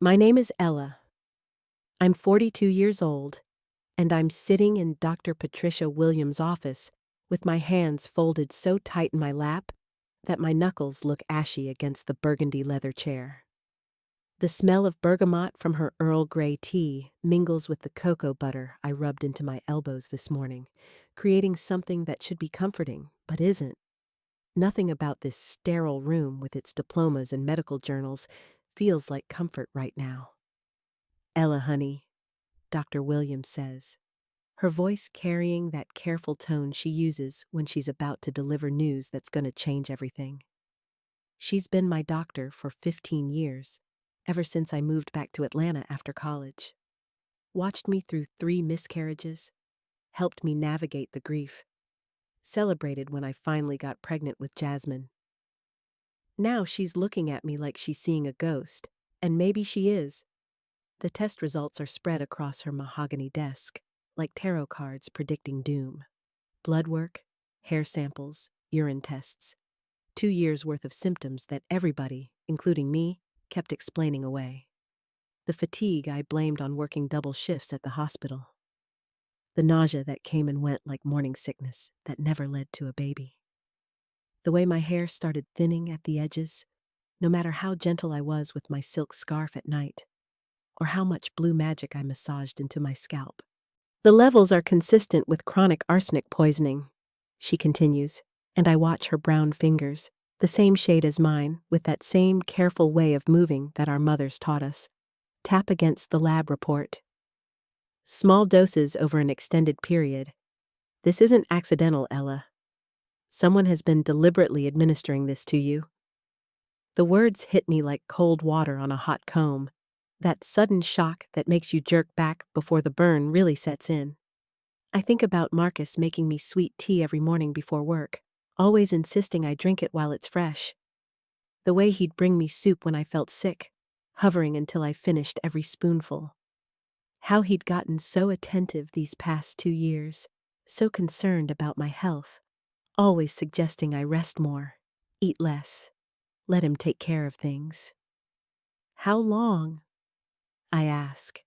My name is Ella. I'm 42 years old, and I'm sitting in Dr. Patricia Williams' office with my hands folded so tight in my lap that my knuckles look ashy against the burgundy leather chair. The smell of bergamot from her Earl Grey tea mingles with the cocoa butter I rubbed into my elbows this morning, creating something that should be comforting, but isn't. Nothing about this sterile room with its diplomas and medical journals feels like comfort right now. Ella, honey, Dr. Williams says, her voice carrying that careful tone she uses when she's about to deliver news that's going to change everything. She's been my doctor for 15 years, ever since I moved back to Atlanta after college. Watched me through 3 miscarriages, helped me navigate the grief, celebrated when I finally got pregnant with Jasmine. Now she's looking at me like she's seeing a ghost, and maybe she is. The test results are spread across her mahogany desk, like tarot cards predicting doom. Blood work, hair samples, urine tests. 2 years' worth of symptoms that everybody, including me, kept explaining away. The fatigue I blamed on working double shifts at the hospital. The nausea that came and went like morning sickness that never led to a baby. The way my hair started thinning at the edges, no matter how gentle I was with my silk scarf at night, or how much blue magic I massaged into my scalp. The levels are consistent with chronic arsenic poisoning, she continues, and I watch her brown fingers, the same shade as mine, with that same careful way of moving that our mothers taught us, tap against the lab report. Small doses over an extended period. This isn't accidental, Ella. Someone has been deliberately administering this to you. The words hit me like cold water on a hot comb, that sudden shock that makes you jerk back before the burn really sets in. I think about Marcus making me sweet tea every morning before work, always insisting I drink it while it's fresh. The way he'd bring me soup when I felt sick, hovering until I finished every spoonful. How he'd gotten so attentive these past 2 years, so concerned about my health, always suggesting I rest more, eat less, let him take care of things. How long? I ask,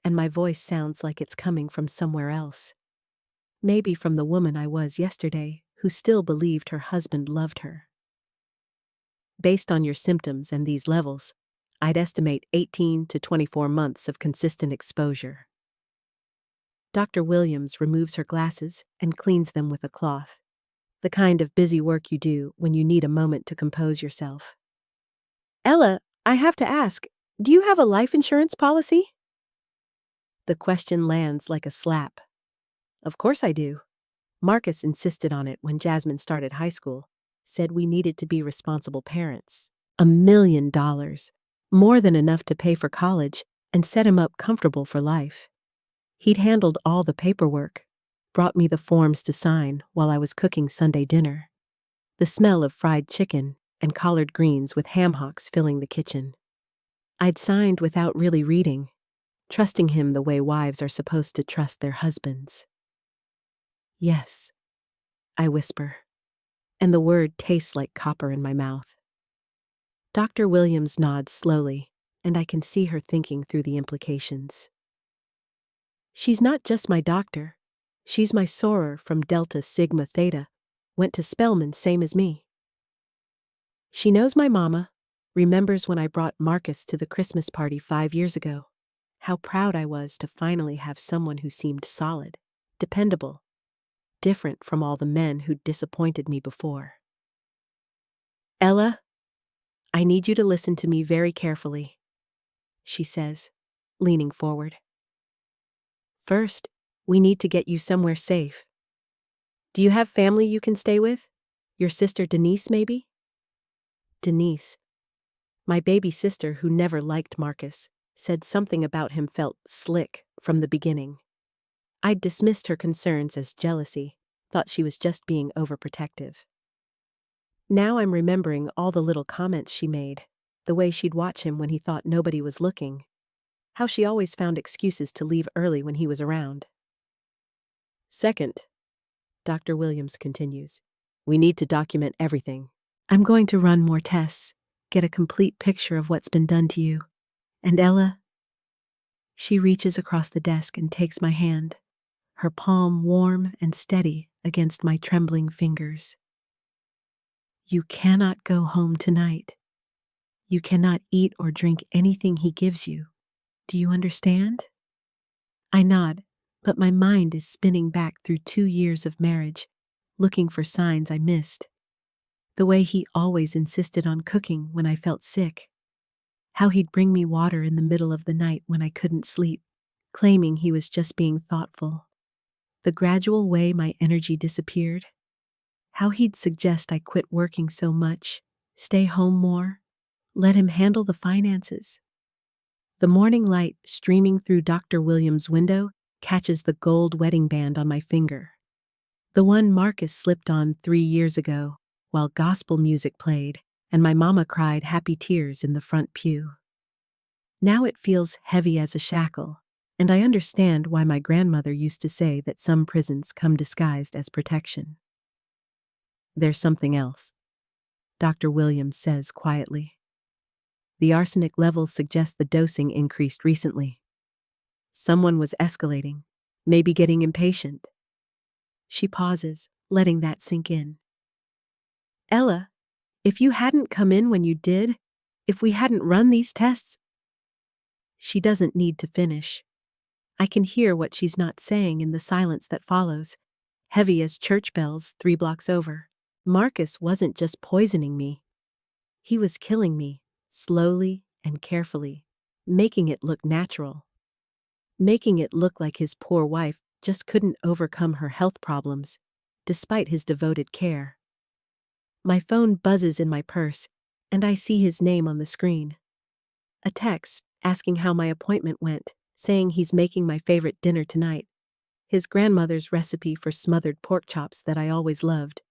and my voice sounds like it's coming from somewhere else. Maybe from the woman I was yesterday, who still believed her husband loved her. Based on your symptoms and these levels, I'd estimate 18 to 24 months of consistent exposure. Dr. Williams removes her glasses and cleans them with a cloth, the kind of busy work you do when you need a moment to compose yourself. Ella, I have to ask, do you have a life insurance policy? The question lands like a slap. Of course I do. Marcus insisted on it when Jasmine started high school, said we needed to be responsible parents. $1 million, more than enough to pay for college and set him up comfortable for life. He'd handled all the paperwork, brought me the forms to sign while I was cooking Sunday dinner. The smell of fried chicken and collard greens with ham hocks filling the kitchen. I'd signed without really reading, trusting him the way wives are supposed to trust their husbands. Yes, I whisper, and the word tastes like copper in my mouth. Dr. Williams nods slowly, and I can see her thinking through the implications. She's not just my doctor. She's my sorer from Delta Sigma Theta, went to Spelman same as me. She knows my mama, remembers when I brought Marcus to the Christmas party 5 years ago, how proud I was to finally have someone who seemed solid, dependable, different from all the men who'd disappointed me before. Ella, I need you to listen to me very carefully, she says, leaning forward. First, we need to get you somewhere safe. Do you have family you can stay with? Your sister Denise, maybe? Denise, my baby sister who never liked Marcus, said something about him felt slick from the beginning. I'd dismissed her concerns as jealousy, thought she was just being overprotective. Now I'm remembering all the little comments she made, the way she'd watch him when he thought nobody was looking, how she always found excuses to leave early when he was around. Second, Dr. Williams continues, we need to document everything. I'm going to run more tests, get a complete picture of what's been done to you, And Ella? She reaches across the desk and takes my hand, her palm warm and steady against my trembling fingers. You cannot go home tonight. You cannot eat or drink anything he gives you. Do you understand? I nod, but my mind is spinning back through 2 years of marriage, looking for signs I missed. The way he always insisted on cooking when I felt sick. How he'd bring me water in the middle of the night when I couldn't sleep, claiming he was just being thoughtful. The gradual way my energy disappeared. How he'd suggest I quit working so much, stay home more, let him handle the finances. The morning light streaming through Dr. Williams' window catches the gold wedding band on my finger. The one Marcus slipped on 3 years ago, while gospel music played, and my mama cried happy tears in the front pew. Now it feels heavy as a shackle, and I understand why my grandmother used to say that some prisons come disguised as protection. There's something else, Dr. Williams says quietly. The arsenic levels suggest the dosing increased recently. Someone was escalating, maybe getting impatient. She pauses, letting that sink in. Ella, if you hadn't come in when you did, if we hadn't run these tests... She doesn't need to finish. I can hear what she's not saying in the silence that follows, heavy as church bells 3 blocks over. Marcus wasn't just poisoning me. He was killing me, slowly and carefully, making it look natural. Making it look like his poor wife just couldn't overcome her health problems, despite his devoted care. My phone buzzes in my purse, and I see his name on the screen. A text asking how my appointment went, saying he's making my favorite dinner tonight, his grandmother's recipe for smothered pork chops that I always loved.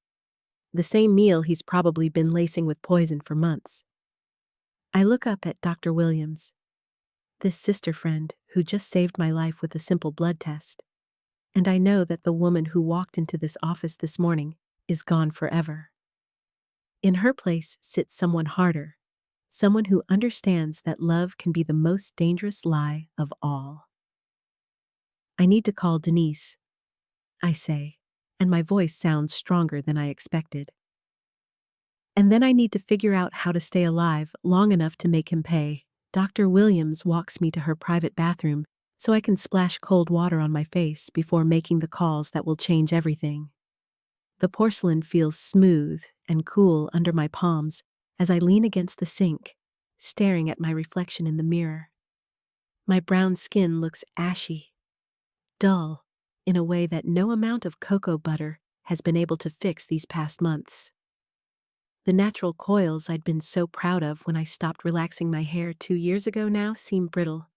The same meal he's probably been lacing with poison for months. I look up at Dr. Williams, this sister friend who just saved my life with a simple blood test. And I know that the woman who walked into this office this morning is gone forever. In her place sits someone harder, someone who understands that love can be the most dangerous lie of all. I need to call Denise, I say, and my voice sounds stronger than I expected. And then I need to figure out how to stay alive long enough to make him pay. Dr. Williams walks me to her private bathroom so I can splash cold water on my face before making the calls that will change everything. The porcelain feels smooth and cool under my palms as I lean against the sink, staring at my reflection in the mirror. My brown skin looks ashy, dull, in a way that no amount of cocoa butter has been able to fix these past months. The natural coils I'd been so proud of when I stopped relaxing my hair 2 years ago now seem brittle,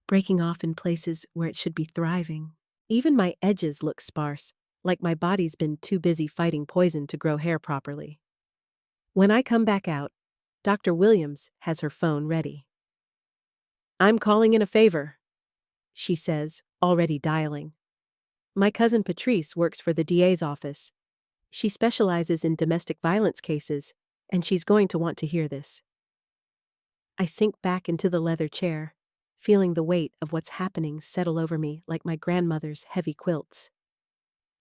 breaking off in places where it should be thriving. Even my edges look sparse, like my body's been too busy fighting poison to grow hair properly. When I come back out, Dr. Williams has her phone ready. I'm calling in a favor, she says, already dialing. My cousin Patrice works for the DA's office. She specializes in domestic violence cases, and she's going to want to hear this. I sink back into the leather chair, feeling the weight of what's happening settle over me like my grandmother's heavy quilts.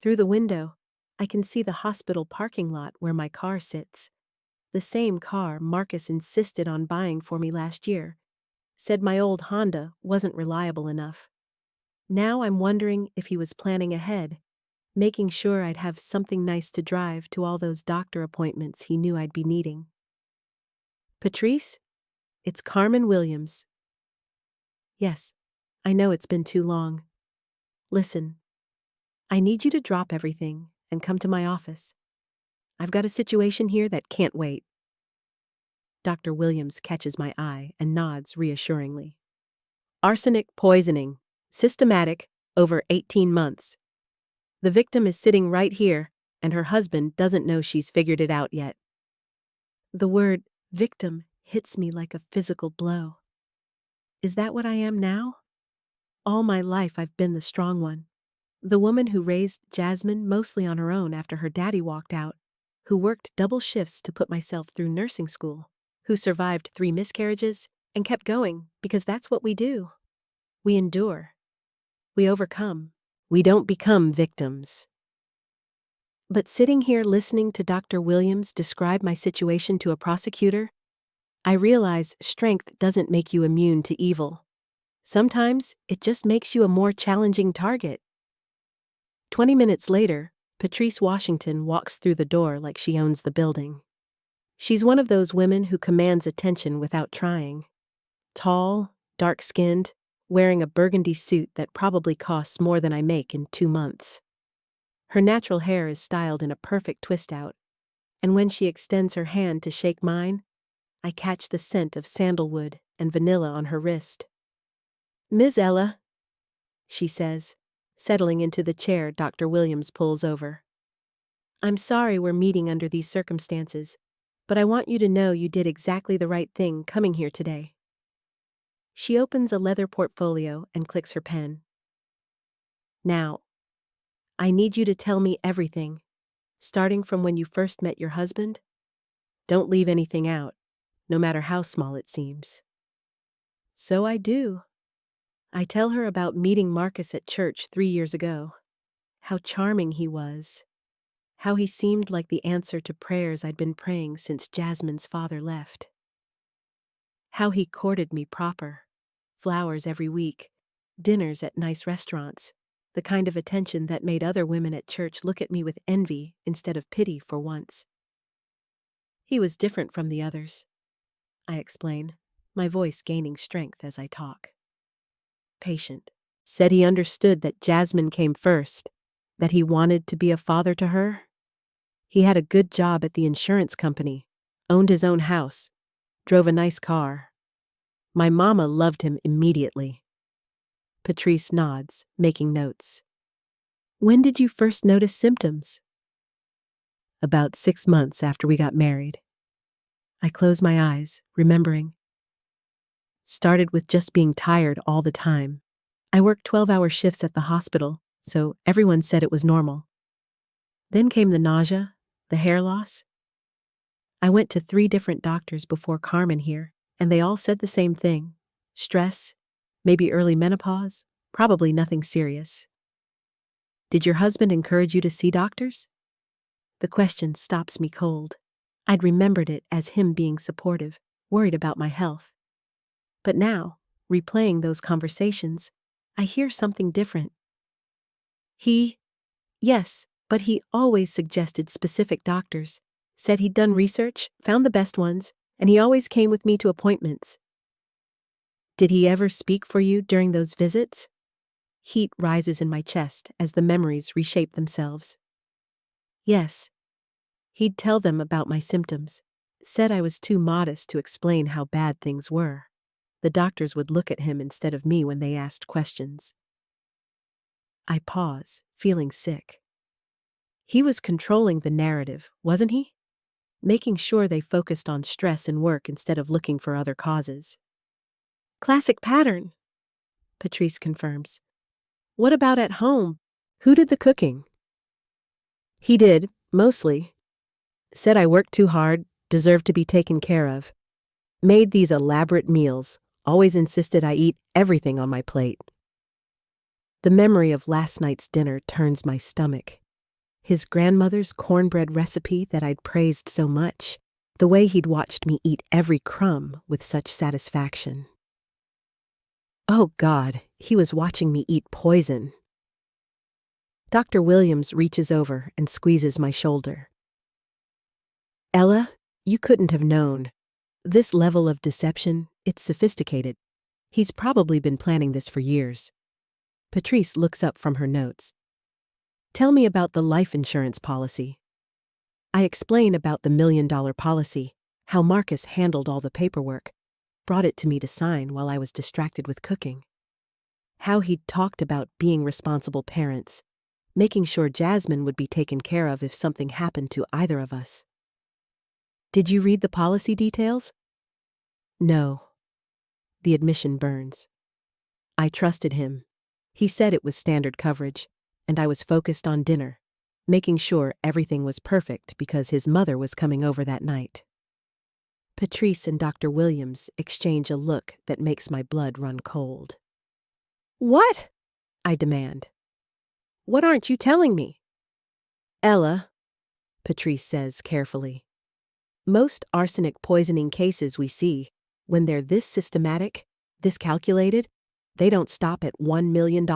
Through the window, I can see the hospital parking lot where my car sits. The same car Marcus insisted on buying for me last year, said my old Honda wasn't reliable enough. Now I'm wondering if he was planning ahead, making sure I'd have something nice to drive to all those doctor appointments he knew I'd be needing. Patrice? It's Carmen Williams. Yes, I know it's been too long. Listen, I need you to drop everything and come to my office. I've got a situation here that can't wait. Dr. Williams catches my eye and nods reassuringly. Arsenic poisoning, systematic, over 18 months. The victim is sitting right here, and her husband doesn't know she's figured it out yet. The word victim hits me like a physical blow. Is that what I am now? All my life I've been the strong one. The woman who raised Jasmine mostly on her own after her daddy walked out, who worked double shifts to put myself through nursing school, who survived 3 miscarriages and kept going because that's what we do. We endure. We overcome. We don't become victims. But sitting here listening to Dr. Williams describe my situation to a prosecutor, I realize strength doesn't make you immune to evil. Sometimes it just makes you a more challenging target. 20 minutes later, Patrice Washington walks through the door like she owns the building. She's one of those women who commands attention without trying. Tall, dark-skinned, wearing a burgundy suit that probably costs more than I make in 2 months. Her natural hair is styled in a perfect twist-out, and when she extends her hand to shake mine, I catch the scent of sandalwood and vanilla on her wrist. "Ms. Ella," she says, settling into the chair Dr. Williams pulls over. "I'm sorry we're meeting under these circumstances, but I want you to know you did exactly the right thing coming here today." She opens a leather portfolio and clicks her pen. "Now, I need you to tell me everything, starting from when you first met your husband. Don't leave anything out, no matter how small it seems." So I do. I tell her about meeting Marcus at church 3 years ago. How charming he was. How he seemed like the answer to prayers I'd been praying since Jasmine's father left. How he courted me proper. Flowers every week, dinners at nice restaurants, the kind of attention that made other women at church look at me with envy instead of pity for once. He was different from the others, I explain, my voice gaining strength as I talk. Patient. Said he understood that Jasmine came first, that he wanted to be a father to her. He had a good job at the insurance company, owned his own house, drove a nice car. My mama loved him immediately. Patrice nods, making notes. "When did you first notice symptoms?" "About 6 months after we got married." I close my eyes, remembering. Started with just being tired all the time. I worked 12-hour shifts at the hospital, so everyone said it was normal. Then came the nausea, the hair loss. I went to 3 different doctors before Carmen here, and they all said the same thing. Stress, maybe early menopause, probably nothing serious. "Did your husband encourage you to see doctors?" The question stops me cold. I'd remembered it as him being supportive, worried about my health. But now, replaying those conversations, I hear something different. Yes, but he always suggested specific doctors, said he'd done research, found the best ones, and he always came with me to appointments. "Did he ever speak for you during those visits?" Heat rises in my chest as the memories reshape themselves. "Yes. He'd tell them about my symptoms, said I was too modest to explain how bad things were. The doctors would look at him instead of me when they asked questions." I pause, feeling sick. He was controlling the narrative, wasn't he? Making sure they focused on stress and work instead of looking for other causes. "Classic pattern," Patrice confirms. "What about at home? Who did the cooking?" "He did, mostly. Said I worked too hard, deserved to be taken care of. Made these elaborate meals, always insisted I eat everything on my plate." The memory of last night's dinner turns my stomach. His grandmother's cornbread recipe that I'd praised so much, the way he'd watched me eat every crumb with such satisfaction. Oh God, he was watching me eat poison. Dr. Williams reaches over and squeezes my shoulder. "Ella, you couldn't have known. This level of deception, it's sophisticated. He's probably been planning this for years." Patrice looks up from her notes. "Tell me about the life insurance policy." I explain about the $1 million policy, how Marcus handled all the paperwork, brought it to me to sign while I was distracted with cooking. How he'd talked about being responsible parents, making sure Jasmine would be taken care of if something happened to either of us. "Did you read the policy details?" "No." The admission burns. I trusted him. He said it was standard coverage, and I was focused on dinner, making sure everything was perfect because his mother was coming over that night. Patrice and Dr. Williams exchange a look that makes my blood run cold. "What?" I demand. "What aren't you telling me?" "Ella," Patrice says carefully, "most arsenic poisoning cases we see, when they're this systematic, this calculated, they don't stop at $1 million.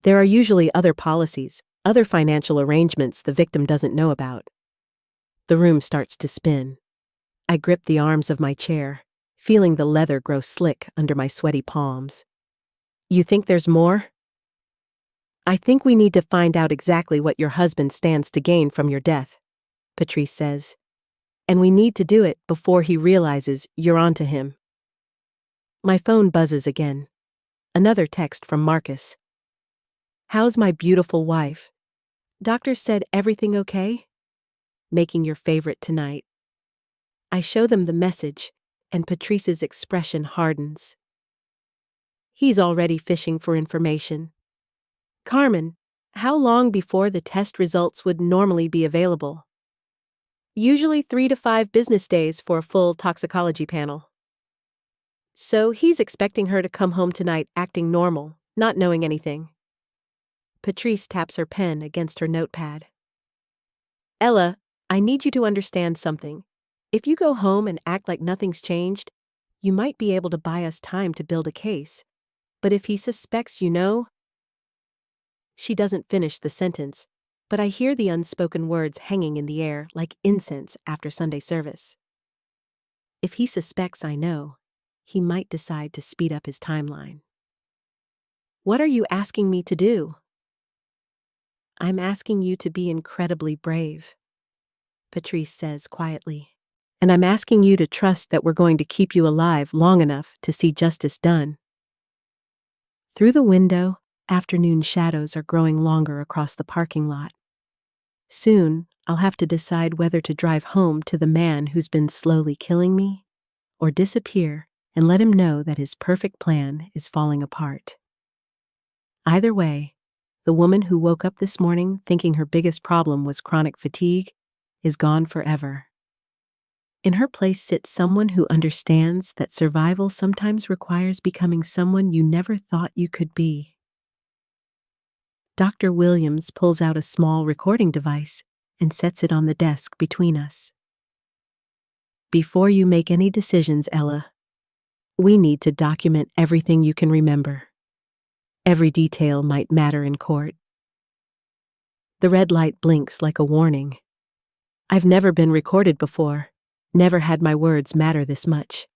There are usually other policies, other financial arrangements the victim doesn't know about." The room starts to spin. I grip the arms of my chair, feeling the leather grow slick under my sweaty palms. "You think there's more?" "I think we need to find out exactly what your husband stands to gain from your death," Patrice says. "And we need to do it before he realizes you're onto him." My phone buzzes again. Another text from Marcus. "How's my beautiful wife? Doctor said everything okay? Making your favorite tonight." I show them the message, and Patrice's expression hardens. He's already fishing for information. "Carmen, how long before the test results would normally be available?" "Usually 3 to 5 business days for a full toxicology panel." So he's expecting her to come home tonight acting normal, not knowing anything. Patrice taps her pen against her notepad. "Ella, I need you to understand something. If you go home and act like nothing's changed, you might be able to buy us time to build a case. But if he suspects you know—" She doesn't finish the sentence, but I hear the unspoken words hanging in the air like incense after Sunday service. If he suspects I know, he might decide to speed up his timeline. "What are you asking me to do?" "I'm asking you to be incredibly brave," Patrice says quietly. "And I'm asking you to trust that we're going to keep you alive long enough to see justice done." Through the window, afternoon shadows are growing longer across the parking lot. Soon, I'll have to decide whether to drive home to the man who's been slowly killing me, or disappear and let him know that his perfect plan is falling apart. Either way, the woman who woke up this morning thinking her biggest problem was chronic fatigue is gone forever. In her place sits someone who understands that survival sometimes requires becoming someone you never thought you could be. Dr. Williams pulls out a small recording device and sets it on the desk between us. "Before you make any decisions, Ella, we need to document everything you can remember. Every detail might matter in court." The red light blinks like a warning. I've never been recorded before, never had my words matter this much.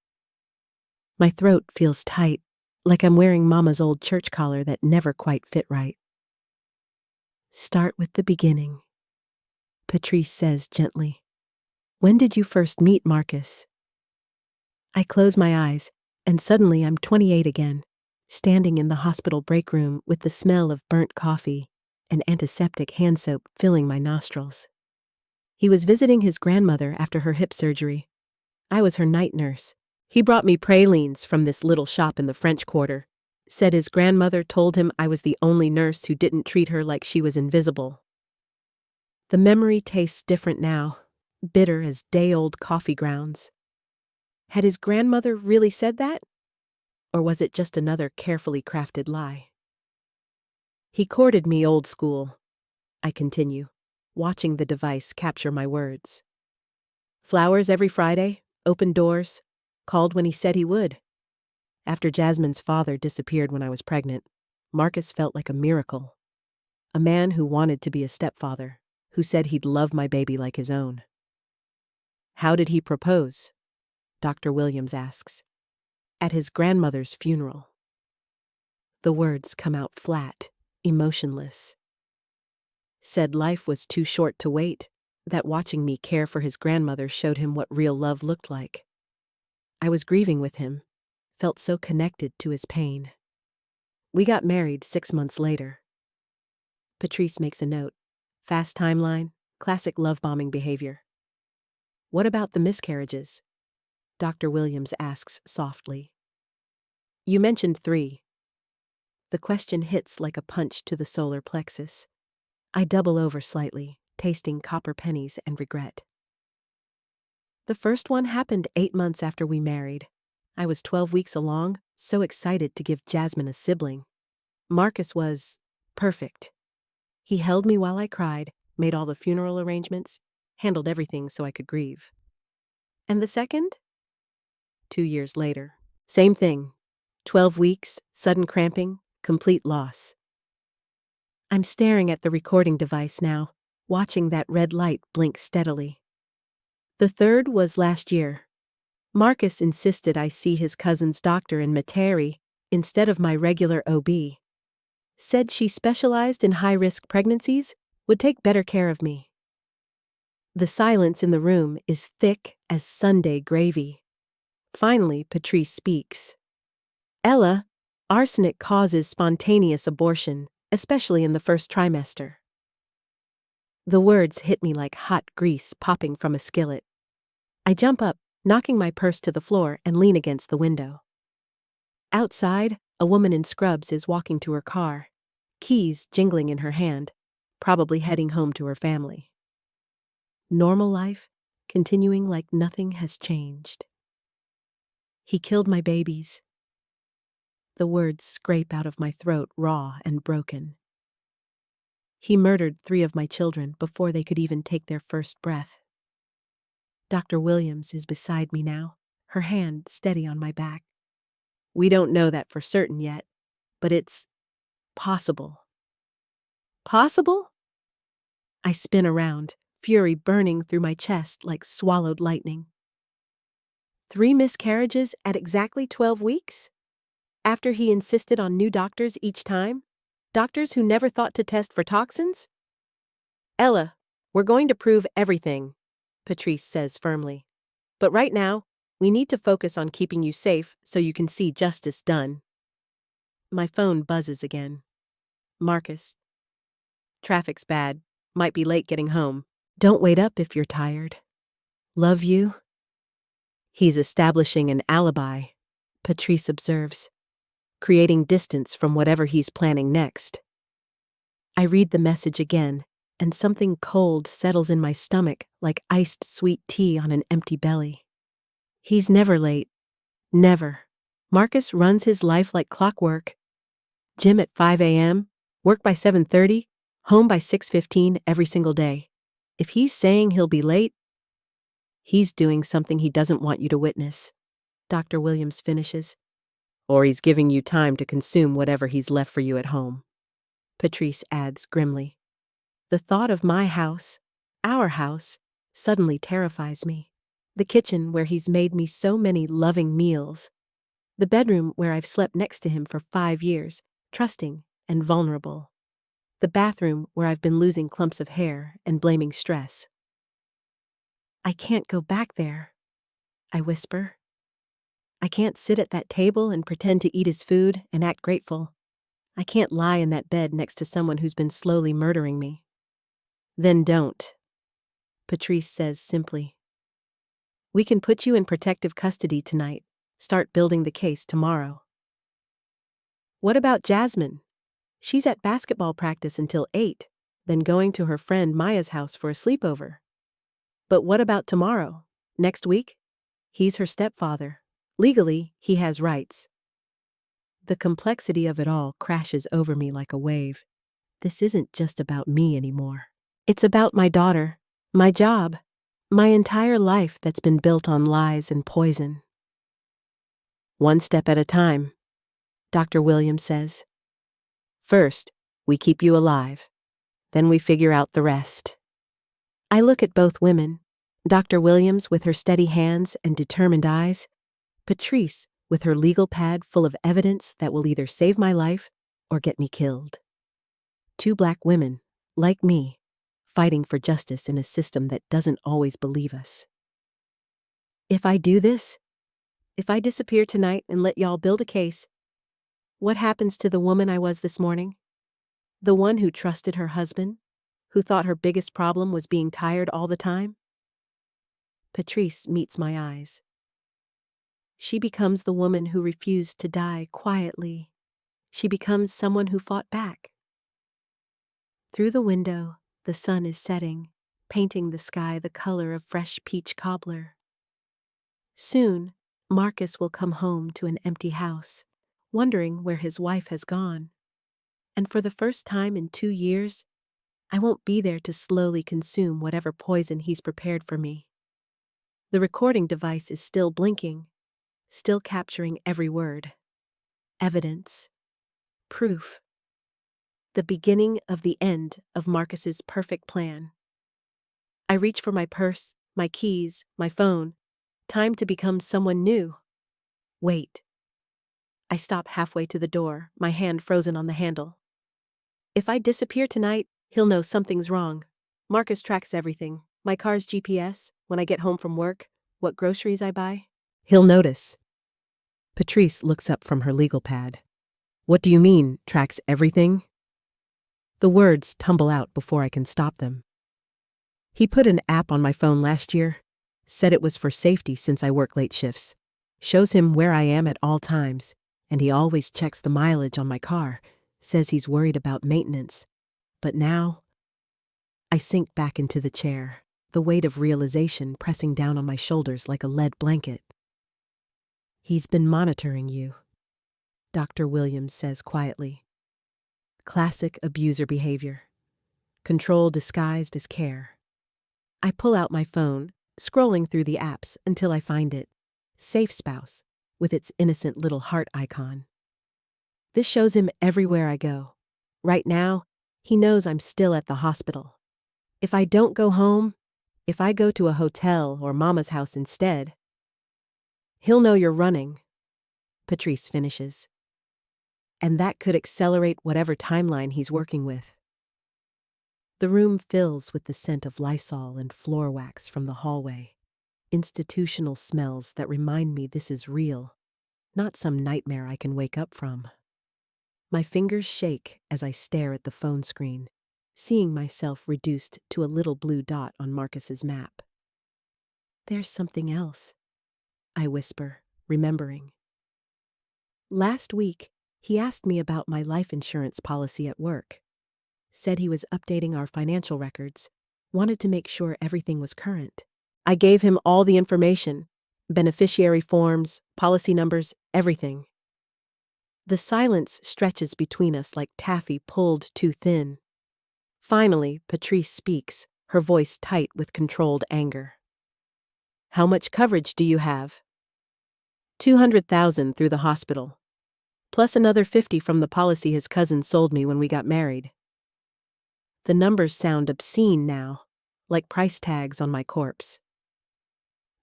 My throat feels tight, like I'm wearing Mama's old church collar that never quite fit right. "Start with the beginning," Patrice says gently. "When did you first meet Marcus?" I close my eyes, and suddenly I'm 28 again, standing in the hospital break room with the smell of burnt coffee and antiseptic hand soap filling my nostrils. He was visiting his grandmother after her hip surgery. I was her night nurse. He brought me pralines from this little shop in the French Quarter. Said his grandmother told him I was the only nurse who didn't treat her like she was invisible. The memory tastes different now, bitter as day-old coffee grounds. Had his grandmother really said that? Or was it just another carefully crafted lie? "He courted me old school," I continue, watching the device capture my words. "Flowers every Friday, open doors, called when he said he would. After Jasmine's father disappeared when I was pregnant, Marcus felt like a miracle. A man who wanted to be a stepfather, who said he'd love my baby like his own." "How did he propose?" Dr. Williams asks. "At his grandmother's funeral." The words come out flat, emotionless. "Said life was too short to wait, that watching me care for his grandmother showed him what real love looked like. I was grieving with him, felt so connected to his pain. We got married 6 months later." Patrice makes a note. Fast timeline, classic love-bombing behavior. "What about the miscarriages?" Dr. Williams asks softly. "You mentioned 3. The question hits like a punch to the solar plexus. I double over slightly, tasting copper pennies and regret. The first one happened 8 months after we married. I was 12 weeks along, so excited to give Jasmine a sibling. Marcus was perfect. He held me while I cried, made all the funeral arrangements, handled everything so I could grieve. And the second? 2 years later. Same thing. 12 weeks, sudden cramping, complete loss. I'm staring at the recording device now, watching that red light blink steadily. The third was last year. Marcus insisted I see his cousin's doctor in Metairie instead of my regular OB. Said she specialized in high-risk pregnancies, would take better care of me. The silence in the room is thick as Sunday gravy. Finally, Patrice speaks. Ella, arsenic causes spontaneous abortion, especially in the first trimester. The words hit me like hot grease popping from a skillet. I jump up, knocking my purse to the floor, and lean against the window. Outside, a woman in scrubs is walking to her car, keys jingling in her hand, probably heading home to her family. Normal life, continuing like nothing has changed. He killed my babies. The words scrape out of my throat raw and broken. He murdered 3 of my children before they could even take their first breath. Dr. Williams is beside me now, her hand steady on my back. We don't know that for certain yet, but it's possible. Possible? I spin around, fury burning through my chest like swallowed lightning. 3 miscarriages at exactly 12 weeks? After he insisted on new doctors each time? Doctors who never thought to test for toxins? Ella, we're going to prove everything, Patrice says firmly. But right now, we need to focus on keeping you safe so you can see justice done. My phone buzzes again. Marcus. Traffic's bad. Might be late getting home. Don't wait up if you're tired. Love you. He's establishing an alibi, Patrice observes, creating distance from whatever he's planning next. I read the message again, and something cold settles in my stomach like iced sweet tea on an empty belly. He's never late. Never. Marcus runs his life like clockwork. Gym at 5 a.m., work by 7:30, home by 6:15 every single day. If he's saying he'll be late, he's doing something he doesn't want you to witness, Dr. Williams finishes. Or he's giving you time to consume whatever he's left for you at home, Patrice adds grimly. The thought of my house, our house, suddenly terrifies me. The kitchen where he's made me so many loving meals. The bedroom where I've slept next to him for 5 years, trusting and vulnerable. The bathroom where I've been losing clumps of hair and blaming stress. I can't go back there, I whisper. I can't sit at that table and pretend to eat his food and act grateful. I can't lie in that bed next to someone who's been slowly murdering me. Then don't, Patrice says simply. We can put you in protective custody tonight, start building the case tomorrow. What about Jasmine? She's at basketball practice until 8, then going to her friend Maya's house for a sleepover. But what about tomorrow? Next week? He's her stepfather. Legally, he has rights. The complexity of it all crashes over me like a wave. This isn't just about me anymore. It's about my daughter, my job, my entire life that's been built on lies and poison. One step at a time, Dr. Williams says. First, we keep you alive. Then we figure out the rest. I look at both women, Dr. Williams with her steady hands and determined eyes, Patrice with her legal pad full of evidence that will either save my life or get me killed. 2 Black women, like me, fighting for justice in a system that doesn't always believe us. If I do this, if I disappear tonight and let y'all build a case, what happens to the woman I was this morning? The one who trusted her husband, who thought her biggest problem was being tired all the time? Patrice meets my eyes. She becomes the woman who refused to die quietly. She becomes someone who fought back. Through the window, the sun is setting, painting the sky the color of fresh peach cobbler. Soon, Marcus will come home to an empty house, wondering where his wife has gone. And for the first time in 2 years, I won't be there to slowly consume whatever poison he's prepared for me. The recording device is still blinking, still capturing every word. Evidence. Proof. The beginning of the end of Marcus's perfect plan. I reach for my purse, my keys, my phone. Time to become someone new. Wait. I stop halfway to the door, my hand frozen on the handle. If I disappear tonight, he'll know something's wrong. Marcus tracks everything. My car's GPS, when I get home from work, what groceries I buy. He'll notice. Patrice looks up from her legal pad. What do you mean, tracks everything? The words tumble out before I can stop them. He put an app on my phone last year, said it was for safety since I work late shifts. Shows him where I am at all times, and he always checks the mileage on my car, says he's worried about maintenance. But now, I sink back into the chair, the weight of realization pressing down on my shoulders like a lead blanket. He's been monitoring you, Dr. Williams says quietly. Classic abuser behavior. Control disguised as care. I pull out my phone, scrolling through the apps until I find it. Safe Spouse, with its innocent little heart icon. This shows him everywhere I go. Right now, he knows I'm still at the hospital. If I don't go home, if I go to a hotel or Mama's house instead, he'll know you're running, Patrice finishes. And that could accelerate whatever timeline he's working with. The room fills with the scent of Lysol and floor wax from the hallway. Institutional smells that remind me this is real, not some nightmare I can wake up from. My fingers shake as I stare at the phone screen, seeing myself reduced to a little blue dot on Marcus's map. There's something else, I whisper, remembering. Last week, he asked me about my life insurance policy at work. Said he was updating our financial records, wanted to make sure everything was current. I gave him all the information, beneficiary forms, policy numbers, everything. The silence stretches between us like taffy pulled too thin. Finally, Patrice speaks, her voice tight with controlled anger. How much coverage do you have? 200,000 through the hospital, plus another 50 from the policy his cousin sold me when we got married. The numbers sound obscene now, like price tags on my corpse.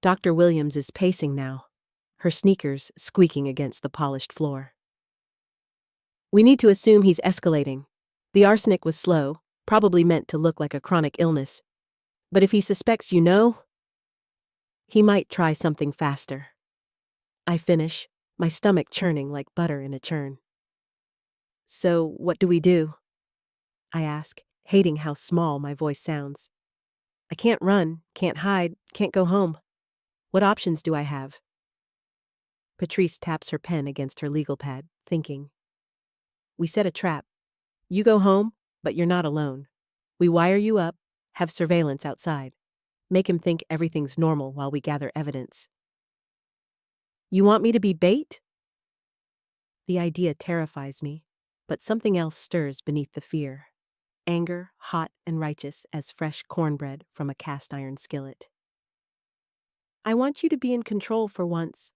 Dr. Williams is pacing now, her sneakers squeaking against the polished floor. We need to assume he's escalating. The arsenic was slow, probably meant to look like a chronic illness. But if he suspects you know, he might try something faster. I finish, my stomach churning like butter in a churn. So, what do we do? I ask, hating how small my voice sounds. I can't run, can't hide, can't go home. What options do I have? Patrice taps her pen against her legal pad, thinking. We set a trap. You go home, but you're not alone. We wire you up, have surveillance outside. Make him think everything's normal while we gather evidence. You want me to be bait? The idea terrifies me, but something else stirs beneath the fear. Anger, hot and righteous as fresh cornbread from a cast-iron skillet. I want you to be in control for once,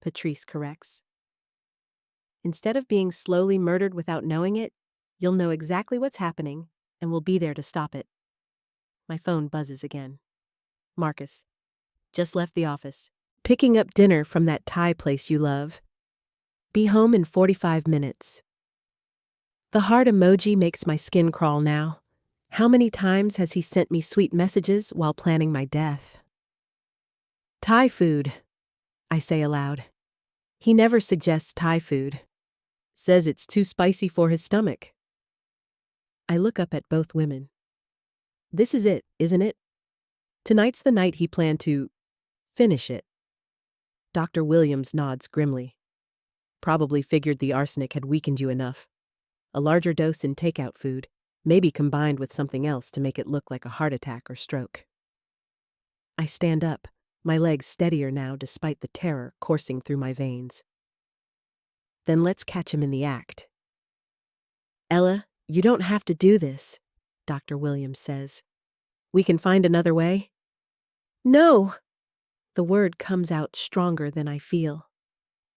Patrice corrects. Instead of being slowly murdered without knowing it, you'll know exactly what's happening and we'll be there to stop it. My phone buzzes again. Marcus. Just left the office. Picking up dinner from that Thai place you love. Be home in 45 minutes. The heart emoji makes my skin crawl now. How many times has he sent me sweet messages while planning my death? Thai food, I say aloud. He never suggests Thai food. Says it's too spicy for his stomach. I look up at both women. This is it, isn't it? Tonight's the night he planned to finish it. Dr. Williams nods grimly. Probably figured the arsenic had weakened you enough. A larger dose in takeout food, maybe combined with something else to make it look like a heart attack or stroke. I stand up, my legs steadier now despite the terror coursing through my veins. Then let's catch him in the act. Ella, you don't have to do this, Dr. Williams says. We can find another way. No! The word comes out stronger than I feel.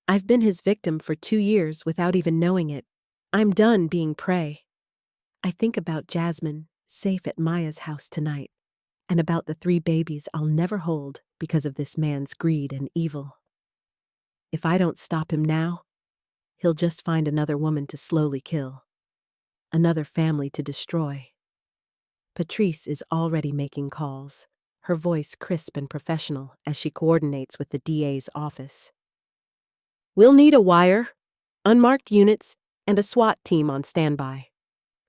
I've been his victim for 2 years without even knowing it. I'm done being prey. I think about Jasmine, safe at Maya's house tonight, and about the 3 babies I'll never hold because of this man's greed and evil. If I don't stop him now, he'll just find another woman to slowly kill, another family to destroy. Patrice is already making calls, her voice crisp and professional as she coordinates with the DA's office. We'll need a wire, unmarked units, and a SWAT team on standby.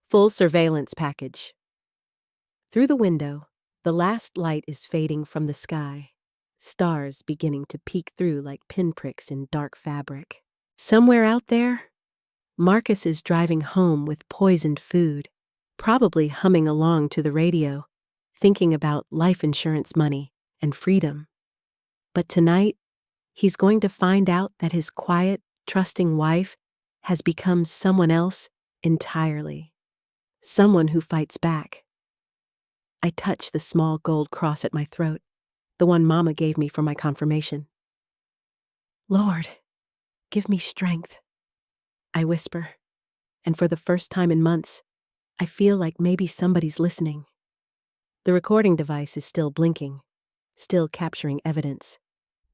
Full surveillance package. Through the window, the last light is fading from the sky, stars beginning to peek through like pinpricks in dark fabric. Somewhere out there, Marcus is driving home with poisoned food, probably humming along to the radio, thinking about life insurance money and freedom. But tonight, he's going to find out that his quiet, trusting wife has become someone else entirely. Someone who fights back. I touch the small gold cross at my throat, the one Mama gave me for my confirmation. Lord, give me strength, I whisper, and for the first time in months, I feel like maybe somebody's listening. The recording device is still blinking, still capturing evidence.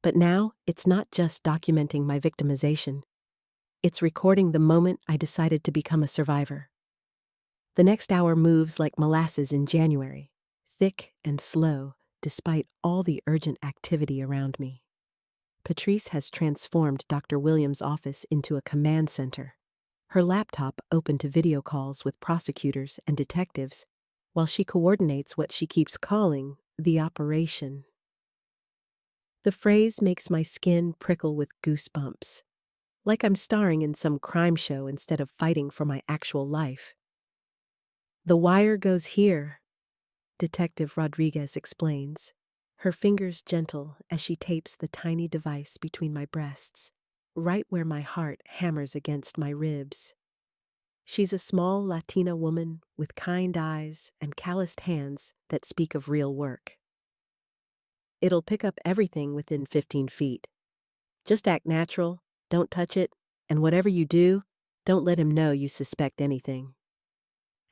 But now, it's not just documenting my victimization. It's recording the moment I decided to become a survivor. The next hour moves like molasses in January, thick and slow, despite all the urgent activity around me. Patrice has transformed Dr. Williams' office into a command center, her laptop open to video calls with prosecutors and detectives, while she coordinates what she keeps calling the operation. The phrase makes my skin prickle with goosebumps, like I'm starring in some crime show instead of fighting for my actual life. The wire goes here, Detective Rodriguez explains, her fingers gentle as she tapes the tiny device between my breasts, right where my heart hammers against my ribs. She's a small Latina woman with kind eyes and calloused hands that speak of real work. It'll pick up everything within 15 feet. Just act natural, don't touch it, and whatever you do, don't let him know you suspect anything.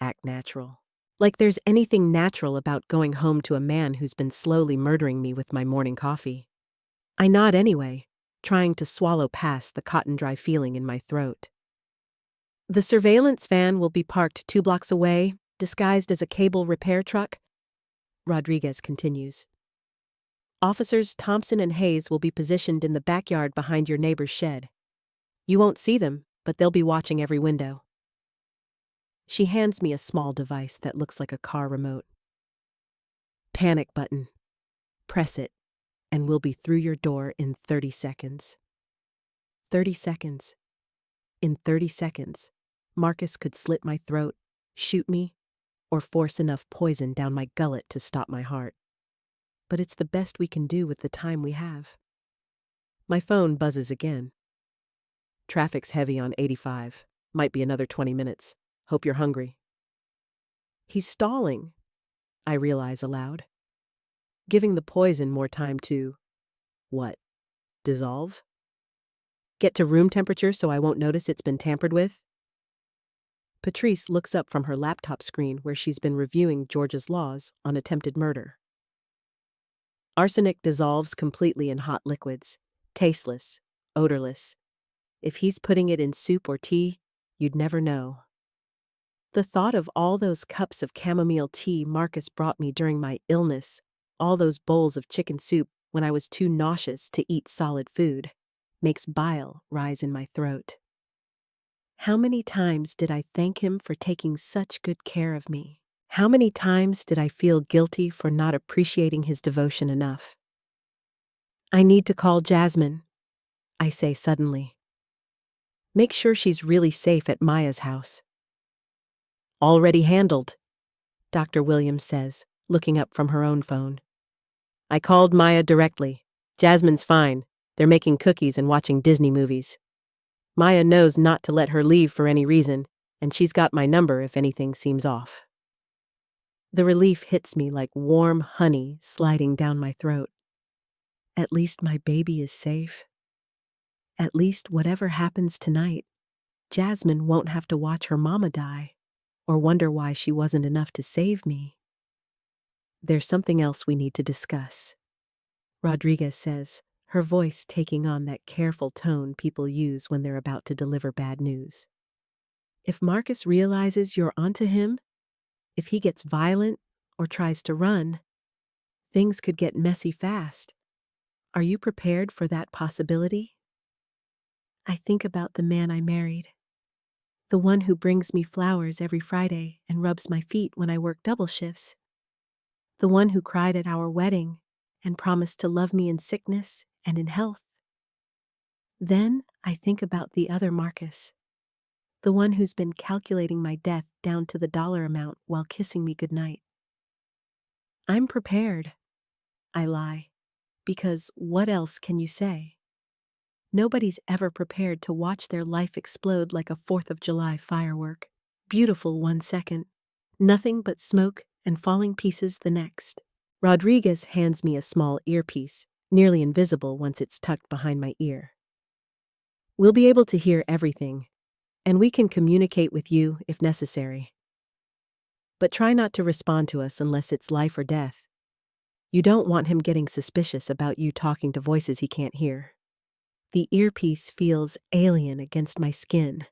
Act natural. Like there's anything natural about going home to a man who's been slowly murdering me with my morning coffee. I nod anyway, trying to swallow past the cotton-dry feeling in my throat. The surveillance van will be parked 2 blocks away, disguised as a cable repair truck, Rodriguez continues. Officers Thompson and Hayes will be positioned in the backyard behind your neighbor's shed. You won't see them, but they'll be watching every window. She hands me a small device that looks like a car remote. Panic button. Press it, and we'll be through your door in 30 seconds. 30 seconds. In 30 seconds, Marcus could slit my throat, shoot me, or force enough poison down my gullet to stop my heart. But it's the best we can do with the time we have. My phone buzzes again. Traffic's heavy on 85. Might be another 20 minutes. Hope you're hungry. He's stalling, I realize aloud. Giving the poison more time to, what, dissolve? Get to room temperature so I won't notice it's been tampered with? Patrice looks up from her laptop screen where she's been reviewing Georgia's laws on attempted murder. Arsenic dissolves completely in hot liquids, tasteless, odorless. If he's putting it in soup or tea, you'd never know. The thought of all those cups of chamomile tea Marcus brought me during my illness, all those bowls of chicken soup when I was too nauseous to eat solid food, makes bile rise in my throat. How many times did I thank him for taking such good care of me? How many times did I feel guilty for not appreciating his devotion enough? I need to call Jasmine, I say suddenly. Make sure she's really safe at Maya's house. Already handled, Dr. Williams says, looking up from her own phone. I called Maya directly. Jasmine's fine. They're making cookies and watching Disney movies. Maya knows not to let her leave for any reason, and she's got my number if anything seems off. The relief hits me like warm honey sliding down my throat. At least my baby is safe. At least whatever happens tonight, Jasmine won't have to watch her mama die or wonder why she wasn't enough to save me. There's something else we need to discuss, Rodriguez says, her voice taking on that careful tone people use when they're about to deliver bad news. If Marcus realizes you're onto him, if he gets violent or tries to run, things could get messy fast. Are you prepared for that possibility? I think about the man I married, the one who brings me flowers every Friday and rubs my feet when I work double shifts, the one who cried at our wedding and promised to love me in sickness and in health. Then I think about the other Marcus, the one who's been calculating my death down to the dollar amount while kissing me goodnight. I'm prepared, I lie, because what else can you say? Nobody's ever prepared to watch their life explode like a 4th of July firework. Beautiful 1 second, nothing but smoke and falling pieces the next. Rodriguez hands me a small earpiece, nearly invisible once it's tucked behind my ear. We'll be able to hear everything, and we can communicate with you if necessary. But try not to respond to us unless it's life or death. You don't want him getting suspicious about you talking to voices he can't hear. The earpiece feels alien against my skin,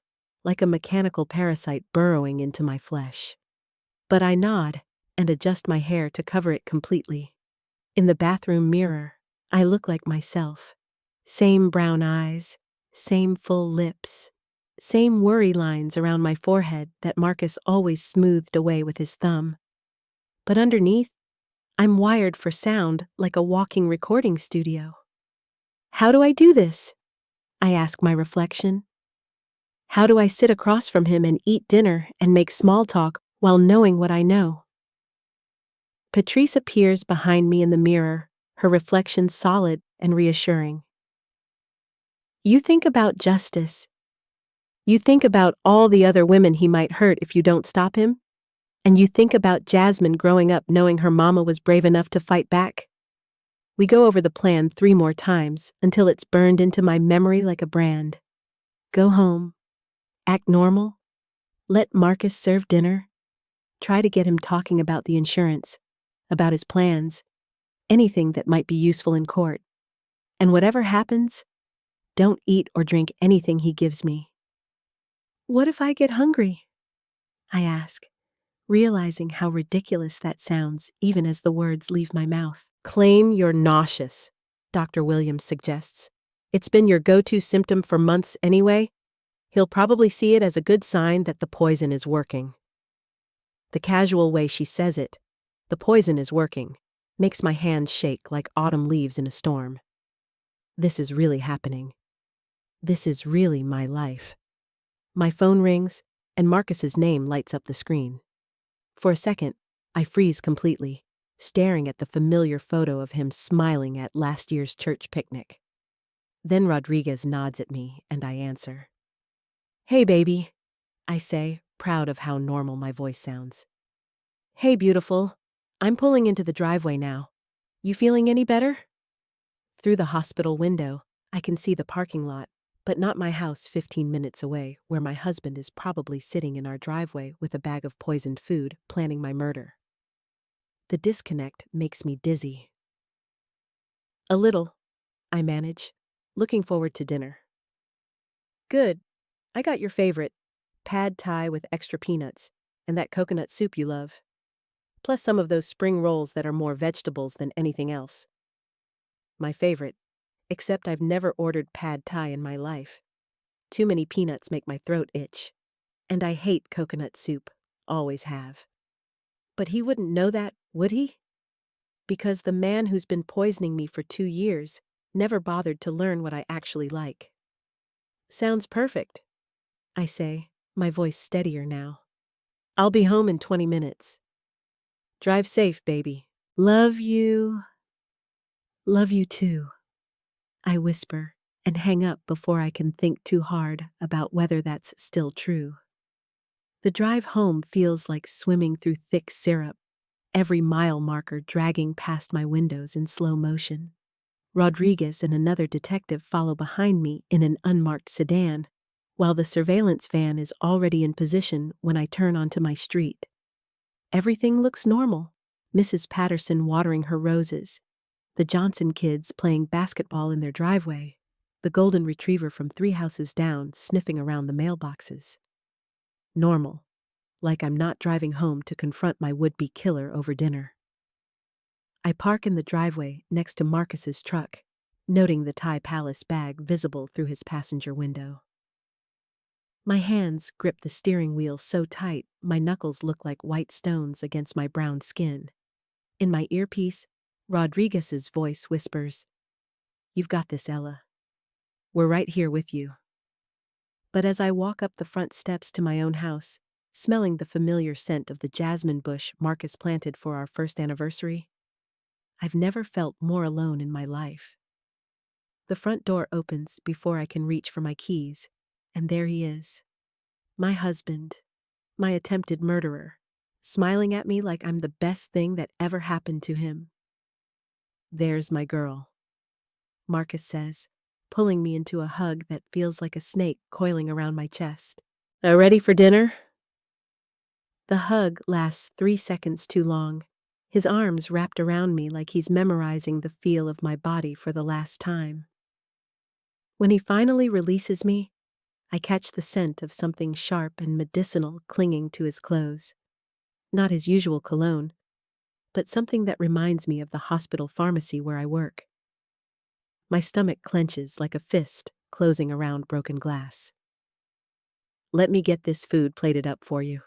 like a mechanical parasite burrowing into my flesh. But I nod and adjust my hair to cover it completely. In the bathroom mirror, I look like myself. Same brown eyes, same full lips, same worry lines around my forehead that Marcus always smoothed away with his thumb. But underneath, I'm wired for sound like a walking recording studio. How do I do this? I ask my reflection. How do I sit across from him and eat dinner and make small talk while knowing what I know? Patrice appears behind me in the mirror, her reflection solid and reassuring. You think about justice. You think about all the other women he might hurt if you don't stop him? And you think about Jasmine growing up knowing her mama was brave enough to fight back? We go over the plan 3 more times until it's burned into my memory like a brand. Go home. Act normal. Let Marcus serve dinner. Try to get him talking about the insurance, about his plans, anything that might be useful in court. And whatever happens, don't eat or drink anything he gives me. What if I get hungry? I ask, realizing how ridiculous that sounds even as the words leave my mouth. Claim you're nauseous, Dr. Williams suggests. It's been your go-to symptom for months anyway. He'll probably see it as a good sign that the poison is working. The casual way she says it, the poison is working, makes my hands shake like autumn leaves in a storm. This is really happening. This is really my life. My phone rings, and Marcus's name lights up the screen. For a second, I freeze completely, staring at the familiar photo of him smiling at last year's church picnic. Then Rodriguez nods at me, and I answer. Hey, baby, I say, proud of how normal my voice sounds. Hey, beautiful. I'm pulling into the driveway now. You feeling any better? Through the hospital window, I can see the parking lot, but not my house 15 minutes away, where my husband is probably sitting in our driveway with a bag of poisoned food, planning my murder. The disconnect makes me dizzy. A little, I manage, looking forward to dinner. Good. I got your favorite, pad thai with extra peanuts, and that coconut soup you love. Plus some of those spring rolls that are more vegetables than anything else. My favorite, except I've never ordered pad thai in my life. Too many peanuts make my throat itch. And I hate coconut soup, always have. But he wouldn't know that, would he? Because the man who's been poisoning me for 2 years never bothered to learn what I actually like. Sounds perfect, I say, my voice steadier now. I'll be home in 20 minutes. Drive safe, baby. Love you. Love you too, I whisper, and hang up before I can think too hard about whether that's still true. The drive home feels like swimming through thick syrup, every mile marker dragging past my windows in slow motion. Rodriguez and another detective follow behind me in an unmarked sedan, while the surveillance van is already in position when I turn onto my street. Everything looks normal. Mrs. Patterson watering her roses, the Johnson kids playing basketball in their driveway, the golden retriever from 3 houses down sniffing around the mailboxes. Normal, like I'm not driving home to confront my would-be killer over dinner. I park in the driveway next to Marcus's truck, noting the Thai Palace bag visible through his passenger window. My hands grip the steering wheel so tight my knuckles look like white stones against my brown skin. In my earpiece, Rodriguez's voice whispers, "You've got this, Ella. We're right here with you." But as I walk up the front steps to my own house, smelling the familiar scent of the jasmine bush Marcus planted for our first anniversary, I've never felt more alone in my life. The front door opens before I can reach for my keys, and there he is. My husband, my attempted murderer, smiling at me like I'm the best thing that ever happened to him. "There's my girl," Marcus says, pulling me into a hug that feels like a snake coiling around my chest. "Ready for dinner?" The hug lasts 3 seconds too long, his arms wrapped around me like he's memorizing the feel of my body for the last time. When he finally releases me, I catch the scent of something sharp and medicinal clinging to his clothes. Not his usual cologne, but something that reminds me of the hospital pharmacy where I work. My stomach clenches like a fist closing around broken glass. "Let me get this food plated up for you,"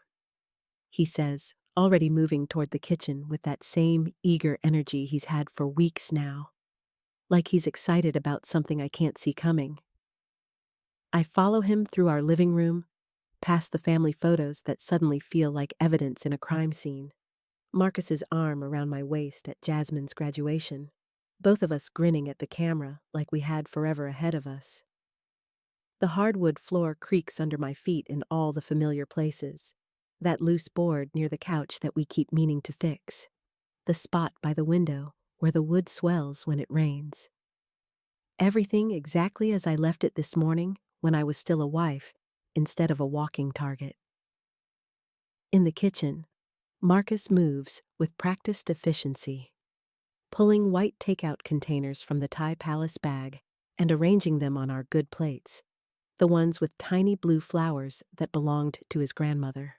he says, already moving toward the kitchen with that same eager energy he's had for weeks now, like he's excited about something I can't see coming. I follow him through our living room, past the family photos that suddenly feel like evidence in a crime scene, Marcus's arm around my waist at Jasmine's graduation, both of us grinning at the camera like we had forever ahead of us. The hardwood floor creaks under my feet in all the familiar places, that loose board near the couch that we keep meaning to fix, the spot by the window where the wood swells when it rains. Everything exactly as I left it this morning when I was still a wife instead of a walking target. In the kitchen, Marcus moves with practiced efficiency, pulling white takeout containers from the Thai Palace bag and arranging them on our good plates, the ones with tiny blue flowers that belonged to his grandmother.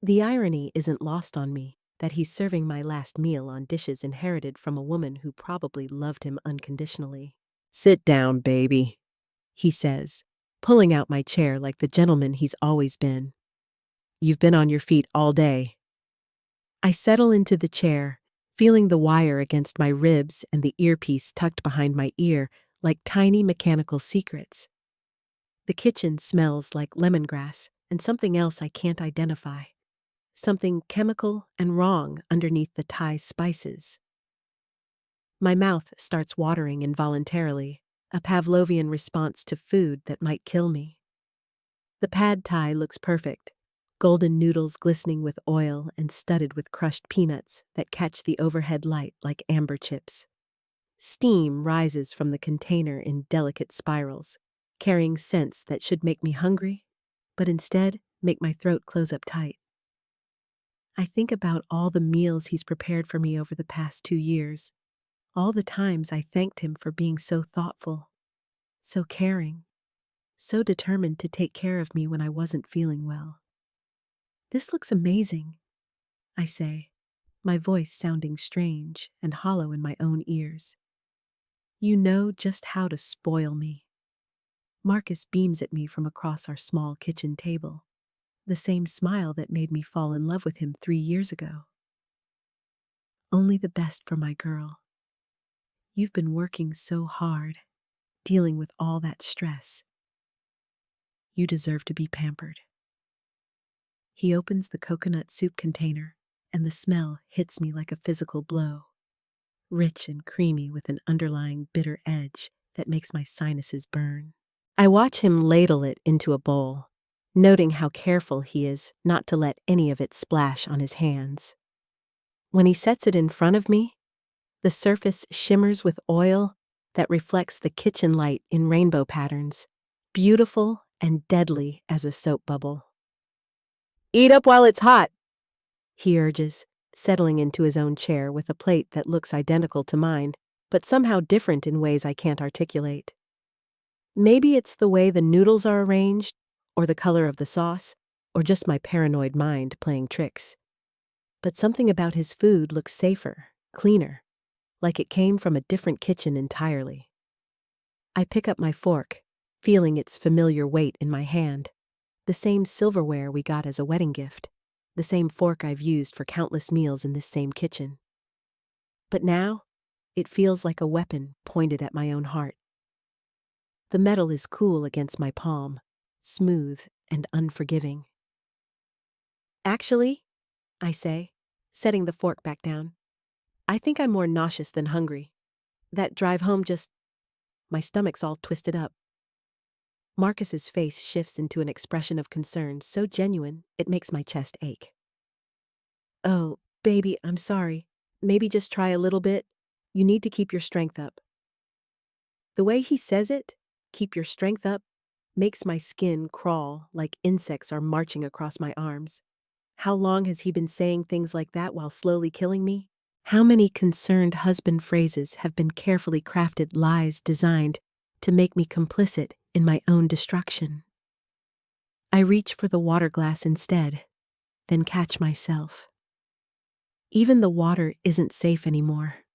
The irony isn't lost on me that he's serving my last meal on dishes inherited from a woman who probably loved him unconditionally. "Sit down, baby," he says, pulling out my chair like the gentleman he's always been. "You've been on your feet all day." I settle into the chair, feeling the wire against my ribs and the earpiece tucked behind my ear like tiny mechanical secrets. The kitchen smells like lemongrass and something else I can't identify. Something chemical and wrong underneath the Thai spices. My mouth starts watering involuntarily, a Pavlovian response to food that might kill me. The pad thai looks perfect, golden noodles glistening with oil and studded with crushed peanuts that catch the overhead light like amber chips. Steam rises from the container in delicate spirals, carrying scents that should make me hungry, but instead make my throat close up tight. I think about all the meals he's prepared for me over the past 2 years, all the times I thanked him for being so thoughtful, so caring, so determined to take care of me when I wasn't feeling well. "This looks amazing," I say, my voice sounding strange and hollow in my own ears. "You know just how to spoil me." Marcus beams at me from across our small kitchen table, the same smile that made me fall in love with him 3 years ago. "Only the best for my girl. You've been working so hard, dealing with all that stress. You deserve to be pampered." He opens the coconut soup container, and the smell hits me like a physical blow. rich and creamy with an underlying bitter edge that makes my sinuses burn. I watch him ladle it into a bowl, noting how careful he is not to let any of it splash on his hands. When he sets it in front of me, the surface shimmers with oil that reflects the kitchen light in rainbow patterns, beautiful and deadly as a soap bubble. "Eat up while it's hot," he urges, settling into his own chair with a plate that looks identical to mine, but somehow different in ways I can't articulate. Maybe it's the way the noodles are arranged, or the color of the sauce, or just my paranoid mind playing tricks. But something about his food looks safer, cleaner, like it came from a different kitchen entirely. I pick up my fork, feeling its familiar weight in my hand, the same silverware we got as a wedding gift, the same fork I've used for countless meals in this same kitchen. But now, it feels like a weapon pointed at my own heart. The metal is cool against my palm, smooth and unforgiving. "Actually," I say, setting the fork back down, "I think I'm more nauseous than hungry. That drive home my stomach's all twisted up." Marcus's face shifts into an expression of concern so genuine it makes my chest ache. "Oh, baby, I'm sorry. Maybe just try a little bit. You need to keep your strength up." The way he says it, "keep your strength up," makes my skin crawl like insects are marching across my arms. How long has he been saying things like that while slowly killing me? How many concerned husband phrases have been carefully crafted lies designed to make me complicit in my own destruction? I reach for the water glass instead, then catch myself. Even the water isn't safe anymore.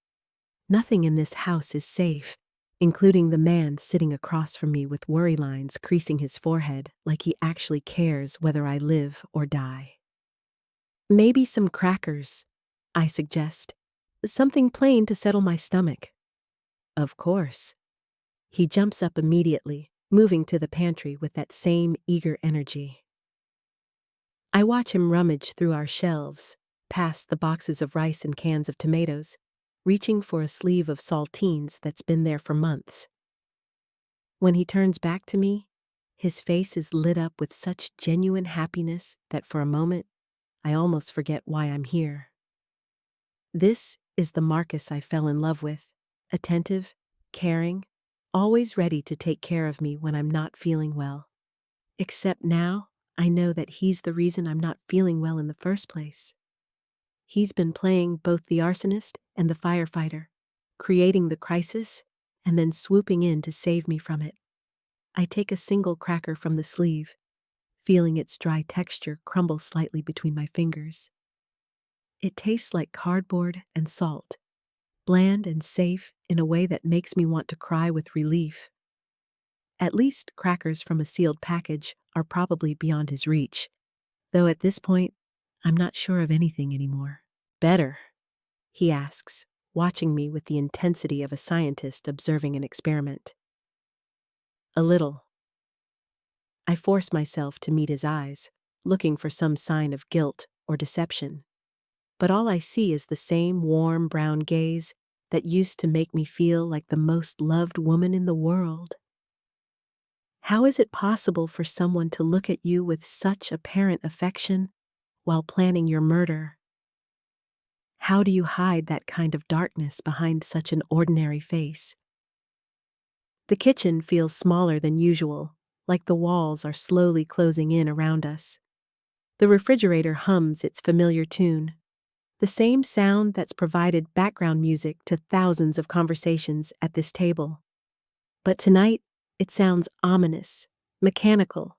Nothing in this house is safe, including the man sitting across from me with worry lines creasing his forehead like he actually cares whether I live or die. "Maybe some crackers," I suggest. "Something plain to settle my stomach." "Of course." He jumps up immediately, moving to the pantry with that same eager energy. I watch him rummage through our shelves, past the boxes of rice and cans of tomatoes, reaching for a sleeve of saltines that's been there for months. When he turns back to me, his face is lit up with such genuine happiness that for a moment, I almost forget why I'm here. This is the Marcus I fell in love with, attentive, caring, always ready to take care of me when I'm not feeling well. Except now, I know that he's the reason I'm not feeling well in the first place. He's been playing both the arsonist and the firefighter, creating the crisis and then swooping in to save me from it. I take a single cracker from the sleeve, feeling its dry texture crumble slightly between my fingers. It tastes like cardboard and salt, bland and safe in a way that makes me want to cry with relief. At least crackers from a sealed package are probably beyond his reach, though at this point, I'm not sure of anything anymore. "Better?" he asks, watching me with the intensity of a scientist observing an experiment. "A little." I force myself to meet his eyes, looking for some sign of guilt or deception. But all I see is the same warm brown gaze that used to make me feel like the most loved woman in the world. How is it possible for someone to look at you with such apparent affection while planning your murder? How do you hide that kind of darkness behind such an ordinary face? The kitchen feels smaller than usual, like the walls are slowly closing in around us. The refrigerator hums its familiar tune, the same sound that's provided background music to thousands of conversations at this table. But tonight, it sounds ominous, mechanical,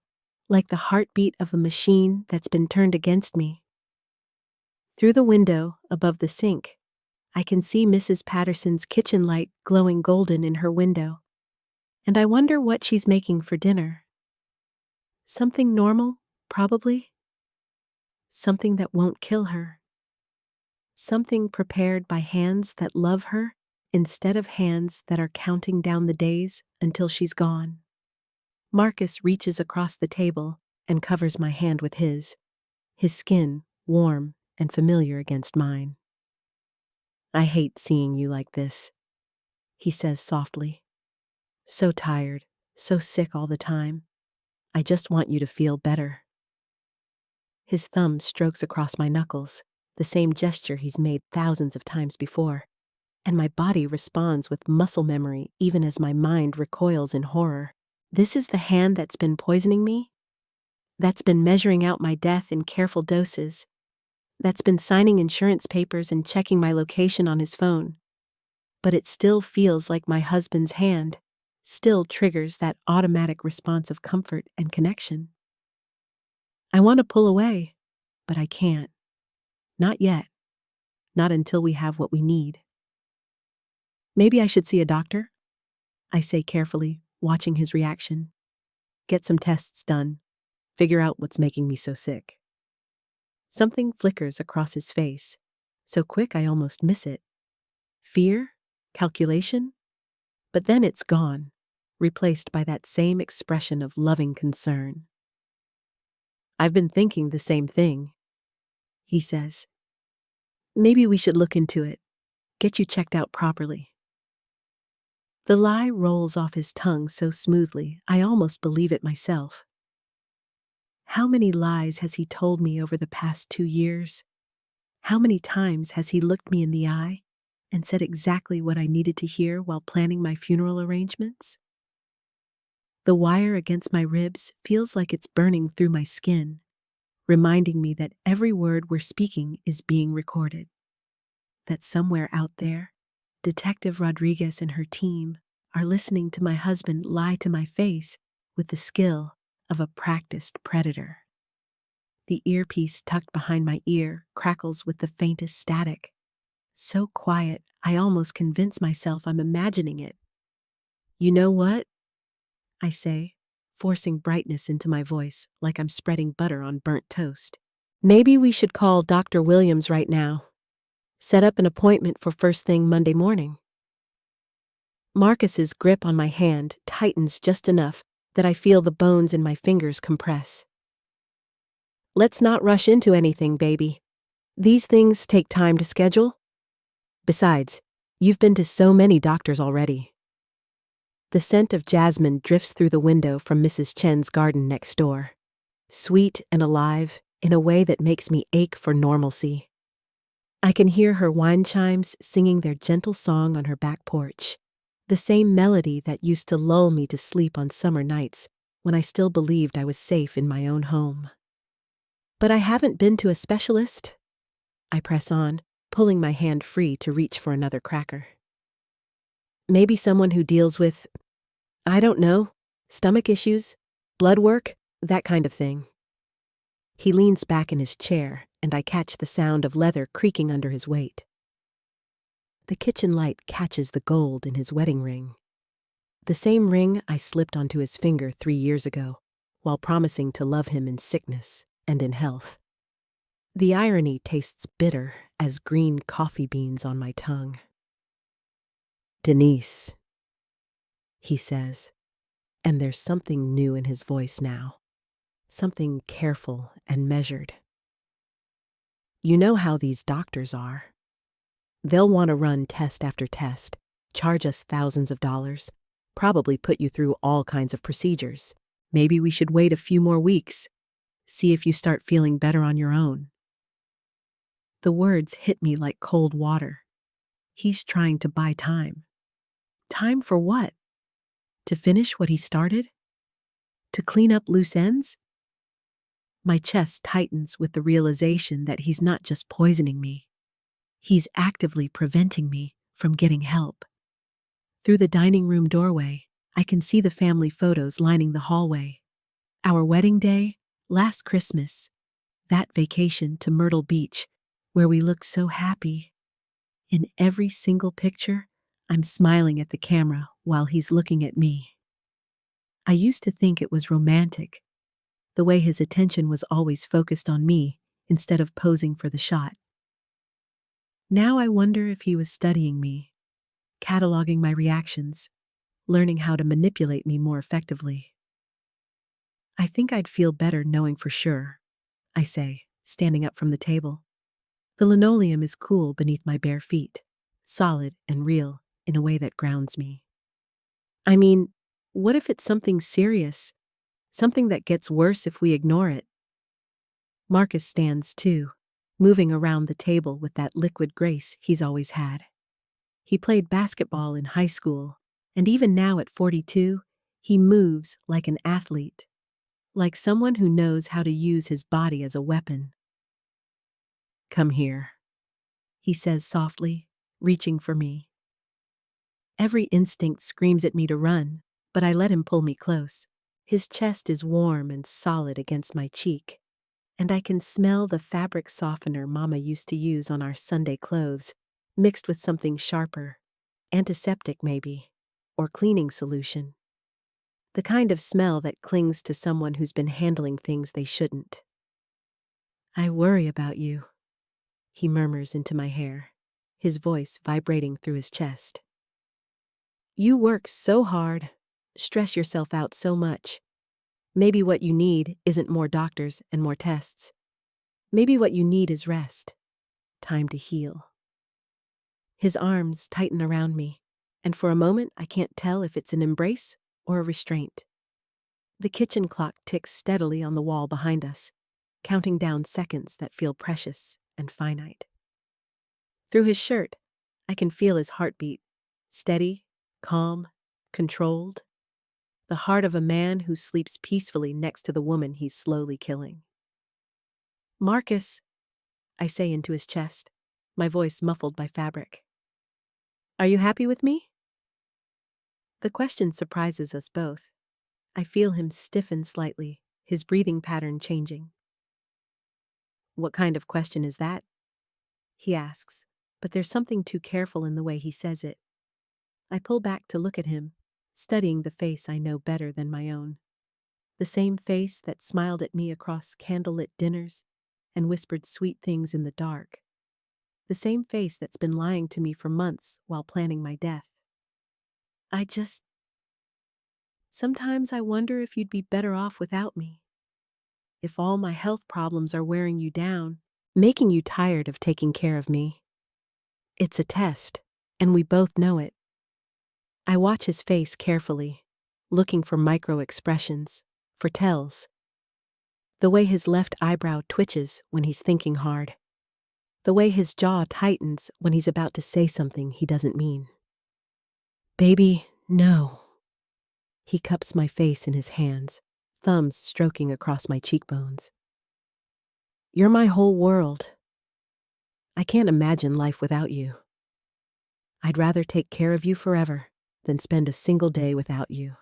like the heartbeat of a machine that's been turned against me. Through the window above the sink, I can see Mrs. Patterson's kitchen light glowing golden in her window, and I wonder what she's making for dinner. Something normal, probably. Something that won't kill her. Something prepared by hands that love her instead of hands that are counting down the days until she's gone. Marcus reaches across the table and covers my hand with his skin warm and familiar against mine. I hate seeing you like this, he says softly. So tired, so sick all the time. I just want you to feel better. His thumb strokes across my knuckles, the same gesture he's made thousands of times before, and my body responds with muscle memory even as my mind recoils in horror. This is the hand that's been poisoning me? That's been measuring out my death in careful doses? That's been signing insurance papers and checking my location on his phone? But it still feels like my husband's hand, still triggers that automatic response of comfort and connection. I want to pull away, but I can't. Not yet. Not until we have what we need. Maybe I should see a doctor? I say carefully, watching his reaction. Get some tests done. Figure out what's making me so sick. Something flickers across his face, so quick I almost miss it. Fear? Calculation? But then it's gone, replaced by that same expression of loving concern. I've been thinking the same thing, he says. Maybe we should look into it, get you checked out properly. The lie rolls off his tongue so smoothly, I almost believe it myself. How many lies has he told me over the past 2 years? How many times has he looked me in the eye and said exactly what I needed to hear while planning my funeral arrangements? The wire against my ribs feels like it's burning through my skin, reminding me that every word we're speaking is being recorded. That somewhere out there, Detective Rodriguez and her team are listening to my husband lie to my face with the skill of a practiced predator. The earpiece tucked behind my ear crackles with the faintest static. So quiet, I almost convince myself I'm imagining it. You know what? I say, forcing brightness into my voice like I'm spreading butter on burnt toast. Maybe we should call Dr. Williams right now. Set up an appointment for first thing Monday morning. Marcus's grip on my hand tightens just enough that I feel the bones in my fingers compress. Let's not rush into anything, baby. These things take time to schedule. Besides, you've been to so many doctors already. The scent of jasmine drifts through the window from Mrs. Chen's garden next door, sweet and alive in a way that makes me ache for normalcy. I can hear her wind chimes singing their gentle song on her back porch, the same melody that used to lull me to sleep on summer nights when I still believed I was safe in my own home. But I haven't been to a specialist. I press on, pulling my hand free to reach for another cracker. Maybe someone who deals with, I don't know, stomach issues, blood work, that kind of thing. He leans back in his chair, and I catch the sound of leather creaking under his weight. The kitchen light catches the gold in his wedding ring. The same ring I slipped onto his finger 3 years ago, while promising to love him in sickness and in health. The irony tastes bitter as green coffee beans on my tongue. Denise, he says, and there's something new in his voice now, something careful and measured. You know how these doctors are. They'll want to run test after test, charge us thousands of dollars, probably put you through all kinds of procedures. Maybe we should wait a few more weeks, see if you start feeling better on your own. The words hit me like cold water. He's trying to buy time. Time for what? To finish what he started? To clean up loose ends? My chest tightens with the realization that he's not just poisoning me. He's actively preventing me from getting help. Through the dining room doorway, I can see the family photos lining the hallway. Our wedding day, last Christmas, that vacation to Myrtle Beach, where we looked so happy. In every single picture, I'm smiling at the camera while he's looking at me. I used to think it was romantic, the way his attention was always focused on me instead of posing for the shot. Now I wonder if he was studying me, cataloging my reactions, learning how to manipulate me more effectively. I think I'd feel better knowing for sure, I say, standing up from the table. The linoleum is cool beneath my bare feet. solid and real in a way that grounds me. I mean, what if it's something serious? Something that gets worse if we ignore it? Marcus stands too, moving around the table with that liquid grace he's always had. He played basketball in high school, and even now at 42, he moves like an athlete, like someone who knows how to use his body as a weapon. "Come here," he says softly, reaching for me. Every instinct screams at me to run, but I let him pull me close. His chest is warm and solid against my cheek, and I can smell the fabric softener Mama used to use on our Sunday clothes, mixed with something sharper, antiseptic maybe, or cleaning solution. The kind of smell that clings to someone who's been handling things they shouldn't. "I worry about you," he murmurs into my hair, his voice vibrating through his chest. "You work so hard, stress yourself out so much. Maybe what you need isn't more doctors and more tests. Maybe what you need is rest, time to heal." His arms tighten around me, and for a moment I can't tell if it's an embrace or a restraint. The kitchen clock ticks steadily on the wall behind us, counting down seconds that feel precious and finite. Through his shirt, I can feel his heartbeat, steady, calm, controlled. The heart of a man who sleeps peacefully next to the woman he's slowly killing. "Marcus," I say into his chest, my voice muffled by fabric. "Are you happy with me?" The question surprises us both. I feel him stiffen slightly, his breathing pattern changing. "What kind of question is that?" he asks, but there's something too careful in the way he says it. I pull back to look at him, studying the face I know better than my own. The same face that smiled at me across candlelit dinners and whispered sweet things in the dark. The same face that's been lying to me for months while planning my death. Sometimes I wonder if you'd be better off without me. If all my health problems are wearing you down, making you tired of taking care of me. It's a test, and we both know it. I watch his face carefully, looking for micro-expressions, for tells. The way his left eyebrow twitches when he's thinking hard. The way his jaw tightens when he's about to say something he doesn't mean. "Baby, no." He cups my face in his hands, thumbs stroking across my cheekbones. "You're my whole world. I can't imagine life without you. I'd rather take care of you forever than spend a single day without you."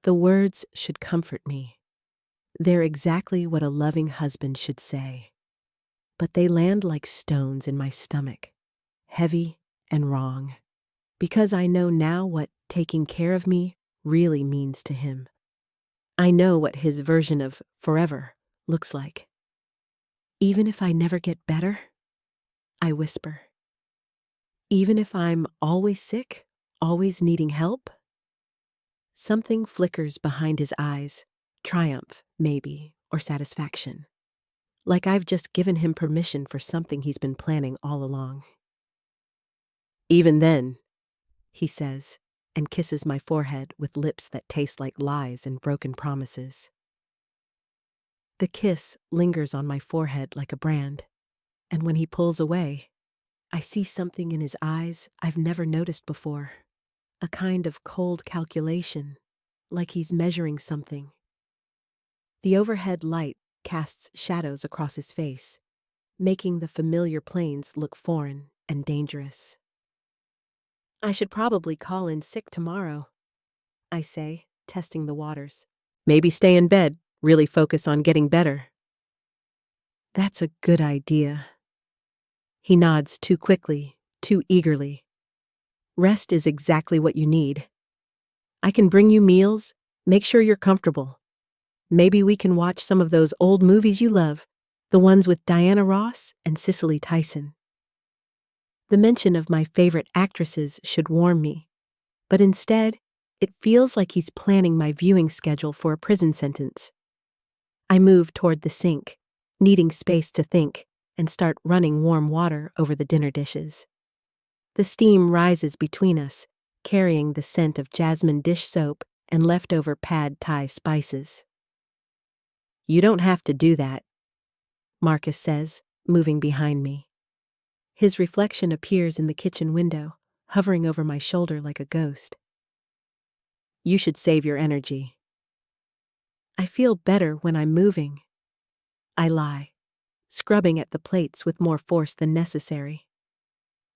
The words should comfort me. They're exactly what a loving husband should say. But they land like stones in my stomach, heavy and wrong. Because I know now what taking care of me really means to him. I know what his version of forever looks like. "Even if I never get better?" I whisper. "Even if I'm always sick, always needing help?" Something flickers behind his eyes, triumph, maybe, or satisfaction. Like I've just given him permission for something he's been planning all along. "Even then," he says, and kisses my forehead with lips that taste like lies and broken promises. The kiss lingers on my forehead like a brand, and when he pulls away, I see something in his eyes I've never noticed before. A kind of cold calculation, like he's measuring something. The overhead light casts shadows across his face, making the familiar planes look foreign and dangerous. "I should probably call in sick tomorrow," I say, testing the waters. "Maybe stay in bed, really focus on getting better." "That's a good idea." He nods too quickly, too eagerly. "Rest is exactly what you need. I can bring you meals, make sure you're comfortable. Maybe we can watch some of those old movies you love, the ones with Diana Ross and Cicely Tyson." The mention of my favorite actresses should warm me, but instead, it feels like he's planning my viewing schedule for a prison sentence. I move toward the sink, needing space to think, and start running warm water over the dinner dishes. The steam rises between us, carrying the scent of jasmine dish soap and leftover pad Thai spices. "You don't have to do that," Marcus says, moving behind me. His reflection appears in the kitchen window, hovering over my shoulder like a ghost. "You should save your energy." "I feel better when I'm moving," I lie, scrubbing at the plates with more force than necessary.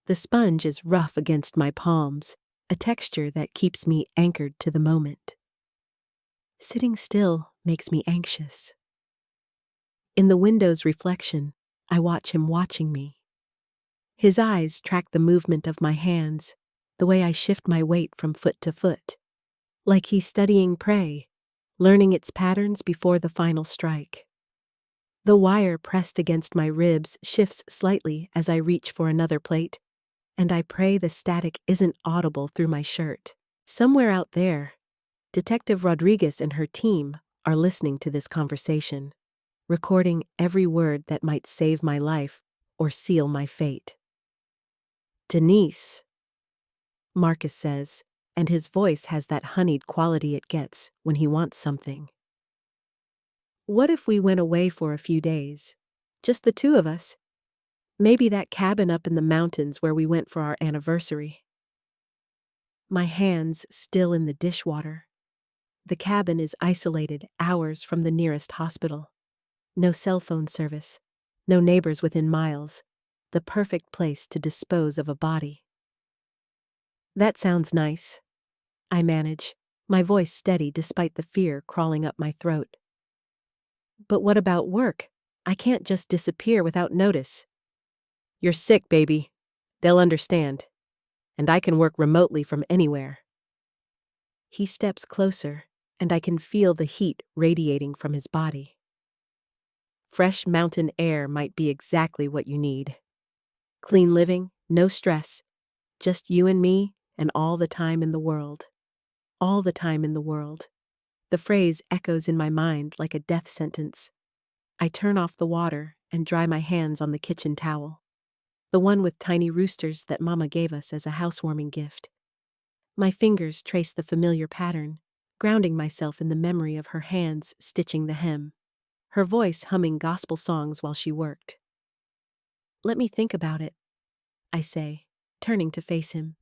The sponge is rough against my palms, a texture that keeps me anchored to the moment. Sitting still makes me anxious. In the window's reflection, I watch him watching me. His eyes track the movement of my hands, the way I shift my weight from foot to foot, like he's studying prey, learning its patterns before the final strike. The wire pressed against my ribs shifts slightly as I reach for another plate, and I pray the static isn't audible through my shirt. Somewhere out there, Detective Rodriguez and her team are listening to this conversation, recording every word that might save my life or seal my fate. "Denise," Marcus says, and his voice has that honeyed quality it gets when he wants something. "What if we went away for a few days? Just the two of us. Maybe that cabin up in the mountains where we went for our anniversary." My hands still in the dishwater. The cabin is isolated hours from the nearest hospital. No cell phone service, no neighbors within miles. The perfect place to dispose of a body. "That sounds nice," I manage, my voice steady despite the fear crawling up my throat. "But what about work? I can't just disappear without notice." "You're sick, baby. They'll understand. And I can work remotely from anywhere." He steps closer, and I can feel the heat radiating from his body. "Fresh mountain air might be exactly what you need. Clean living, no stress, just you and me and all the time in the world. All the time in the world." The phrase echoes in my mind like a death sentence. I turn off the water and dry my hands on the kitchen towel, the one with tiny roosters that Mama gave us as a housewarming gift. My fingers trace the familiar pattern, grounding myself in the memory of her hands stitching the hem, her voice humming gospel songs while she worked. "Let me think about it," I say, turning to face him.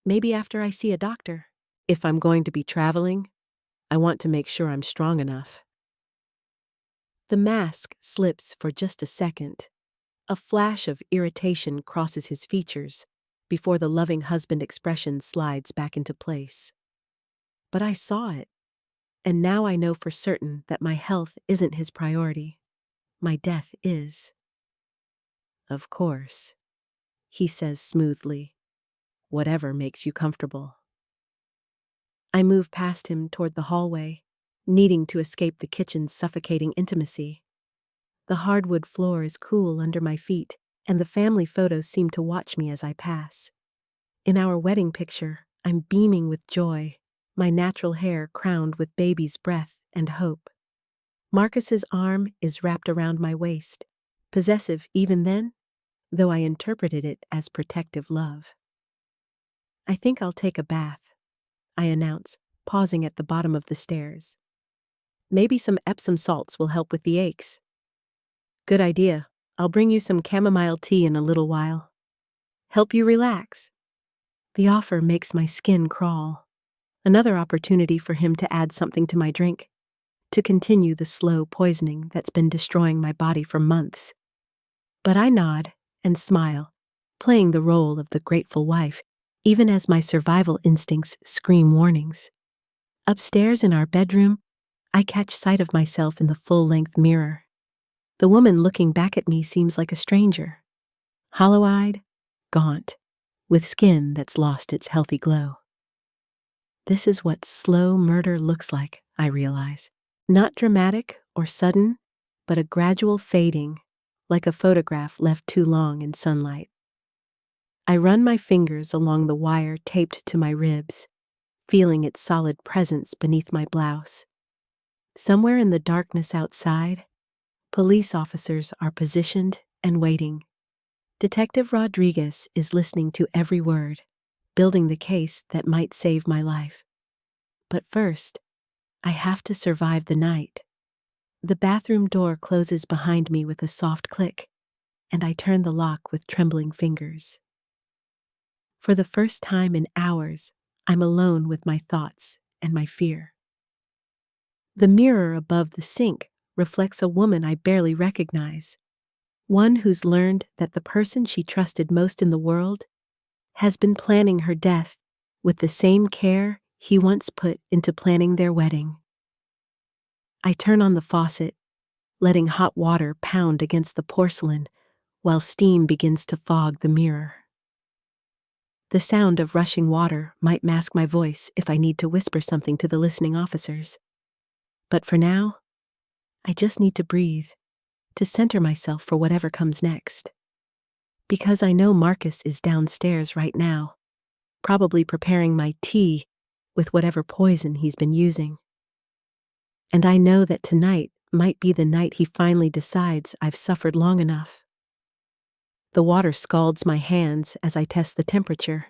"Maybe after I see a doctor. If I'm going to be traveling, I want to make sure I'm strong enough." The mask slips for just a second. A flash of irritation crosses his features before the loving husband expression slides back into place. But I saw it, and now I know for certain that my health isn't his priority. My death is. "Of course," he says smoothly. "Whatever makes you comfortable." I move past him toward the hallway, needing to escape the kitchen's suffocating intimacy. The hardwood floor is cool under my feet, and the family photos seem to watch me as I pass. In our wedding picture, I'm beaming with joy, my natural hair crowned with baby's breath and hope. Marcus's arm is wrapped around my waist, possessive even then, though I interpreted it as protective love. "I think I'll take a bath," I announce, pausing at the bottom of the stairs. "Maybe some Epsom salts will help with the aches." "Good idea. I'll bring you some chamomile tea in a little while. Help you relax." The offer makes my skin crawl. Another opportunity for him to add something to my drink, to continue the slow poisoning that's been destroying my body for months. But I nod and smile, playing the role of the grateful wife, even as my survival instincts scream warnings. Upstairs in our bedroom, I catch sight of myself in the full-length mirror. The woman looking back at me seems like a stranger, hollow-eyed, gaunt, with skin that's lost its healthy glow. This is what slow murder looks like, I realize. Not dramatic or sudden, but a gradual fading, like a photograph left too long in sunlight. I run my fingers along the wire taped to my ribs, feeling its solid presence beneath my blouse. Somewhere in the darkness outside, police officers are positioned and waiting, Detective Rodriguez is listening to every word, building the case that might save my life. But first, I have to survive the night. The bathroom door closes behind me with a soft click, and I turn the lock with trembling fingers. For the first time in hours, I'm alone with my thoughts and my fear. The mirror above the sink reflects a woman I barely recognize, one who's learned that the person she trusted most in the world has been planning her death with the same care he once put into planning their wedding. I turn on the faucet, letting hot water pound against the porcelain while steam begins to fog the mirror. The sound of rushing water might mask my voice if I need to whisper something to the listening officers. But for now, I just need to breathe, to center myself for whatever comes next. Because I know Marcus is downstairs right now, probably preparing my tea with whatever poison he's been using. And I know that tonight might be the night he finally decides I've suffered long enough. The water scalds my hands as I test the temperature,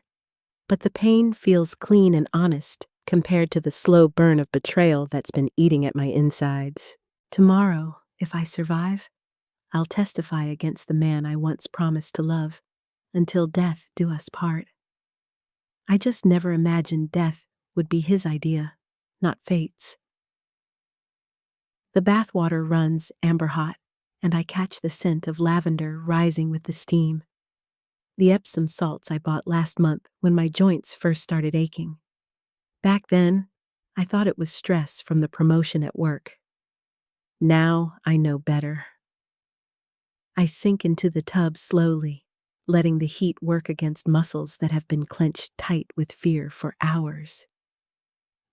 but the pain feels clean and honest compared to the slow burn of betrayal that's been eating at my insides. Tomorrow, if I survive, I'll testify against the man I once promised to love, until death do us part. I just never imagined death would be his idea, not fate's. The bathwater runs amber hot, and I catch the scent of lavender rising with the steam. The Epsom salts I bought last month when my joints first started aching. Back then, I thought it was stress from the promotion at work. Now I know better. I sink into the tub slowly, letting the heat work against muscles that have been clenched tight with fear for hours.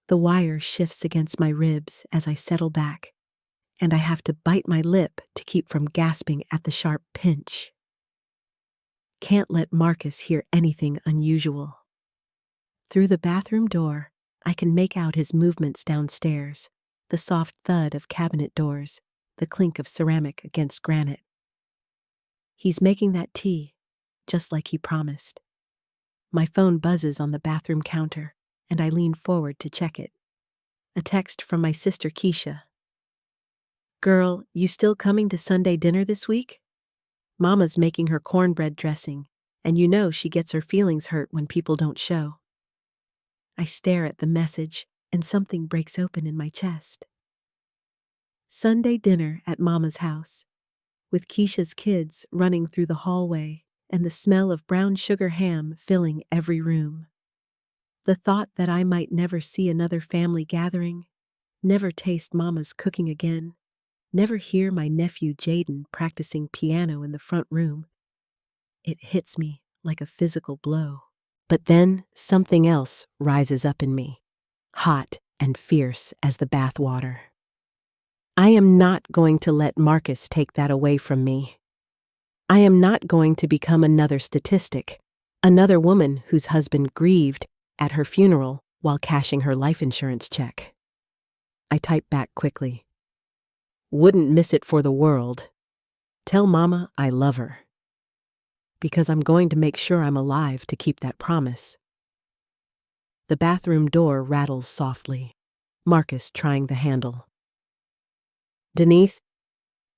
The wire shifts against my ribs as I settle back, and I have to bite my lip to keep from gasping at the sharp pinch. Can't let Marcus hear anything unusual. Through the bathroom door, I can make out his movements downstairs, the soft thud of cabinet doors, the clink of ceramic against granite. He's making that tea, just like he promised. My phone buzzes on the bathroom counter, and I lean forward to check it. A text from my sister Keisha. "Girl, you still coming to Sunday dinner this week? Mama's making her cornbread dressing, and you know she gets her feelings hurt when people don't show." I stare at the message, and something breaks open in my chest. Sunday dinner at Mama's house, with Keisha's kids running through the hallway and the smell of brown sugar ham filling every room. The thought that I might never see another family gathering, never taste Mama's cooking again, never hear my nephew Jaden practicing piano in the front room, it hits me like a physical blow. But then something else rises up in me, hot and fierce as the bath water. I am not going to let Marcus take that away from me. I am not going to become another statistic, another woman whose husband grieved at her funeral while cashing her life insurance check. I type back quickly. Wouldn't miss it for the world. Tell Mama I love her. Because I'm going to make sure I'm alive to keep that promise. The bathroom door rattles softly, Marcus trying the handle. "Denise,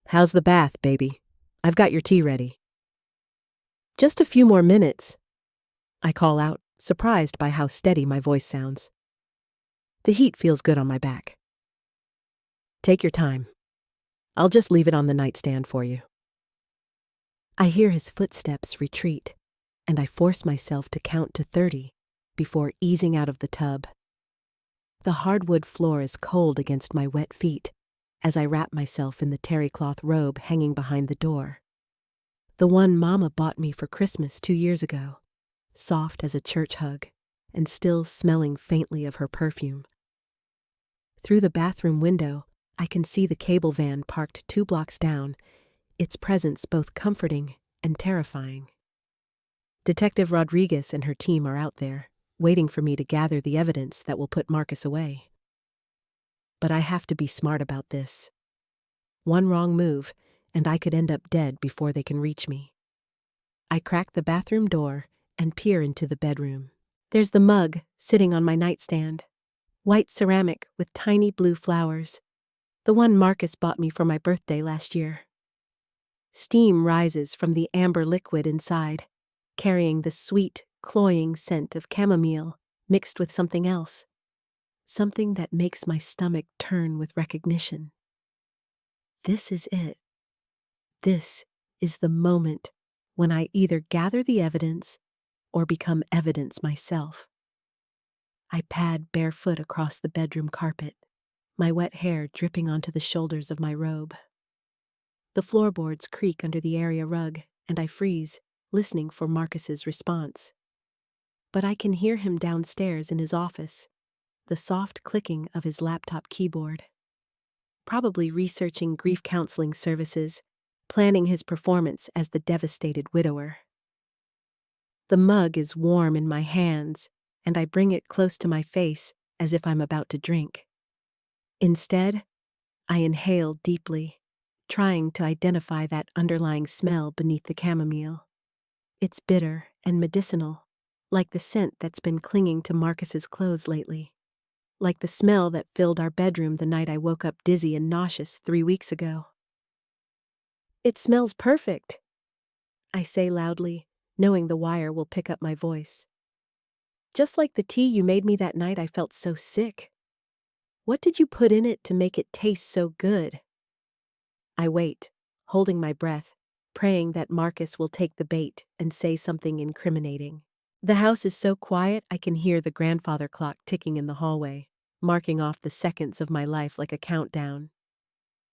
how's the bath, baby? I've got your tea ready." "Just a few more minutes," I call out, surprised by how steady my voice sounds. The heat feels good on my back. "Take your time. I'll just leave it on the nightstand for you." I hear his footsteps retreat, and I force myself to count to 30 before easing out of the tub. The hardwood floor is cold against my wet feet as I wrap myself in the terry cloth robe hanging behind the door. The one Mama bought me for Christmas 2 years ago, soft as a church hug and still smelling faintly of her perfume. Through the bathroom window, I can see the cable van parked 2 blocks down, its presence both comforting and terrifying. Detective Rodriguez and her team are out there, waiting for me to gather the evidence that will put Marcus away. But I have to be smart about this. One wrong move, and I could end up dead before they can reach me. I crack the bathroom door and peer into the bedroom. There's the mug sitting on my nightstand. White ceramic with tiny blue flowers. The one Marcus bought me for my birthday last year. Steam rises from the amber liquid inside, carrying the sweet, cloying scent of chamomile mixed with something else. Something that makes my stomach turn with recognition. This is it. This is the moment when I either gather the evidence or become evidence myself. I pad barefoot across the bedroom carpet, my wet hair dripping onto the shoulders of my robe. The floorboards creak under the area rug, and I freeze, listening for Marcus's response. But I can hear him downstairs in his office, the soft clicking of his laptop keyboard. Probably researching grief counseling services, planning his performance as the devastated widower. The mug is warm in my hands, and I bring it close to my face as if I'm about to drink. Instead, I inhale deeply, trying to identify that underlying smell beneath the chamomile. It's bitter and medicinal, like the scent that's been clinging to Marcus's clothes lately. Like the smell that filled our bedroom the night I woke up dizzy and nauseous 3 weeks ago. It smells perfect, I say loudly, knowing the wire will pick up my voice. Just like the tea you made me that night I felt so sick. What did you put in it to make it taste so good? I wait, holding my breath, praying that Marcus will take the bait and say something incriminating. The house is so quiet I can hear the grandfather clock ticking in the hallway, marking off the seconds of my life like a countdown.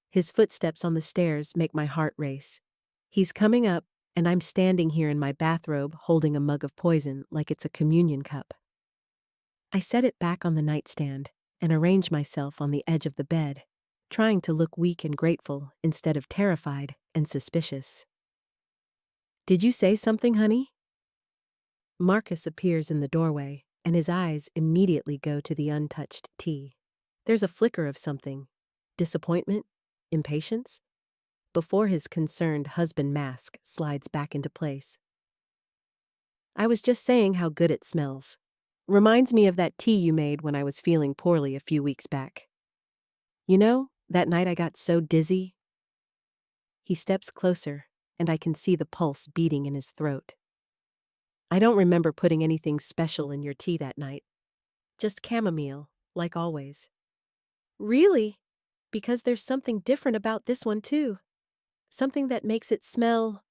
His footsteps on the stairs make my heart race. He's coming up, and I'm standing here in my bathrobe holding a mug of poison like it's a communion cup. I set it back on the nightstand and arrange myself on the edge of the bed, trying to look weak and grateful instead of terrified and suspicious. Did you say something, honey? Marcus appears in the doorway, and his eyes immediately go to the untouched tea. There's a flicker of something. Disappointment? Impatience? Before his concerned husband mask slides back into place. I was just saying how good it smells. Reminds me of that tea you made when I was feeling poorly a few weeks back. You know, that night I got so dizzy? He steps closer, and I can see the pulse beating in his throat. I don't remember putting anything special in your tea that night. Just chamomile, like always. Really? Because there's something different about this one too. Something that makes it smell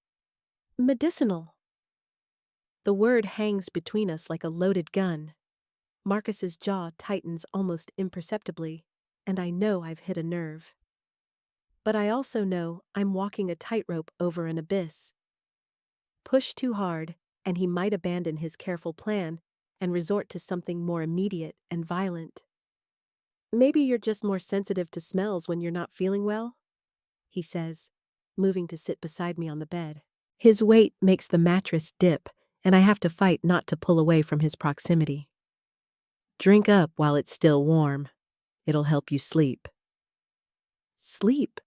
medicinal. The word hangs between us like a loaded gun. Marcus's jaw tightens almost imperceptibly, and I know I've hit a nerve. But I also know I'm walking a tightrope over an abyss. Push too hard, and he might abandon his careful plan and resort to something more immediate and violent. Maybe you're just more sensitive to smells when you're not feeling well, he says, moving to sit beside me on the bed. His weight makes the mattress dip, and I have to fight not to pull away from his proximity. Drink up while it's still warm. It'll help you sleep. Sleep?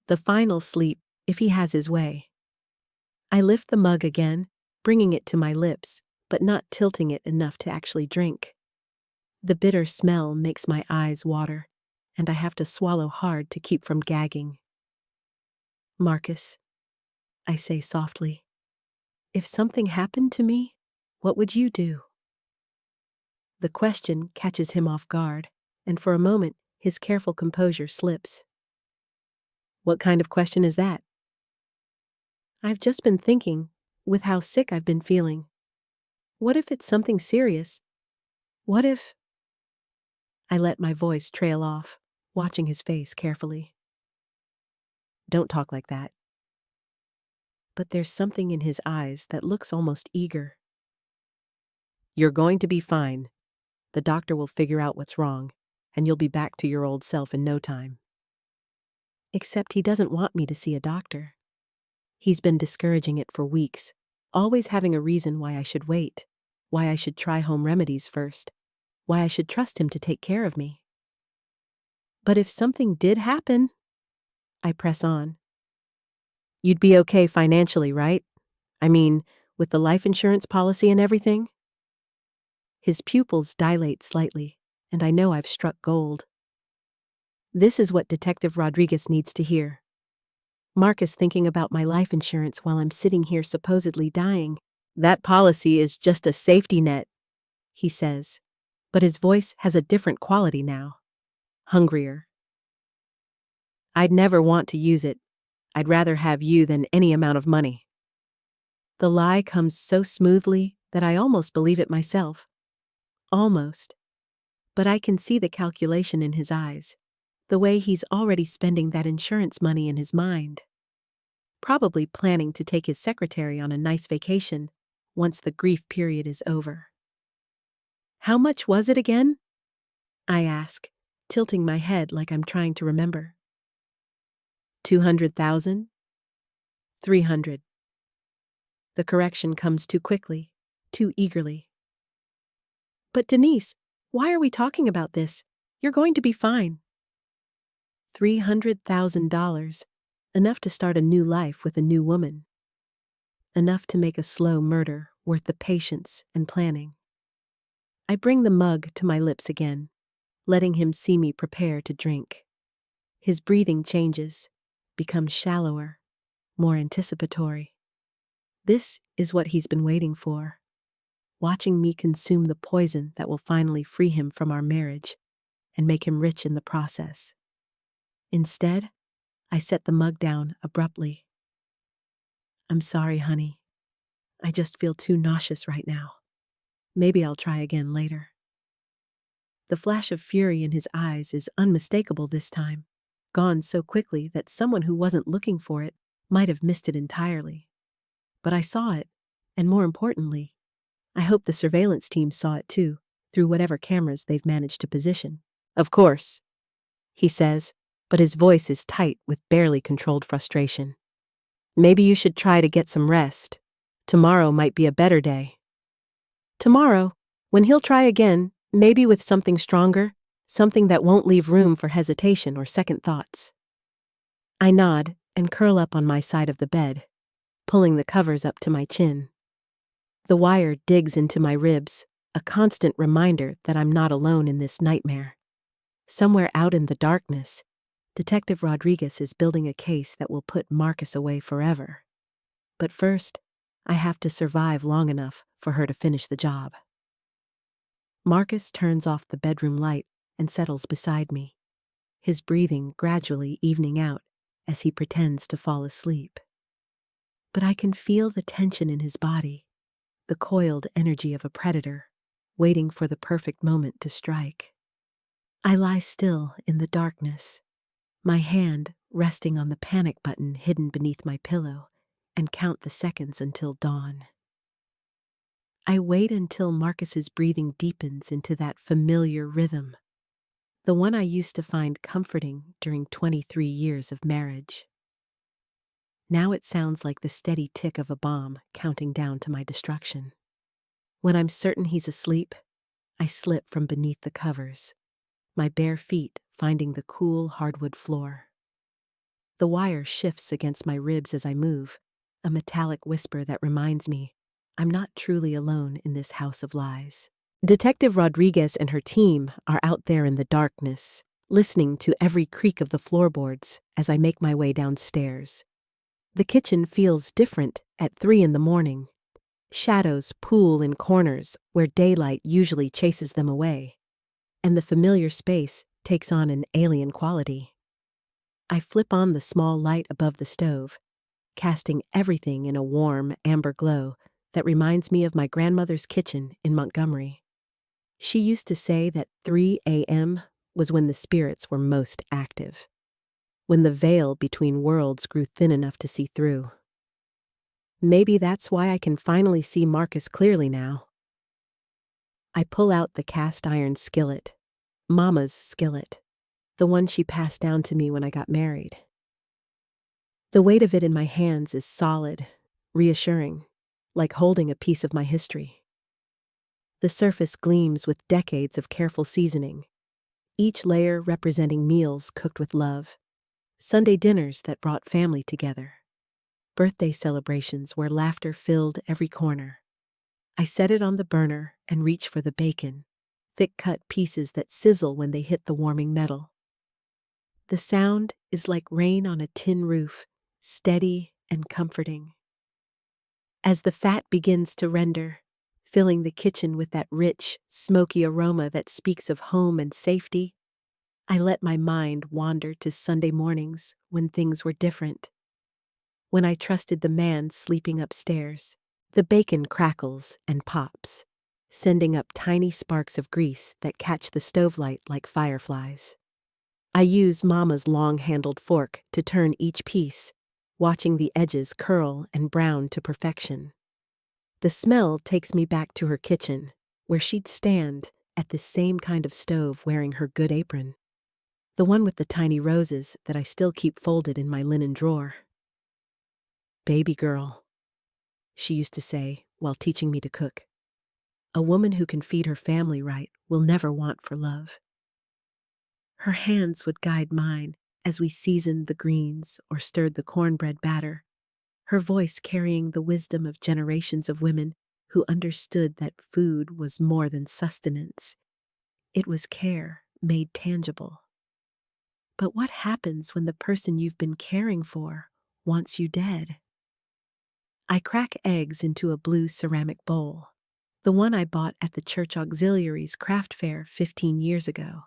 The final sleep, if he has his way. I lift the mug again, bringing it to my lips, but not tilting it enough to actually drink. The bitter smell makes my eyes water, and I have to swallow hard to keep from gagging. Marcus, I say softly, if something happened to me, what would you do? The question catches him off guard, and for a moment, his careful composure slips. What kind of question is that? I've just been thinking, with how sick I've been feeling. What if it's something serious? What if... I let my voice trail off, watching his face carefully. Don't talk like that. But there's something in his eyes that looks almost eager. You're going to be fine. The doctor will figure out what's wrong, and you'll be back to your old self in no time. Except he doesn't want me to see a doctor. He's been discouraging it for weeks, always having a reason why I should wait, why I should try home remedies first, why I should trust him to take care of me. But if something did happen, I press on. You'd be okay financially, right? I mean, with the life insurance policy and everything? His pupils dilate slightly, and I know I've struck gold. This is what Detective Rodriguez needs to hear. Marcus thinking about my life insurance while I'm sitting here supposedly dying. That policy is just a safety net, he says, but his voice has a different quality now. Hungrier. I'd never want to use it. I'd rather have you than any amount of money. The lie comes so smoothly that I almost believe it myself. Almost. But I can see the calculation in his eyes, the way he's already spending that insurance money in his mind. Probably planning to take his secretary on a nice vacation once the grief period is over. How much was it again? I ask, tilting my head like I'm trying to remember. 200,000? 300. The correction comes too quickly, too eagerly. But Denise, why are we talking about this? You're going to be fine. $300,000, enough to start a new life with a new woman. Enough to make a slow murder worth the patience and planning. I bring the mug to my lips again, letting him see me prepare to drink. His breathing changes, becomes shallower, more anticipatory. This is what he's been waiting for, watching me consume the poison that will finally free him from our marriage and make him rich in the process. Instead, I set the mug down abruptly. I'm sorry, honey. I just feel too nauseous right now. Maybe I'll try again later. The flash of fury in his eyes is unmistakable this time, gone so quickly that someone who wasn't looking for it might have missed it entirely. But I saw it, and more importantly, I hope the surveillance team saw it too, through whatever cameras they've managed to position. Of course, he says, but his voice is tight with barely controlled frustration. Maybe you should try to get some rest. Tomorrow might be a better day. Tomorrow, when he'll try again, maybe with something stronger, something that won't leave room for hesitation or second thoughts. I nod and curl up on my side of the bed, pulling the covers up to my chin. The wire digs into my ribs, a constant reminder that I'm not alone in this nightmare. Somewhere out in the darkness, Detective Rodriguez is building a case that will put Marcus away forever. But first, I have to survive long enough for her to finish the job. Marcus turns off the bedroom light and settles beside me, his breathing gradually evening out as he pretends to fall asleep. But I can feel the tension in his body, the coiled energy of a predator, waiting for the perfect moment to strike. I lie still in the darkness, my hand resting on the panic button hidden beneath my pillow, and count the seconds until dawn. I wait until Marcus's breathing deepens into that familiar rhythm, the one I used to find comforting during 23 years of marriage. Now it sounds like the steady tick of a bomb counting down to my destruction. When I'm certain he's asleep, I slip from beneath the covers, my bare feet finding the cool hardwood floor. The wire shifts against my ribs as I move, a metallic whisper that reminds me I'm not truly alone in this house of lies. Detective Rodriguez and her team are out there in the darkness, listening to every creak of the floorboards as I make my way downstairs. The kitchen feels different at 3 a.m. Shadows pool in corners where daylight usually chases them away, and the familiar space takes on an alien quality. I flip on the small light above the stove, casting everything in a warm, amber glow that reminds me of my grandmother's kitchen in Montgomery. She used to say that 3 a.m. was when the spirits were most active, when the veil between worlds grew thin enough to see through. Maybe that's why I can finally see Marcus clearly now. I pull out the cast iron skillet, Mama's skillet, the one she passed down to me when I got married. The weight of it in my hands is solid, reassuring, like holding a piece of my history. The surface gleams with decades of careful seasoning, each layer representing meals cooked with love, Sunday dinners that brought family together. birthday celebrations where laughter filled every corner. I set it on the burner and reach for the bacon, thick-cut pieces that sizzle when they hit the warming metal. The sound is like rain on a tin roof, steady and comforting. As the fat begins to render, filling the kitchen with that rich, smoky aroma that speaks of home and safety, I let my mind wander to Sunday mornings when things were different. When I trusted the man sleeping upstairs, the bacon crackles and pops, sending up tiny sparks of grease that catch the stove light like fireflies. I use Mama's long-handled fork to turn each piece, watching the edges curl and brown to perfection. The smell takes me back to her kitchen, where she'd stand at the same kind of stove wearing her good apron. The one with the tiny roses that I still keep folded in my linen drawer. "Baby girl," she used to say while teaching me to cook. "A woman who can feed her family right will never want for love." Her hands would guide mine as we seasoned the greens or stirred the cornbread batter, her voice carrying the wisdom of generations of women who understood that food was more than sustenance. It was care made tangible. But what happens when the person you've been caring for wants you dead? I crack eggs into a blue ceramic bowl, the one I bought at the church auxiliary's craft fair 15 years ago.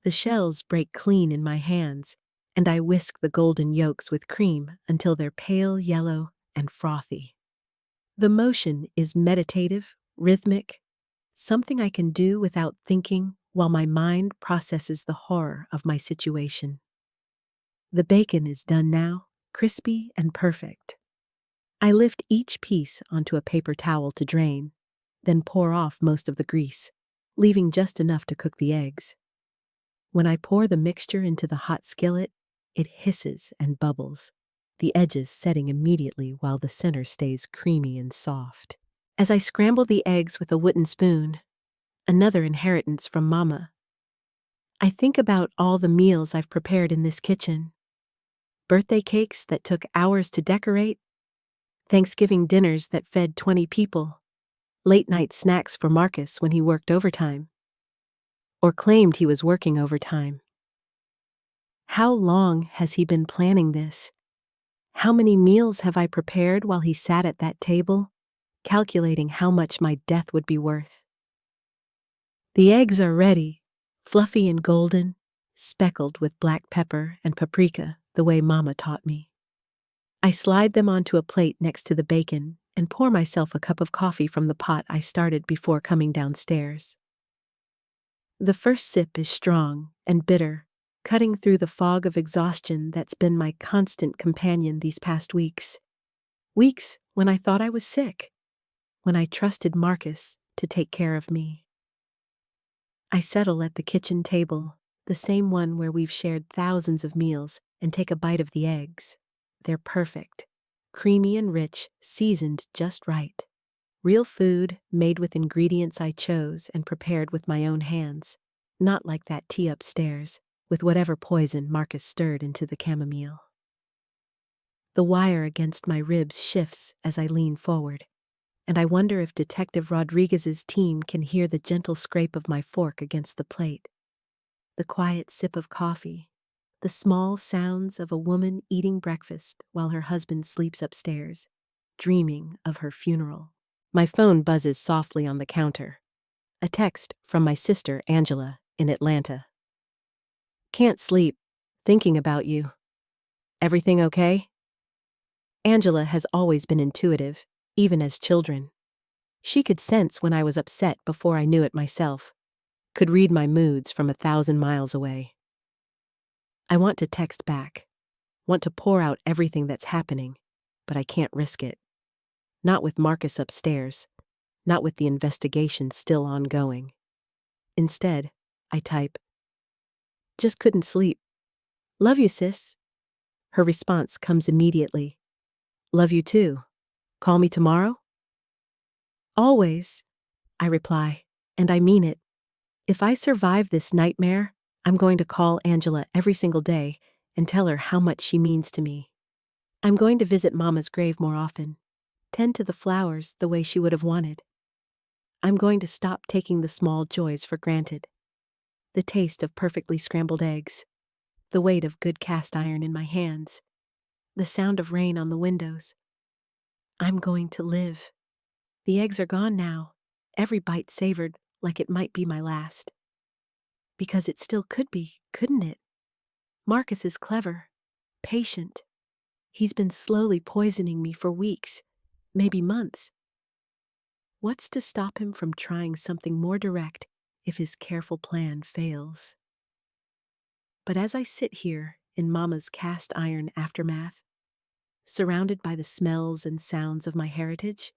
The shells break clean in my hands, and I whisk the golden yolks with cream until they're pale yellow and frothy. The motion is meditative, rhythmic, something I can do without thinking while my mind processes the horror of my situation. The bacon is done now, crispy and perfect. I lift each piece onto a paper towel to drain, then pour off most of the grease, leaving just enough to cook the eggs. When I pour the mixture into the hot skillet, it hisses and bubbles, the edges setting immediately while the center stays creamy and soft. As I scramble the eggs with a wooden spoon, another inheritance from Mama, I think about all the meals I've prepared in this kitchen. Birthday cakes that took hours to decorate, Thanksgiving dinners that fed 20 people, late-night snacks for Marcus when he worked overtime, or claimed he was working overtime. How long has he been planning this? How many meals have I prepared while he sat at that table, calculating how much my death would be worth? The eggs are ready, fluffy and golden, speckled with black pepper and paprika the way Mama taught me. I slide them onto a plate next to the bacon and pour myself a cup of coffee from the pot I started before coming downstairs. The first sip is strong and bitter, cutting through the fog of exhaustion that's been my constant companion these past weeks. Weeks when I thought I was sick, when I trusted Marcus to take care of me. I settle at the kitchen table, the same one where we've shared thousands of meals, and take a bite of the eggs. They're perfect, creamy and rich, seasoned just right. Real food made with ingredients I chose and prepared with my own hands, not like that tea upstairs, with whatever poison Marcus stirred into the chamomile. The wire against my ribs shifts as I lean forward, and I wonder if Detective Rodriguez's team can hear the gentle scrape of my fork against the plate, the quiet sip of coffee, the small sounds of a woman eating breakfast while her husband sleeps upstairs, dreaming of her funeral. My phone buzzes softly on the counter. A text from my sister, Angela, in Atlanta. "Can't sleep. Thinking about you. Everything okay?" Angela has always been intuitive, even as children. She could sense when I was upset before I knew it myself, could read my moods from 1,000 miles away. I want to text back, want to pour out everything that's happening, but I can't risk it. Not with Marcus upstairs, not with the investigation still ongoing. Instead, I type, "Just couldn't sleep. Love you, sis." Her response comes immediately. "Love you too. Call me tomorrow?" "Always," I reply, and I mean it. If I survive this nightmare, I'm going to call Angela every single day and tell her how much she means to me. I'm going to visit Mama's grave more often, tend to the flowers the way she would have wanted. I'm going to stop taking the small joys for granted. The taste of perfectly scrambled eggs, the weight of good cast iron in my hands, the sound of rain on the windows. I'm going to live. The eggs are gone now, every bite savored like it might be my last. Because it still could be, couldn't it? Marcus is clever, patient. He's been slowly poisoning me for weeks, maybe months. What's to stop him from trying something more direct if his careful plan fails? But as I sit here in Mama's cast iron aftermath, surrounded by the smells and sounds of my heritage,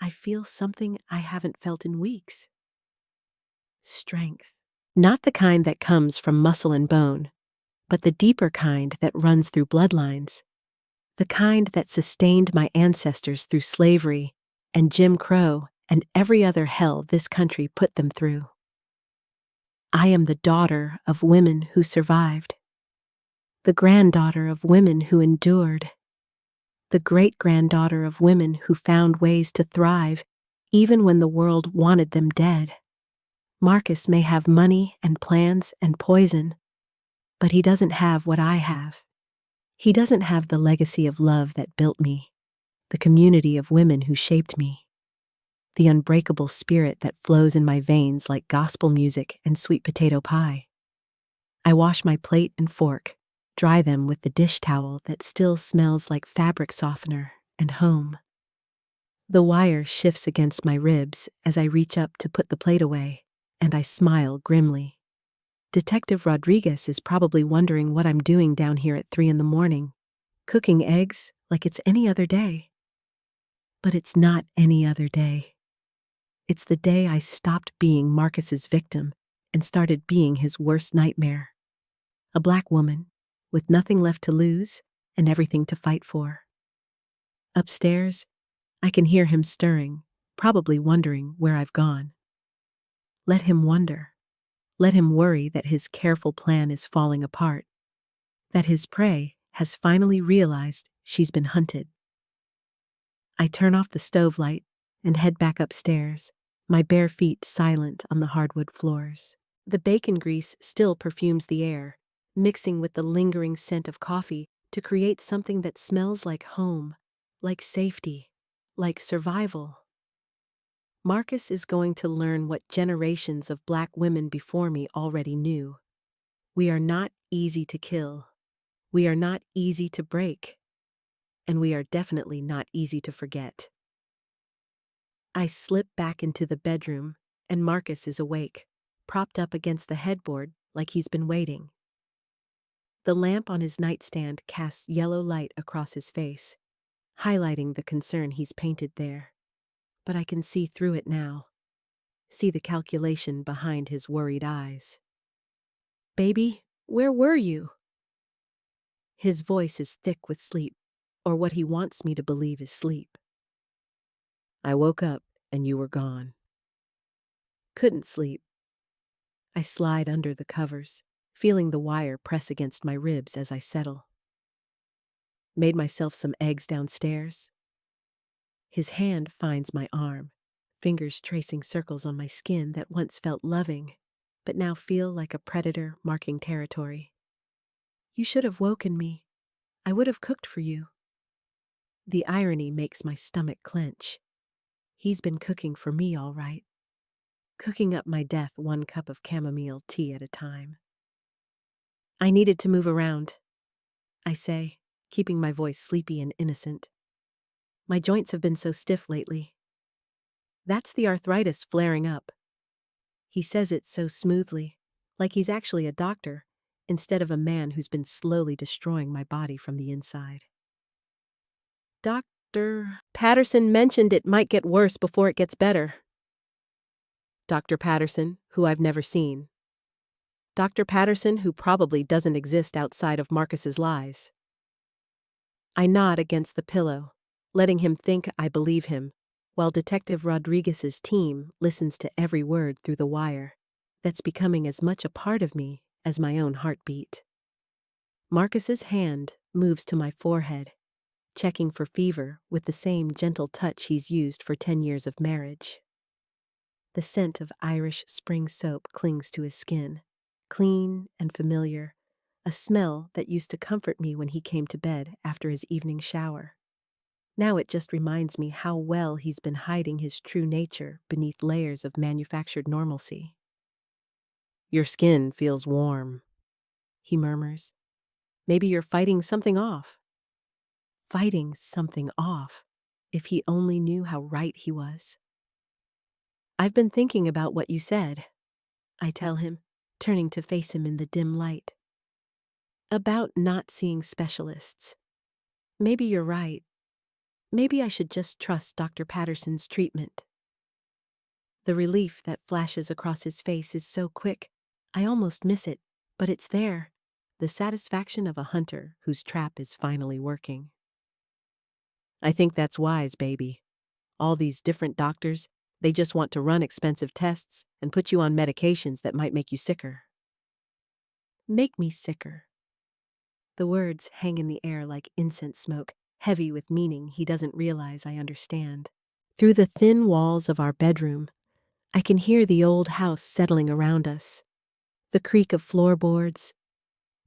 I feel something I haven't felt in weeks. Strength. Not the kind that comes from muscle and bone, but the deeper kind that runs through bloodlines. The kind that sustained my ancestors through slavery and Jim Crow and every other hell this country put them through. I am the daughter of women who survived, the granddaughter of women who endured, the great-granddaughter of women who found ways to thrive even when the world wanted them dead. Marcus may have money and plans and poison, but he doesn't have what I have. He doesn't have the legacy of love that built me, the community of women who shaped me, the unbreakable spirit that flows in my veins like gospel music and sweet potato pie. I wash my plate and fork, dry them with the dish towel that still smells like fabric softener and home. The wire shifts against my ribs as I reach up to put the plate away, and I smile grimly. Detective Rodriguez is probably wondering what I'm doing down here at 3 a.m, cooking eggs like it's any other day. But it's not any other day. It's the day I stopped being Marcus's victim and started being his worst nightmare. A black woman with nothing left to lose and everything to fight for. Upstairs, I can hear him stirring, probably wondering where I've gone. Let him wonder. Let him worry that his careful plan is falling apart, that his prey has finally realized she's been hunted. I turn off the stove light and head back upstairs, my bare feet silent on the hardwood floors. The bacon grease still perfumes the air, mixing with the lingering scent of coffee to create something that smells like home, like safety, like survival. Marcus is going to learn what generations of black women before me already knew. We are not easy to kill. We are not easy to break. And we are definitely not easy to forget. I slip back into the bedroom, and Marcus is awake, propped up against the headboard like he's been waiting. The lamp on his nightstand casts yellow light across his face, highlighting the concern he's painted there. But I can see through it now, see the calculation behind his worried eyes. "Baby, where were you?" His voice is thick with sleep, or what he wants me to believe is sleep. "I woke up and you were gone." Couldn't sleep. I slide under the covers, feeling the wire press against my ribs as I settle. Made myself some eggs downstairs. His hand finds my arm, fingers tracing circles on my skin that once felt loving, but now feel like a predator marking territory. "You should have woken me. I would have cooked for you." The irony makes my stomach clench. He's been cooking for me, all right. Cooking up my death 1 cup of chamomile tea at a time. "I needed to move around," I say, keeping my voice sleepy and innocent. "My joints have been so stiff lately." "That's the arthritis flaring up." He says it so smoothly, like he's actually a doctor, instead of a man who's been slowly destroying my body from the inside. "Dr. Patterson mentioned it might get worse before it gets better." Dr. Patterson, who I've never seen. Dr. Patterson, who probably doesn't exist outside of Marcus's lies. I nod against the pillow, letting him think I believe him, while Detective Rodriguez's team listens to every word through the wire that's becoming as much a part of me as my own heartbeat. Marcus's hand moves to my forehead, checking for fever with the same gentle touch he's used for 10 years of marriage. The scent of Irish spring soap clings to his skin, clean and familiar, a smell that used to comfort me when he came to bed after his evening shower. Now it just reminds me how well he's been hiding his true nature beneath layers of manufactured normalcy. "Your skin feels warm," he murmurs. "Maybe you're fighting something off." Fighting something off. If he only knew how right he was. "I've been thinking about what you said," I tell him, turning to face him in the dim light. "About not seeing specialists. Maybe you're right. Maybe I should just trust Dr. Patterson's treatment." The relief that flashes across his face is so quick, I almost miss it, but it's there, the satisfaction of a hunter whose trap is finally working. "I think that's wise, baby. All these different doctors, they just want to run expensive tests and put you on medications that might make you sicker." Make me sicker. The words hang in the air like incense smoke, heavy with meaning he doesn't realize I understand. Through the thin walls of our bedroom, I can hear the old house settling around us. The creak of floorboards,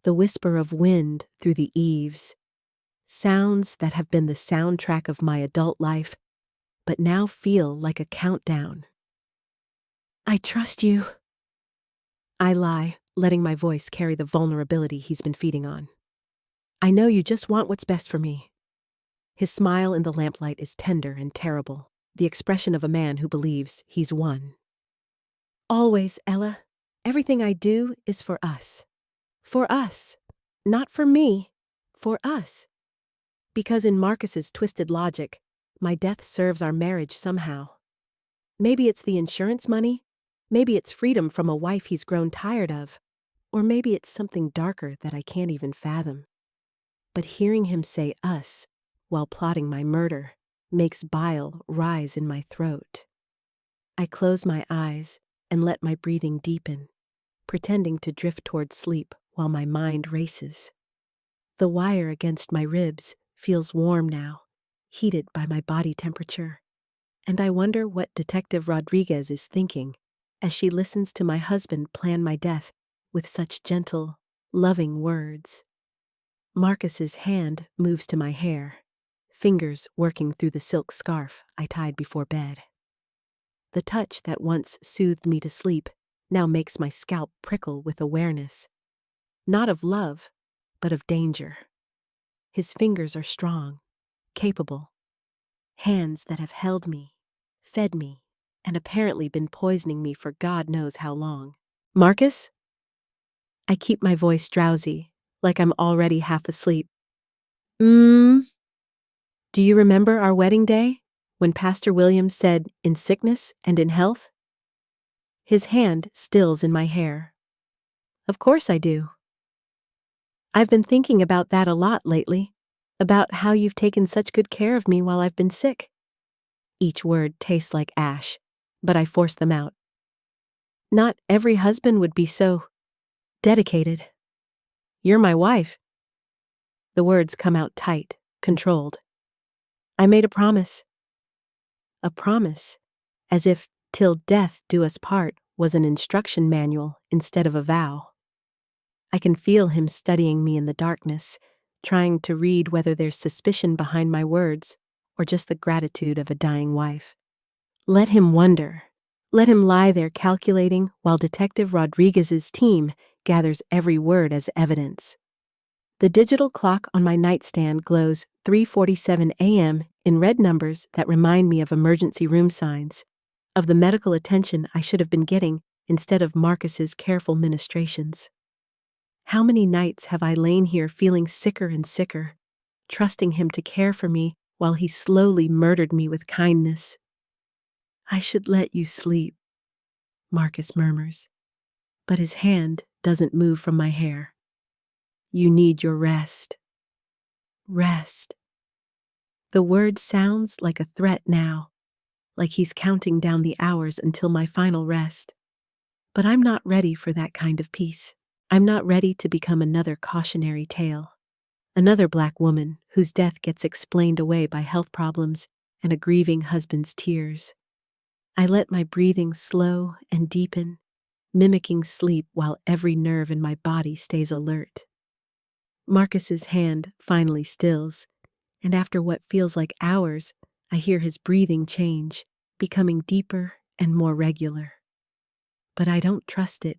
the whisper of wind through the eaves. Sounds that have been the soundtrack of my adult life, but now feel like a countdown. "I trust you." I lie, letting my voice carry the vulnerability he's been feeding on. "I know you just want what's best for me." His smile in the lamplight is tender and terrible, the expression of a man who believes he's won. "Always, Ella. Everything I do is for us. For us. Not for me. For us. Because in Marcus's twisted logic, my death serves our marriage somehow. Maybe it's the insurance money. Maybe it's freedom from a wife he's grown tired of. Or maybe it's something darker that I can't even fathom. But hearing him say us while plotting my murder makes bile rise in my throat. I close my eyes and let my breathing deepen, pretending to drift toward sleep while my mind races. The wire against my ribs feels warm now, heated by my body temperature, and I wonder what Detective Rodriguez is thinking as she listens to my husband plan my death with such gentle, loving words. Marcus's hand moves to my hair, fingers working through the silk scarf I tied before bed. The touch that once soothed me to sleep now makes my scalp prickle with awareness, not of love, but of danger. His fingers are strong, capable, hands that have held me, fed me, and apparently been poisoning me for God knows how long. "Marcus?" I keep my voice drowsy, like I'm already half asleep. Do you remember our wedding day, when Pastor Williams said, in sickness and in health?" His hand stills in my hair. "Of course I do. I've been thinking about that a lot lately, about how you've taken such good care of me while I've been sick." Each word tastes like ash, but I force them out. "Not every husband would be so dedicated. You're my wife." The words come out tight, controlled. "I made a promise." A promise, as if "till death do us part" was an instruction manual instead of a vow. I can feel him studying me in the darkness, trying to read whether there's suspicion behind my words or just the gratitude of a dying wife. Let him wonder. Let him lie there calculating while Detective Rodriguez's team gathers every word as evidence. The digital clock on my nightstand glows 3:47 a.m. in red numbers that remind me of emergency room signs, of the medical attention I should have been getting instead of Marcus's careful ministrations. How many nights have I lain here feeling sicker and sicker, trusting him to care for me while he slowly murdered me with kindness. "I should let you sleep," Marcus murmurs, but his hand doesn't move from my hair. "You need your rest." Rest. The word sounds like a threat now, like he's counting down the hours until my final rest. But I'm not ready for that kind of peace. I'm not ready to become another cautionary tale. Another black woman whose death gets explained away by health problems and a grieving husband's tears. I let my breathing slow and deepen, mimicking sleep while every nerve in my body stays alert. Marcus's hand finally stills, and after what feels like hours, I hear his breathing change, becoming deeper and more regular. But I don't trust it.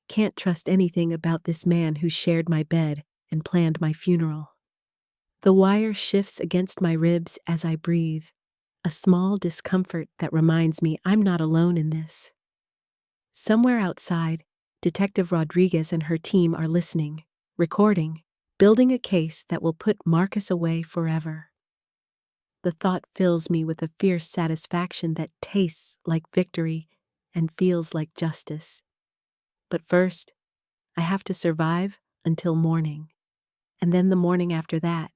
Can't trust anything about this man who shared my bed and planned my funeral. The wire shifts against my ribs as I breathe, a small discomfort that reminds me I'm not alone in this. Somewhere outside, Detective Rodriguez and her team are listening, recording, building a case that will put Marcus away forever. The thought fills me with a fierce satisfaction that tastes like victory and feels like justice. But first, I have to survive until morning, and then the morning after that,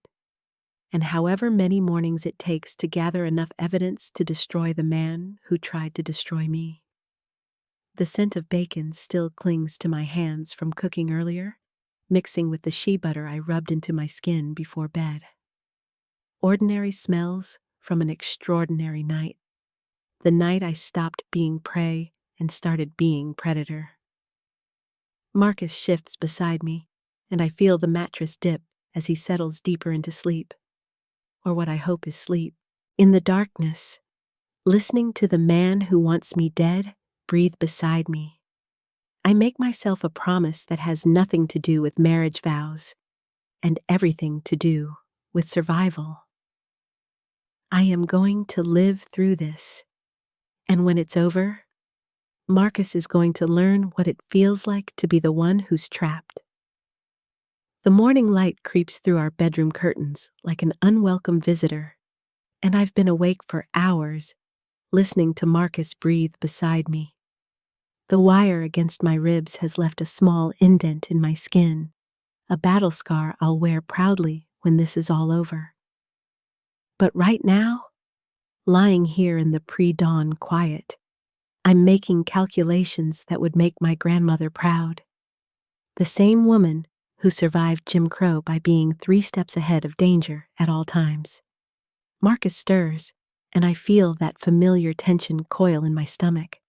and however many mornings it takes to gather enough evidence to destroy the man who tried to destroy me. The scent of bacon still clings to my hands from cooking earlier, mixing with the shea butter I rubbed into my skin before bed. Ordinary smells from an extraordinary night. The night I stopped being prey and started being predator. Marcus shifts beside me, and I feel the mattress dip as he settles deeper into sleep. Or what I hope is sleep. In the darkness, listening to the man who wants me dead breathe beside me. I make myself a promise that has nothing to do with marriage vows and everything to do with survival. I am going to live through this, and when it's over, Marcus is going to learn what it feels like to be the one who's trapped. The morning light creeps through our bedroom curtains like an unwelcome visitor, and I've been awake for hours, listening to Marcus breathe beside me. The wire against my ribs has left a small indent in my skin, a battle scar I'll wear proudly when this is all over. But right now, lying here in the pre-dawn quiet, I'm making calculations that would make my grandmother proud. The same woman who survived Jim Crow by being 3 steps ahead of danger at all times. Marcus stirs, and I feel that familiar tension coil in my stomach.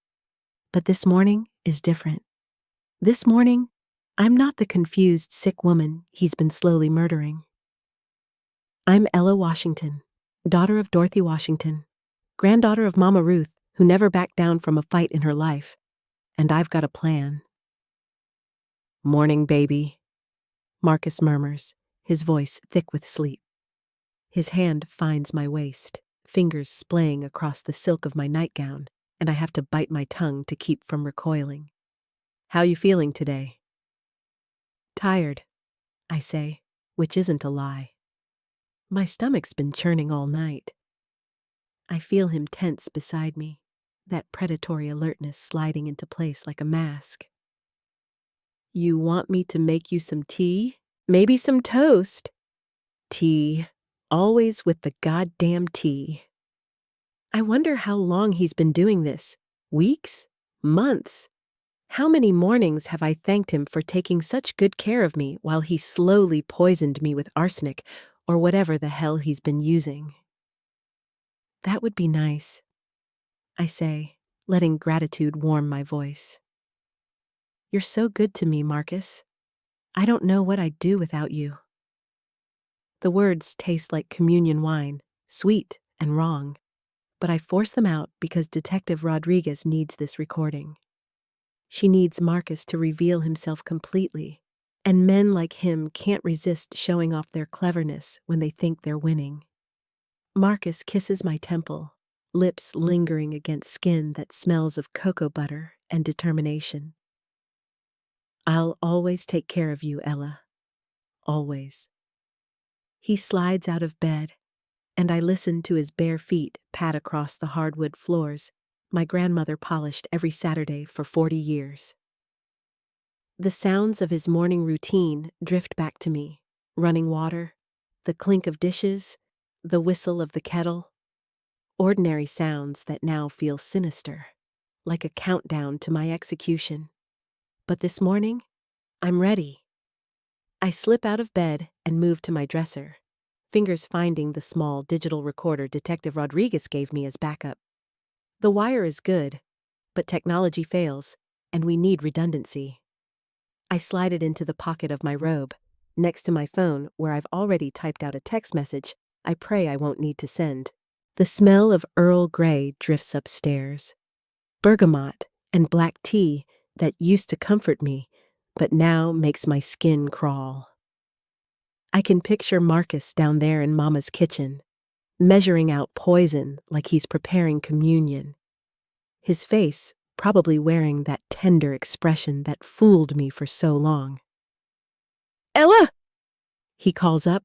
But this morning is different. This morning, I'm not the confused, sick woman he's been slowly murdering. I'm Ella Washington, daughter of Dorothy Washington, granddaughter of Mama Ruth, who never backed down from a fight in her life, and I've got a plan. "Morning, baby," Marcus murmurs, his voice thick with sleep. His hand finds my waist, fingers splaying across the silk of my nightgown, and I have to bite my tongue to keep from recoiling. "How you feeling today?" "Tired," I say, which isn't a lie. My stomach's been churning all night. I feel him tense beside me, that predatory alertness sliding into place like a mask. "You want me to make you some tea? Maybe some toast?" "Tea. Always with the goddamn tea." I wonder how long he's been doing this. Weeks? Months? How many mornings have I thanked him for taking such good care of me while he slowly poisoned me with arsenic or whatever the hell he's been using? "That would be nice," I say, letting gratitude warm my voice. "You're so good to me, Marcus. I don't know what I'd do without you." The words taste like communion wine, sweet and wrong, but I force them out because Detective Rodriguez needs this recording. She needs Marcus to reveal himself completely, and men like him can't resist showing off their cleverness when they think they're winning. Marcus kisses my temple, lips lingering against skin that smells of cocoa butter and determination. "I'll always take care of you, Ella. Always." He slides out of bed, and I listen to his bare feet pad across the hardwood floors my grandmother polished every Saturday for 40 years. The sounds of his morning routine drift back to me: running water, the clink of dishes, the whistle of the kettle. Ordinary sounds that now feel sinister, like a countdown to my execution. But this morning, I'm ready. I slip out of bed and move to my dresser, fingers finding the small digital recorder Detective Rodriguez gave me as backup. The wire is good, but technology fails, and we need redundancy. I slide it into the pocket of my robe, next to my phone where I've already typed out a text message I pray I won't need to send. The smell of Earl Grey drifts upstairs. Bergamot and black tea that used to comfort me, but now makes my skin crawl. I can picture Marcus down there in Mama's kitchen, measuring out poison like he's preparing communion. His face probably wearing that tender expression that fooled me for so long. "Ella!" he calls up.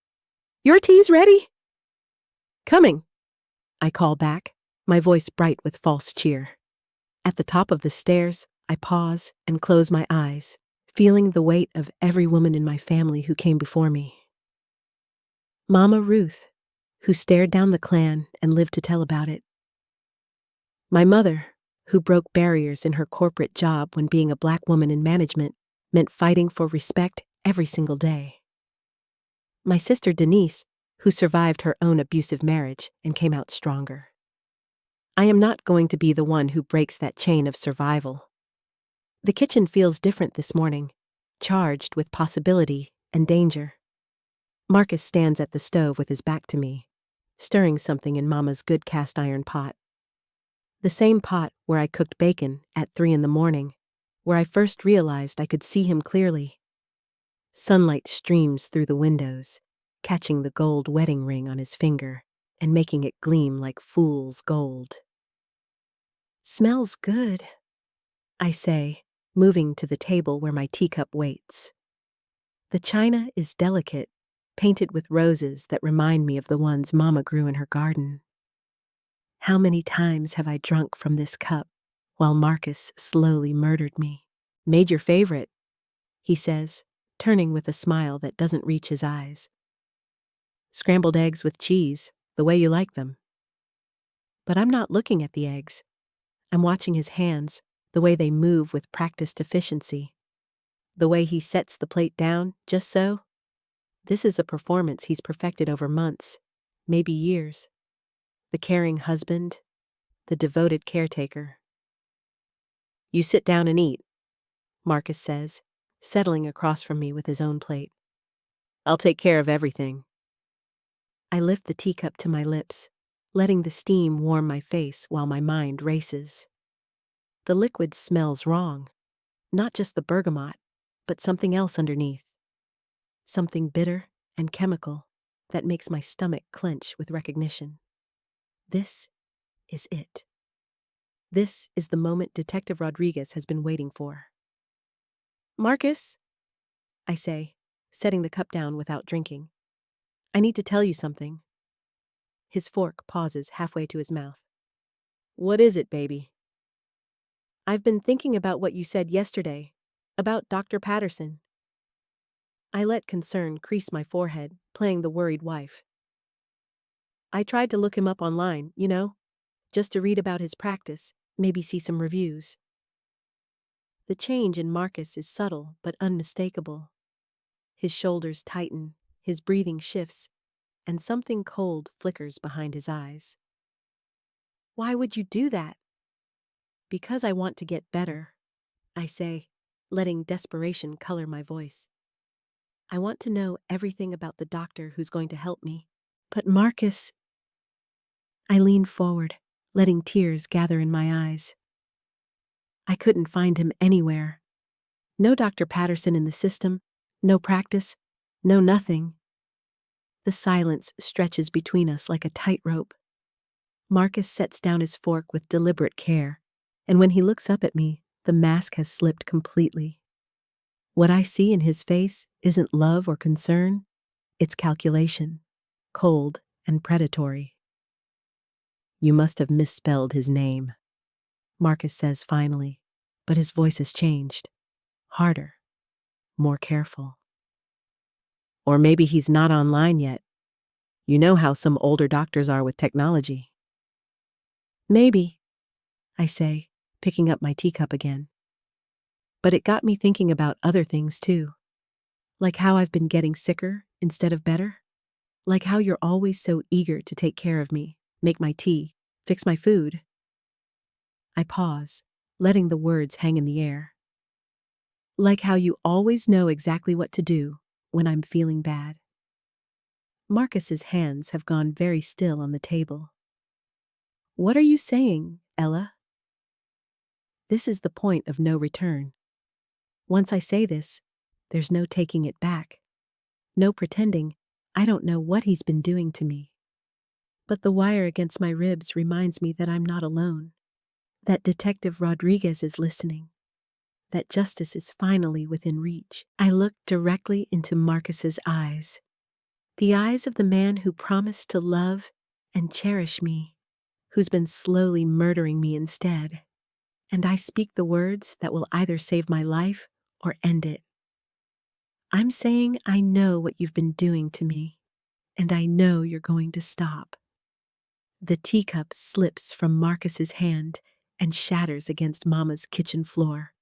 "Your tea's ready?" "Coming," I call back, my voice bright with false cheer. At the top of the stairs, I pause and close my eyes, feeling the weight of every woman in my family who came before me. Mama Ruth, who stared down the clan and lived to tell about it. My mother, who broke barriers in her corporate job when being a black woman in management meant fighting for respect every single day. My sister Denise, who survived her own abusive marriage and came out stronger. I am not going to be the one who breaks that chain of survival. The kitchen feels different this morning, charged with possibility and danger. Marcus stands at the stove with his back to me, stirring something in Mama's good cast iron pot. The same pot where I cooked bacon at 3 a.m, where I first realized I could see him clearly. Sunlight streams through the windows, catching the gold wedding ring on his finger and making it gleam like fool's gold. "Smells good," I say, moving to the table where my teacup waits. The china is delicate, painted with roses that remind me of the ones Mama grew in her garden. How many times have I drunk from this cup while Marcus slowly murdered me? "Made your favorite," he says, turning with a smile that doesn't reach his eyes. "Scrambled eggs with cheese, the way you like them." But I'm not looking at the eggs. I'm watching his hands, the way they move with practiced efficiency. The way he sets the plate down, just so. This is a performance he's perfected over months, maybe years. The caring husband, the devoted caretaker. "You sit down and eat," Marcus says, settling across from me with his own plate. "I'll take care of everything." I lift the teacup to my lips, letting the steam warm my face while my mind races. The liquid smells wrong, not just the bergamot, but something else underneath. Something bitter and chemical that makes my stomach clench with recognition. This is it. This is the moment Detective Rodriguez has been waiting for. "Marcus," I say, setting the cup down without drinking. "I need to tell you something." His fork pauses halfway to his mouth. "What is it, baby?" "I've been thinking about what you said yesterday, about Dr. Patterson." I let concern crease my forehead, playing the worried wife. "I tried to look him up online, just to read about his practice, maybe see some reviews." The change in Marcus is subtle but unmistakable. His shoulders tighten, his breathing shifts, and something cold flickers behind his eyes. "Why would you do that?" "Because I want to get better," I say, letting desperation color my voice. "I want to know everything about the doctor who's going to help me." "But Marcus..." I lean forward, letting tears gather in my eyes. I couldn't find him anywhere. No Dr. Patterson in the system, no practice, no nothing. The silence stretches between us like a tightrope. Marcus sets down his fork with deliberate care, and when he looks up at me, the mask has slipped completely. What I see in his face isn't love or concern, it's calculation, cold and predatory. "You must have misspelled his name," Marcus says finally, but his voice has changed. Harder, more careful. "Or maybe he's not online yet. You know how some older doctors are with technology." "Maybe," I say, picking up my teacup again. But it got me thinking about other things too. Like how I've been getting sicker instead of better? Like how you're always so eager to take care of me, make my tea, fix my food? I pause, letting the words hang in the air. Like how you always know exactly what to do when I'm feeling bad. Marcus's hands have gone very still on the table. What are you saying, Ella? This is the point of no return. Once I say this, there's no taking it back. No pretending I don't know what he's been doing to me. But the wire against my ribs reminds me that I'm not alone. That Detective Rodriguez is listening. That justice is finally within reach. I look directly into Marcus's eyes. The eyes of the man who promised to love and cherish me, who's been slowly murdering me instead. And I speak the words that will either save my life or end it. I'm saying I know what you've been doing to me, and I know you're going to stop. The teacup slips from Marcus's hand and shatters against Mama's kitchen floor,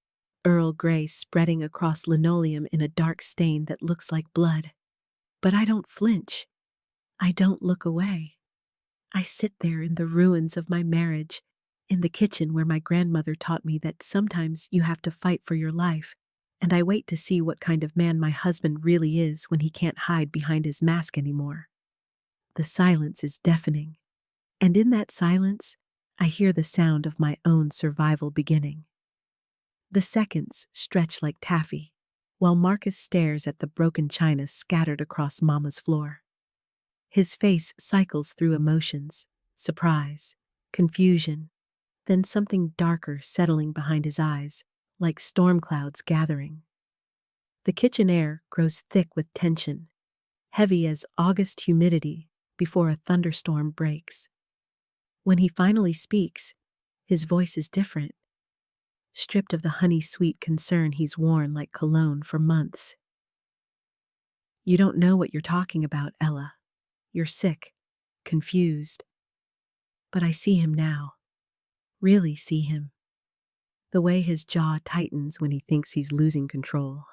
Earl Grey spreading across linoleum in a dark stain that looks like blood. But I don't flinch. I don't look away. I sit there in the ruins of my marriage, in the kitchen where my grandmother taught me that sometimes you have to fight for your life, and I wait to see what kind of man my husband really is when he can't hide behind his mask anymore. The silence is deafening, and in that silence, I hear the sound of my own survival beginning. The seconds stretch like taffy, while Marcus stares at the broken china scattered across Mama's floor. His face cycles through emotions, surprise, confusion, then something darker settling behind his eyes, like storm clouds gathering. The kitchen air grows thick with tension, heavy as August humidity before a thunderstorm breaks. When he finally speaks, his voice is different, stripped of the honey-sweet concern he's worn like cologne for months. You don't know what you're talking about, Ella. You're sick, confused. But I see him now. Really see him. The way his jaw tightens when he thinks he's losing control.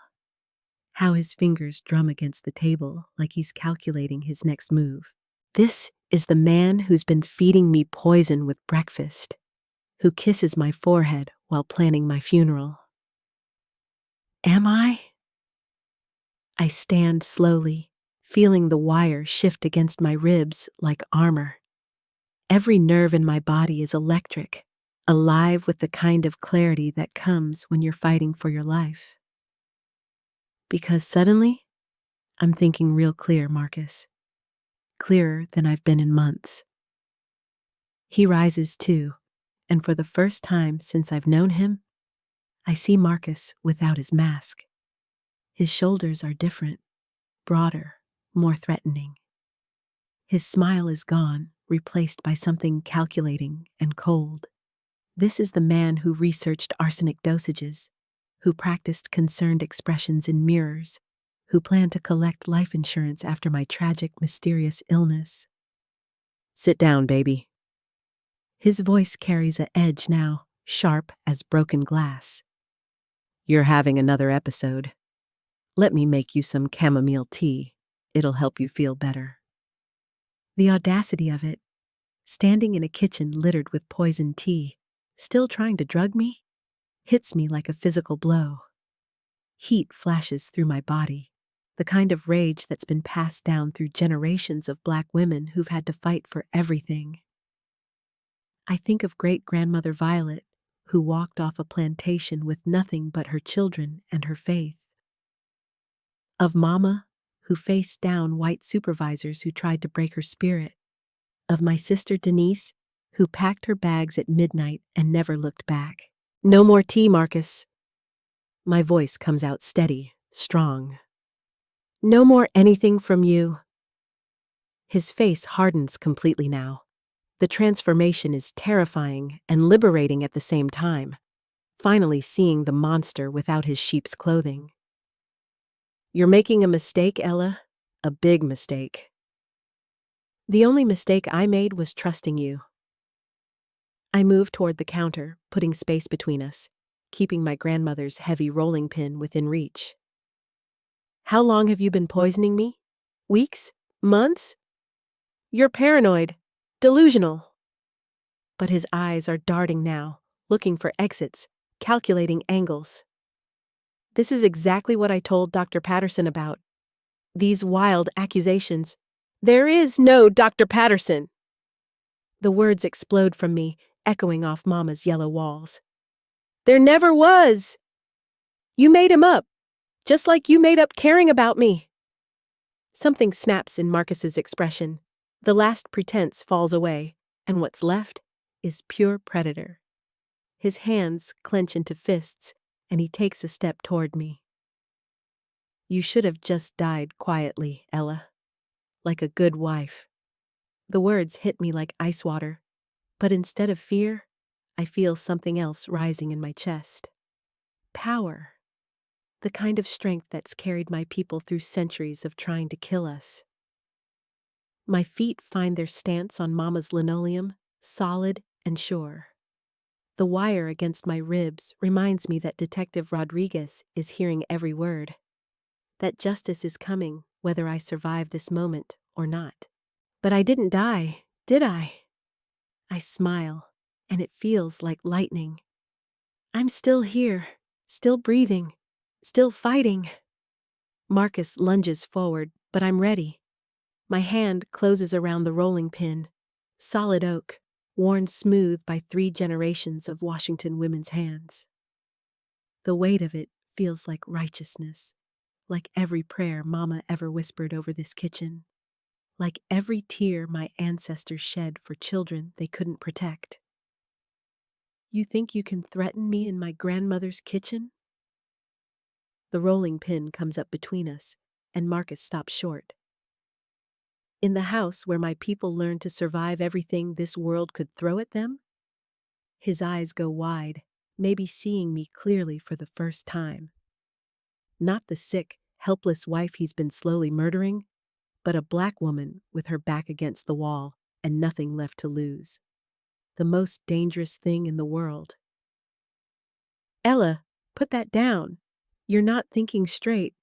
How his fingers drum against the table like he's calculating his next move. This is the man who's been feeding me poison with breakfast, who kisses my forehead while planning my funeral. Am I? I stand slowly, feeling the wire shift against my ribs like armor. Every nerve in my body is electric, alive with the kind of clarity that comes when you're fighting for your life. Because suddenly, I'm thinking real clear, Marcus. Clearer than I've been in months. He rises too, and for the first time since I've known him, I see Marcus without his mask. His shoulders are different, broader, more threatening. His smile is gone, replaced by something calculating and cold. This is the man who researched arsenic dosages, who practiced concerned expressions in mirrors, who planned to collect life insurance after my tragic, mysterious illness. Sit down, baby. His voice carries an edge now, sharp as broken glass. You're having another episode. Let me make you some chamomile tea. It'll help you feel better. The audacity of it, standing in a kitchen littered with poisoned tea, still trying to drug me, hits me like a physical blow. Heat flashes through my body, the kind of rage that's been passed down through generations of Black women who've had to fight for everything. I think of great-grandmother Violet, who walked off a plantation with nothing but her children and her faith. Of Mama, who faced down white supervisors who tried to break her spirit. Of my sister Denise, who packed her bags at midnight and never looked back. No more tea, Marcus. My voice comes out steady, strong. No more anything from you. His face hardens completely now. The transformation is terrifying and liberating at the same time, finally seeing the monster without his sheep's clothing. You're making a mistake, Ella. A big mistake. The only mistake I made was trusting you. I moved toward the counter, putting space between us, keeping my grandmother's heavy rolling pin within reach. How long have you been poisoning me? Weeks? Months? You're paranoid. Delusional. But his eyes are darting now, looking for exits, calculating angles. This is exactly what I told Dr. Patterson about. These wild accusations. There is no Dr. Patterson! The words explode from me, echoing off Mama's yellow walls. There never was! You made him up, just like you made up caring about me. Something snaps in Marcus's expression. The last pretense falls away, and what's left is pure predator. His hands clench into fists, and he takes a step toward me. You should have just died quietly, Ella. Like a good wife. The words hit me like ice water, but instead of fear, I feel something else rising in my chest. Power. The kind of strength that's carried my people through centuries of trying to kill us. My feet find their stance on Mama's linoleum, solid and sure. The wire against my ribs reminds me that Detective Rodriguez is hearing every word. That justice is coming, whether I survive this moment or not. But I didn't die, did I? I smile, and it feels like lightning. I'm still here, still breathing, still fighting. Marcus lunges forward, but I'm ready. My hand closes around the rolling pin, solid oak, worn smooth by 3 generations of Washington women's hands. The weight of it feels like righteousness, like every prayer Mama ever whispered over this kitchen, like every tear my ancestors shed for children they couldn't protect. You think you can threaten me in my grandmother's kitchen? The rolling pin comes up between us, and Marcus stops short. In the house where my people learned to survive everything this world could throw at them? His eyes go wide, maybe seeing me clearly for the first time. Not the sick, helpless wife he's been slowly murdering, but a black woman with her back against the wall and nothing left to lose. The most dangerous thing in the world. Ella, put that down. You're not thinking straight.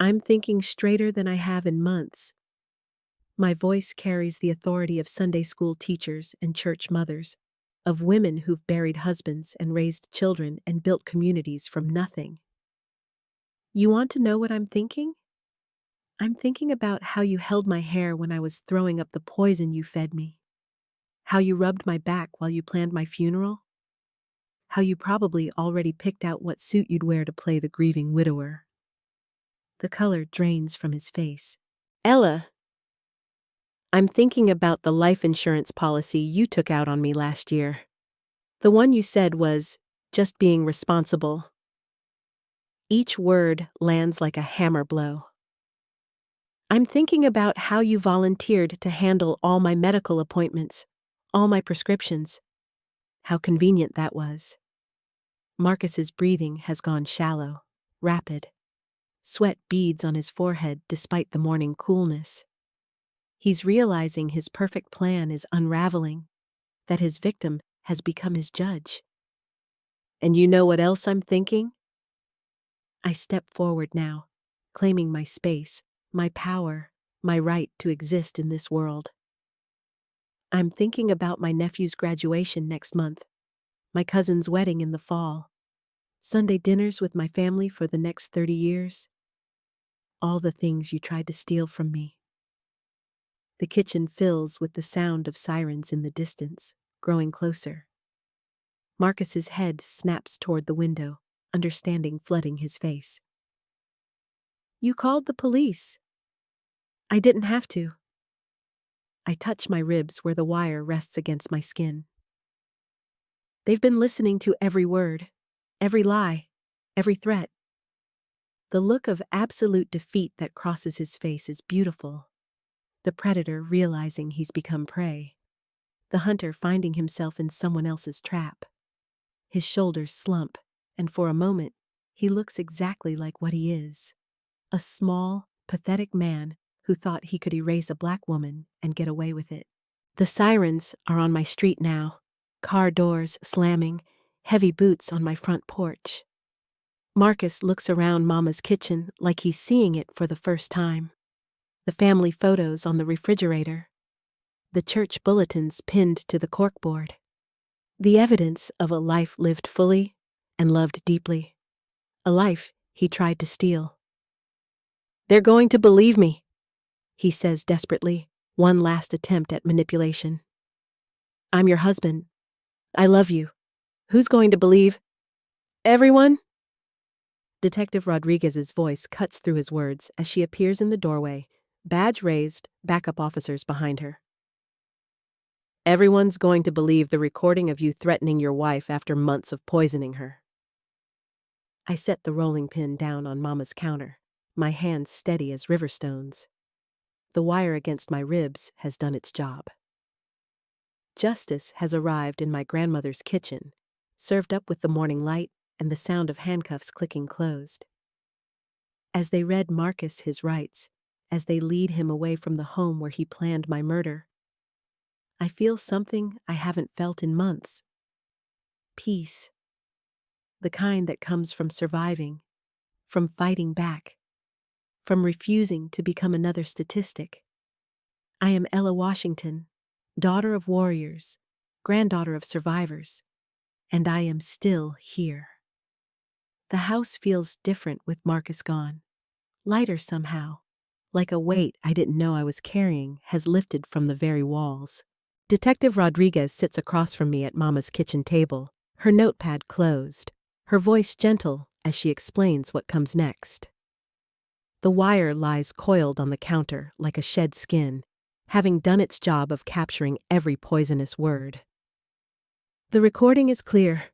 I'm thinking straighter than I have in months. My voice carries the authority of Sunday school teachers and church mothers, of women who've buried husbands and raised children and built communities from nothing. You want to know what I'm thinking? I'm thinking about how you held my hair when I was throwing up the poison you fed me. How you rubbed my back while you planned my funeral. How you probably already picked out what suit you'd wear to play the grieving widower. The color drains from his face. Ella, I'm thinking about the life insurance policy you took out on me last year. The one you said was just being responsible. Each word lands like a hammer blow. I'm thinking about how you volunteered to handle all my medical appointments, all my prescriptions. How convenient that was. Marcus's breathing has gone shallow, rapid. Sweat beads on his forehead despite the morning coolness. He's realizing his perfect plan is unraveling, that his victim has become his judge. And you know what else I'm thinking? I step forward now, claiming my space, my power, my right to exist in this world. I'm thinking about my nephew's graduation next month, my cousin's wedding in the fall, Sunday dinners with my family for the next 30 years. All the things you tried to steal from me. The kitchen fills with the sound of sirens in the distance, growing closer. Marcus's head snaps toward the window, understanding flooding his face. You called the police. I didn't have to. I touch my ribs where the wire rests against my skin. They've been listening to every word, every lie, every threat. The look of absolute defeat that crosses his face is beautiful. The predator realizing he's become prey. The hunter finding himself in someone else's trap. His shoulders slump, and for a moment, he looks exactly like what he is. A small, pathetic man who thought he could erase a black woman and get away with it. The sirens are on my street now, car doors slamming, heavy boots on my front porch. Marcus looks around Mama's kitchen like he's seeing it for the first time. The family photos on the refrigerator. The church bulletins pinned to the corkboard. The evidence of a life lived fully and loved deeply. A life he tried to steal. "They're going to believe me," he says desperately, one last attempt at manipulation. "I'm your husband. I love you. Who's going to believe? Everyone?" Detective Rodriguez's voice cuts through his words as she appears in the doorway, badge raised, backup officers behind her. "Everyone's going to believe the recording of you threatening your wife after months of poisoning her." I set the rolling pin down on Mama's counter, my hands steady as river stones. The wire against my ribs has done its job. Justice has arrived in my grandmother's kitchen, served up with the morning light and the sound of handcuffs clicking closed. As they read Marcus his rights, as they lead him away from the home where he planned my murder, I feel something I haven't felt in months. Peace. The kind that comes from surviving, from fighting back, from refusing to become another statistic. I am Ella Washington, daughter of warriors, granddaughter of survivors, and I am still here. The house feels different with Marcus gone, lighter somehow, like a weight I didn't know I was carrying has lifted from the very walls. Detective Rodriguez sits across from me at Mama's kitchen table, her notepad closed, her voice gentle as she explains what comes next. The wire lies coiled on the counter like a shed skin, having done its job of capturing every poisonous word. "The recording is clear,"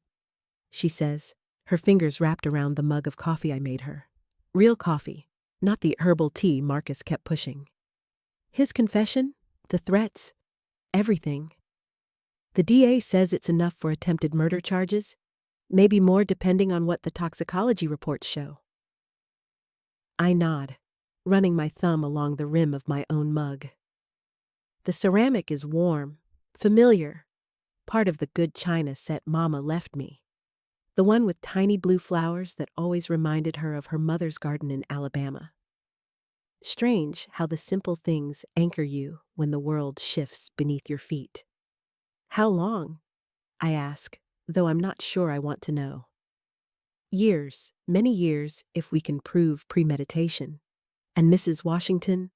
she says, her fingers wrapped around the mug of coffee I made her. Real coffee, not the herbal tea Marcus kept pushing. His confession, the threats, everything. The DA says it's enough for attempted murder charges, maybe more depending on what the toxicology reports show. I nod, running my thumb along the rim of my own mug. The ceramic is warm, familiar, part of the good china set Mama left me. The one with tiny blue flowers that always reminded her of her mother's garden in Alabama. Strange how the simple things anchor you when the world shifts beneath your feet. "How long?" I ask, though I'm not sure I want to know. "Years, many years, if we can prove premeditation. And Mrs. Washington?"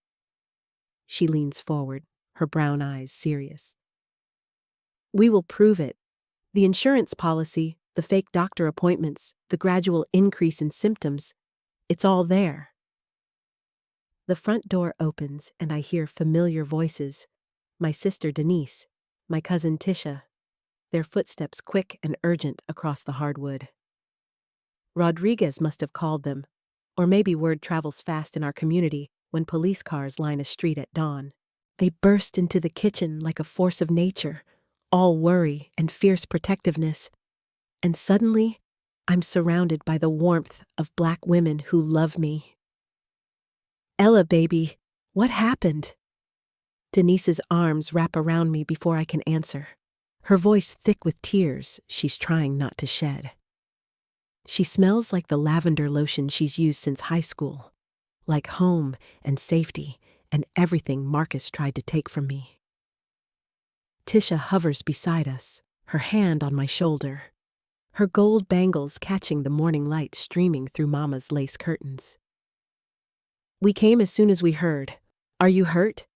She leans forward, her brown eyes serious. "We will prove it. The insurance policy, the fake doctor appointments, the gradual increase in symptoms, it's all there." The front door opens and I hear familiar voices. My sister Denise, my cousin Tisha, their footsteps quick and urgent across the hardwood. Rodriguez must have called them, or maybe word travels fast in our community when police cars line a street at dawn. They burst into the kitchen like a force of nature, all worry and fierce protectiveness, and suddenly I'm surrounded by the warmth of Black women who love me. "Ella, baby, what happened?" Denise's arms wrap around me before I can answer, her voice thick with tears she's trying not to shed. She smells like the lavender lotion she's used since high school, like home and safety and everything Marcus tried to take from me. Tisha hovers beside us, her hand on my shoulder, her gold bangles catching the morning light streaming through Mama's lace curtains. "We came as soon as we heard. Are you hurt?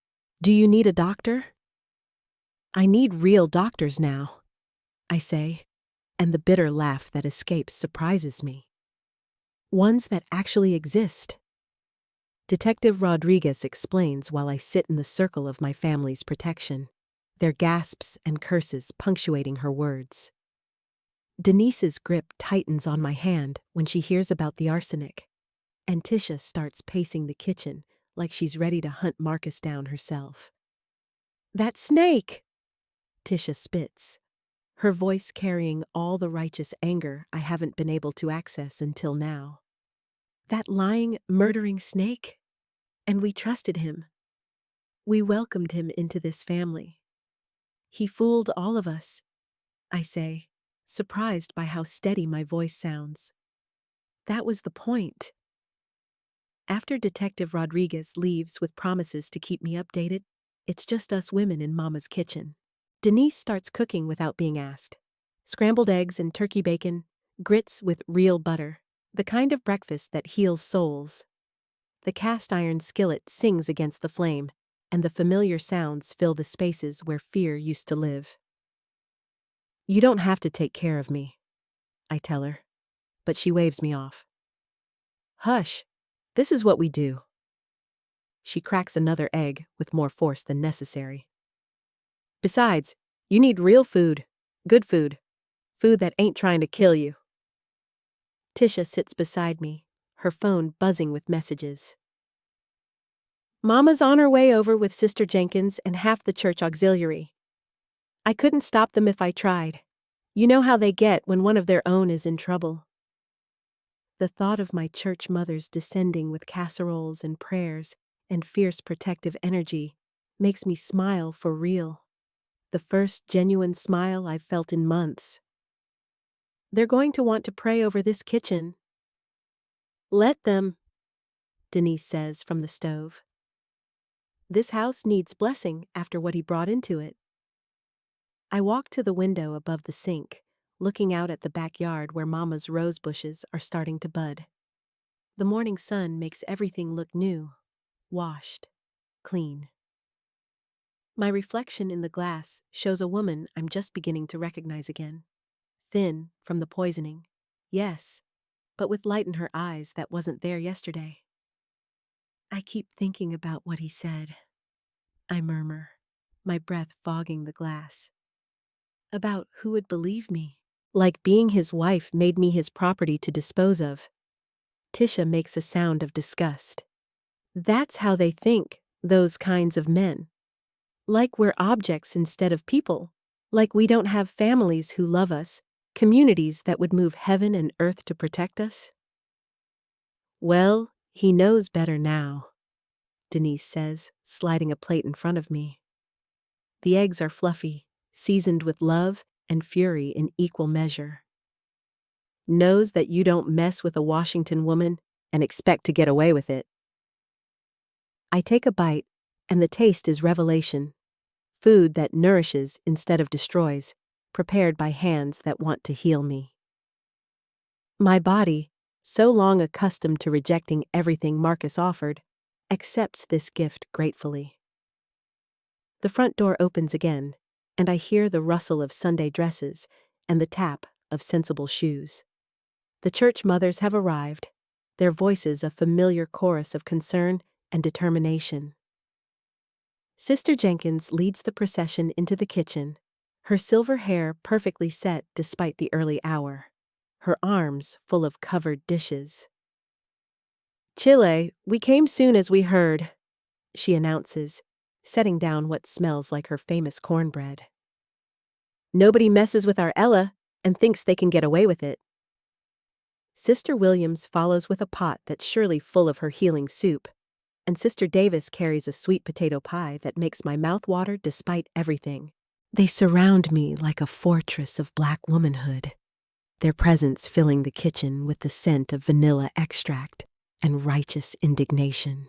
Do you need a doctor?" "I need real doctors now," I say, and the bitter laugh that escapes surprises me. Ones that actually exist. Detective Rodriguez explains while I sit in the circle of my family's protection, their gasps and curses punctuating her words. Denise's grip tightens on my hand when she hears about the arsenic, and Tisha starts pacing the kitchen like she's ready to hunt Marcus down herself. "That snake!" Tisha spits, her voice carrying all the righteous anger I haven't been able to access until now. "That lying, murdering snake? And we trusted him. We welcomed him into this family. He fooled all of us," I say, surprised by how steady my voice sounds. That was the point. After Detective Rodriguez leaves with promises to keep me updated, it's just us women in Mama's kitchen. Denise starts cooking without being asked. Scrambled eggs and turkey bacon, grits with real butter, the kind of breakfast that heals souls. The cast iron skillet sings against the flame, and the familiar sounds fill the spaces where fear used to live. "You don't have to take care of me," I tell her, but she waves me off. "Hush, this is what we do." She cracks another egg with more force than necessary. "Besides, you need real food, good food, food that ain't trying to kill you." Tisha sits beside me, her phone buzzing with messages. "Mama's on her way over with Sister Jenkins and half the church auxiliary. I couldn't stop them if I tried. You know how they get when one of their own is in trouble." The thought of my church mothers descending with casseroles and prayers and fierce protective energy makes me smile for real. The first genuine smile I've felt in months. "They're going to want to pray over this kitchen." "Let them," Denise says from the stove. "This house needs blessing after what he brought into it." I walk to the window above the sink, looking out at the backyard where Mama's rose bushes are starting to bud. The morning sun makes everything look new, washed, clean. My reflection in the glass shows a woman I'm just beginning to recognize again. Thin from the poisoning, yes, but with light in her eyes that wasn't there yesterday. "I keep thinking about what he said," I murmur, my breath fogging the glass. "About who would believe me, like being his wife made me his property to dispose of." Tisha makes a sound of disgust. "That's how they think, those kinds of men. Like we're objects instead of people. Like we don't have families who love us, communities that would move heaven and earth to protect us." "Well, he knows better now," Denise says, sliding a plate in front of me. The eggs are fluffy, seasoned with love and fury in equal measure. "Knows that you don't mess with a Washington woman and expect to get away with it." I take a bite, and the taste is revelation. Food that nourishes instead of destroys, prepared by hands that want to heal me. My body, so long accustomed to rejecting everything Marcus offered, accepts this gift gratefully. The front door opens again, and I hear the rustle of Sunday dresses and the tap of sensible shoes. The church mothers have arrived, their voices a familiar chorus of concern and determination. Sister Jenkins leads the procession into the kitchen, her silver hair perfectly set despite the early hour, her arms full of covered dishes. "Chile, we came soon as we heard," she announces, setting down what smells like her famous cornbread. "Nobody messes with our Ella and thinks they can get away with it." Sister Williams follows with a pot that's surely full of her healing soup, and Sister Davis carries a sweet potato pie that makes my mouth water despite everything. They surround me like a fortress of black womanhood, their presence filling the kitchen with the scent of vanilla extract and righteous indignation.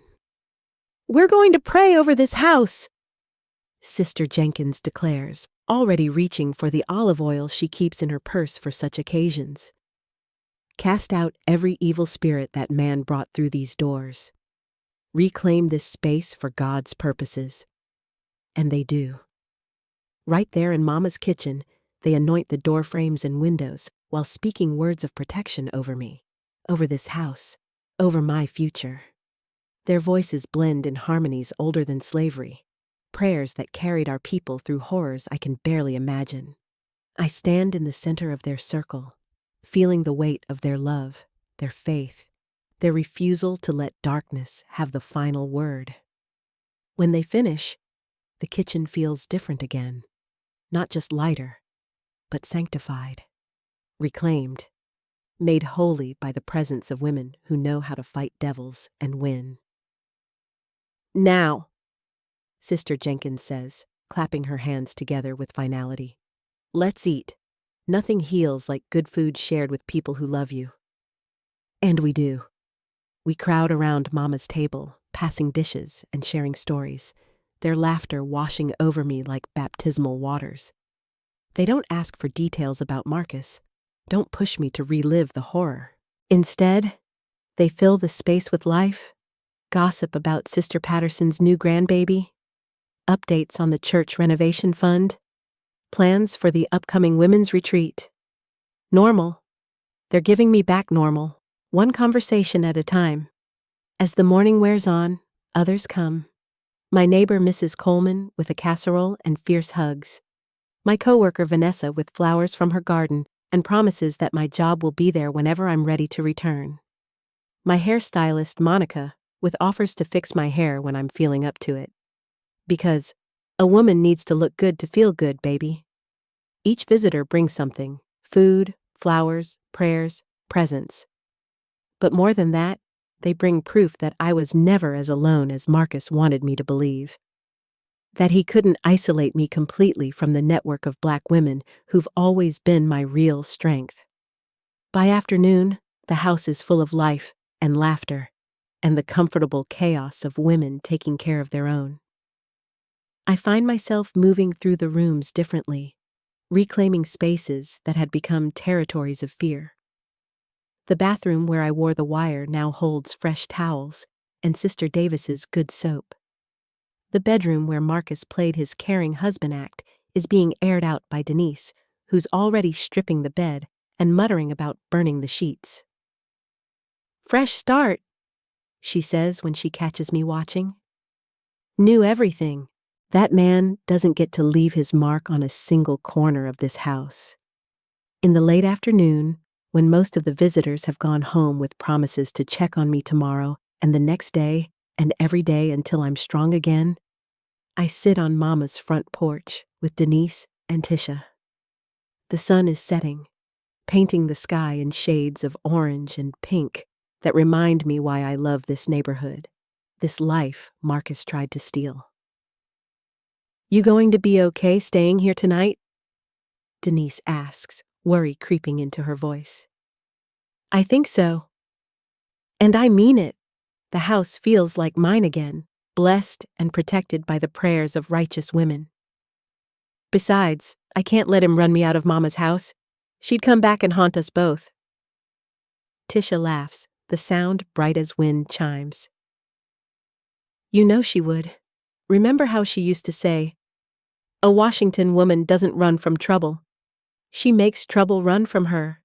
"We're going to pray over this house," Sister Jenkins declares, already reaching for the olive oil she keeps in her purse for such occasions. "Cast out every evil spirit that man brought through these doors. Reclaim this space for God's purposes." And they do. Right there in Mama's kitchen, they anoint the door frames and windows while speaking words of protection over me, over this house, over my future. Their voices blend in harmonies older than slavery, prayers that carried our people through horrors I can barely imagine. I stand in the center of their circle, feeling the weight of their love, their faith, their refusal to let darkness have the final word. When they finish, the kitchen feels different again, not just lighter, but sanctified, reclaimed, made holy by the presence of women who know how to fight devils and win. "Now," Sister Jenkins says, clapping her hands together with finality, "let's eat. Nothing heals like good food shared with people who love you." And we do. We crowd around Mama's table, passing dishes and sharing stories, their laughter washing over me like baptismal waters. They don't ask for details about Marcus, don't push me to relive the horror. Instead, they fill the space with life, gossip about Sister Patterson's new grandbaby, updates on the church renovation fund, plans for the upcoming women's retreat. Normal. They're giving me back normal, one conversation at a time. As the morning wears on, others come. My neighbor Mrs. Coleman with a casserole and fierce hugs. My coworker Vanessa with flowers from her garden and promises that my job will be there whenever I'm ready to return. My hairstylist Monica with offers to fix my hair when I'm feeling up to it. Because a woman needs to look good to feel good, baby. Each visitor brings something: food, flowers, prayers, presents. But more than that, they bring proof that I was never as alone as Marcus wanted me to believe. That he couldn't isolate me completely from the network of Black women who've always been my real strength. By afternoon, the house is full of life and laughter, and the comfortable chaos of women taking care of their own. I find myself moving through the rooms differently, reclaiming spaces that had become territories of fear. The bathroom where I wore the wire now holds fresh towels and Sister Davis's good soap. The bedroom where Marcus played his caring husband act is being aired out by Denise, who's already stripping the bed and muttering about burning the sheets. "Fresh start," she says when she catches me watching. "Knew everything. That man doesn't get to leave his mark on a single corner of this house." In the late afternoon, when most of the visitors have gone home with promises to check on me tomorrow and the next day and every day until I'm strong again, I sit on Mama's front porch with Denise and Tisha. The sun is setting, painting the sky in shades of orange and pink that remind me why I love this neighborhood, this life Marcus tried to steal. "You going to be okay staying here tonight?" Denise asks, worry creeping into her voice. "I think so. And I mean it. The house feels like mine again, blessed and protected by the prayers of righteous women. Besides, I can't let him run me out of Mama's house. She'd come back and haunt us both." Tisha laughs, the sound bright as wind chimes. "You know she would. Remember how she used to say, 'A Washington woman doesn't run from trouble. She makes trouble run from her.'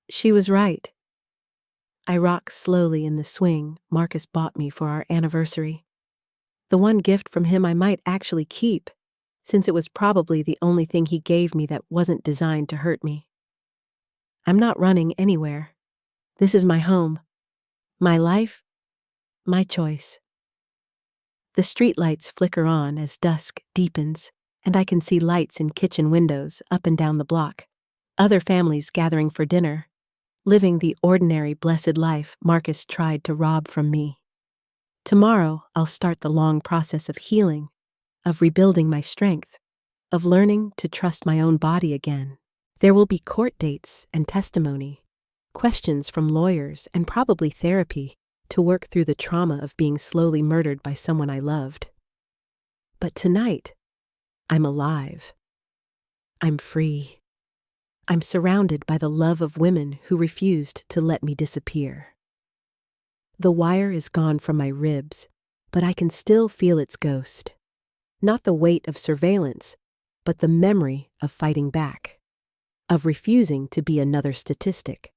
She was right." I rock slowly in the swing Marcus bought me for our anniversary. The one gift from him I might actually keep, since it was probably the only thing he gave me that wasn't designed to hurt me. I'm not running anywhere. This is my home, my life, my choice. The streetlights flicker on as dusk deepens, and I can see lights in kitchen windows up and down the block. Other families gathering for dinner, living the ordinary blessed life Marcus tried to rob from me. Tomorrow, I'll start the long process of healing, of rebuilding my strength, of learning to trust my own body again. There will be court dates and testimony, questions from lawyers, and probably therapy to work through the trauma of being slowly murdered by someone I loved. But tonight, I'm alive. I'm free. I'm surrounded by the love of women who refused to let me disappear. The wire is gone from my ribs, but I can still feel its ghost. Not the weight of surveillance, but the memory of fighting back, of refusing to be another statistic,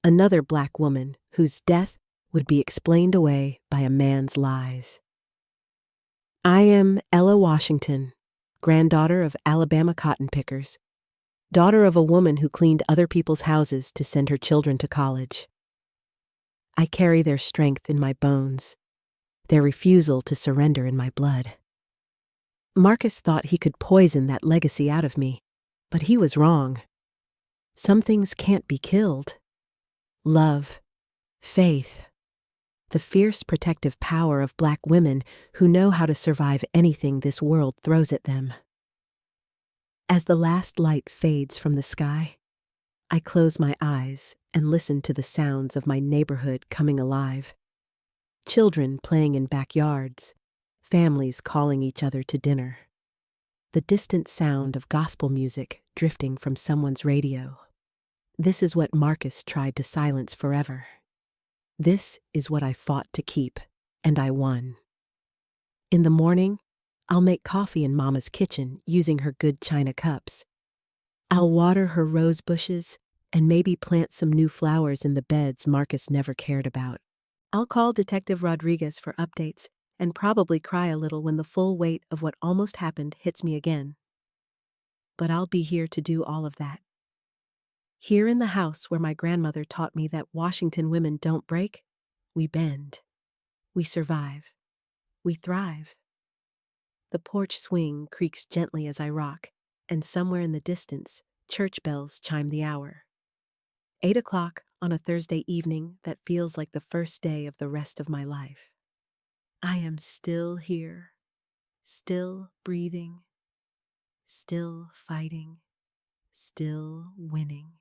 another Black woman whose death would be explained away by a man's lies. I am Ella Washington, granddaughter of Alabama cotton pickers, daughter of a woman who cleaned other people's houses to send her children to college. I carry their strength in my bones, their refusal to surrender in my blood. Marcus thought he could poison that legacy out of me, but he was wrong. Some things can't be killed. Love, faith, the fierce protective power of Black women who know how to survive anything this world throws at them. As the last light fades from the sky, I close my eyes and listen to the sounds of my neighborhood coming alive. Children playing in backyards, families calling each other to dinner. The distant sound of gospel music drifting from someone's radio. This is what Marcus tried to silence forever. This is what I fought to keep, and I won. In the morning, I'll make coffee in Mama's kitchen using her good china cups. I'll water her rose bushes and maybe plant some new flowers in the beds Marcus never cared about. I'll call Detective Rodriguez for updates and probably cry a little when the full weight of what almost happened hits me again. But I'll be here to do all of that. Here in the house where my grandmother taught me that Washington women don't break, we bend. We survive. We thrive. The porch swing creaks gently as I rock, and somewhere in the distance, church bells chime the hour. 8 o'clock on a Thursday evening that feels like the first day of the rest of my life. I am still here, still breathing, still fighting, still winning.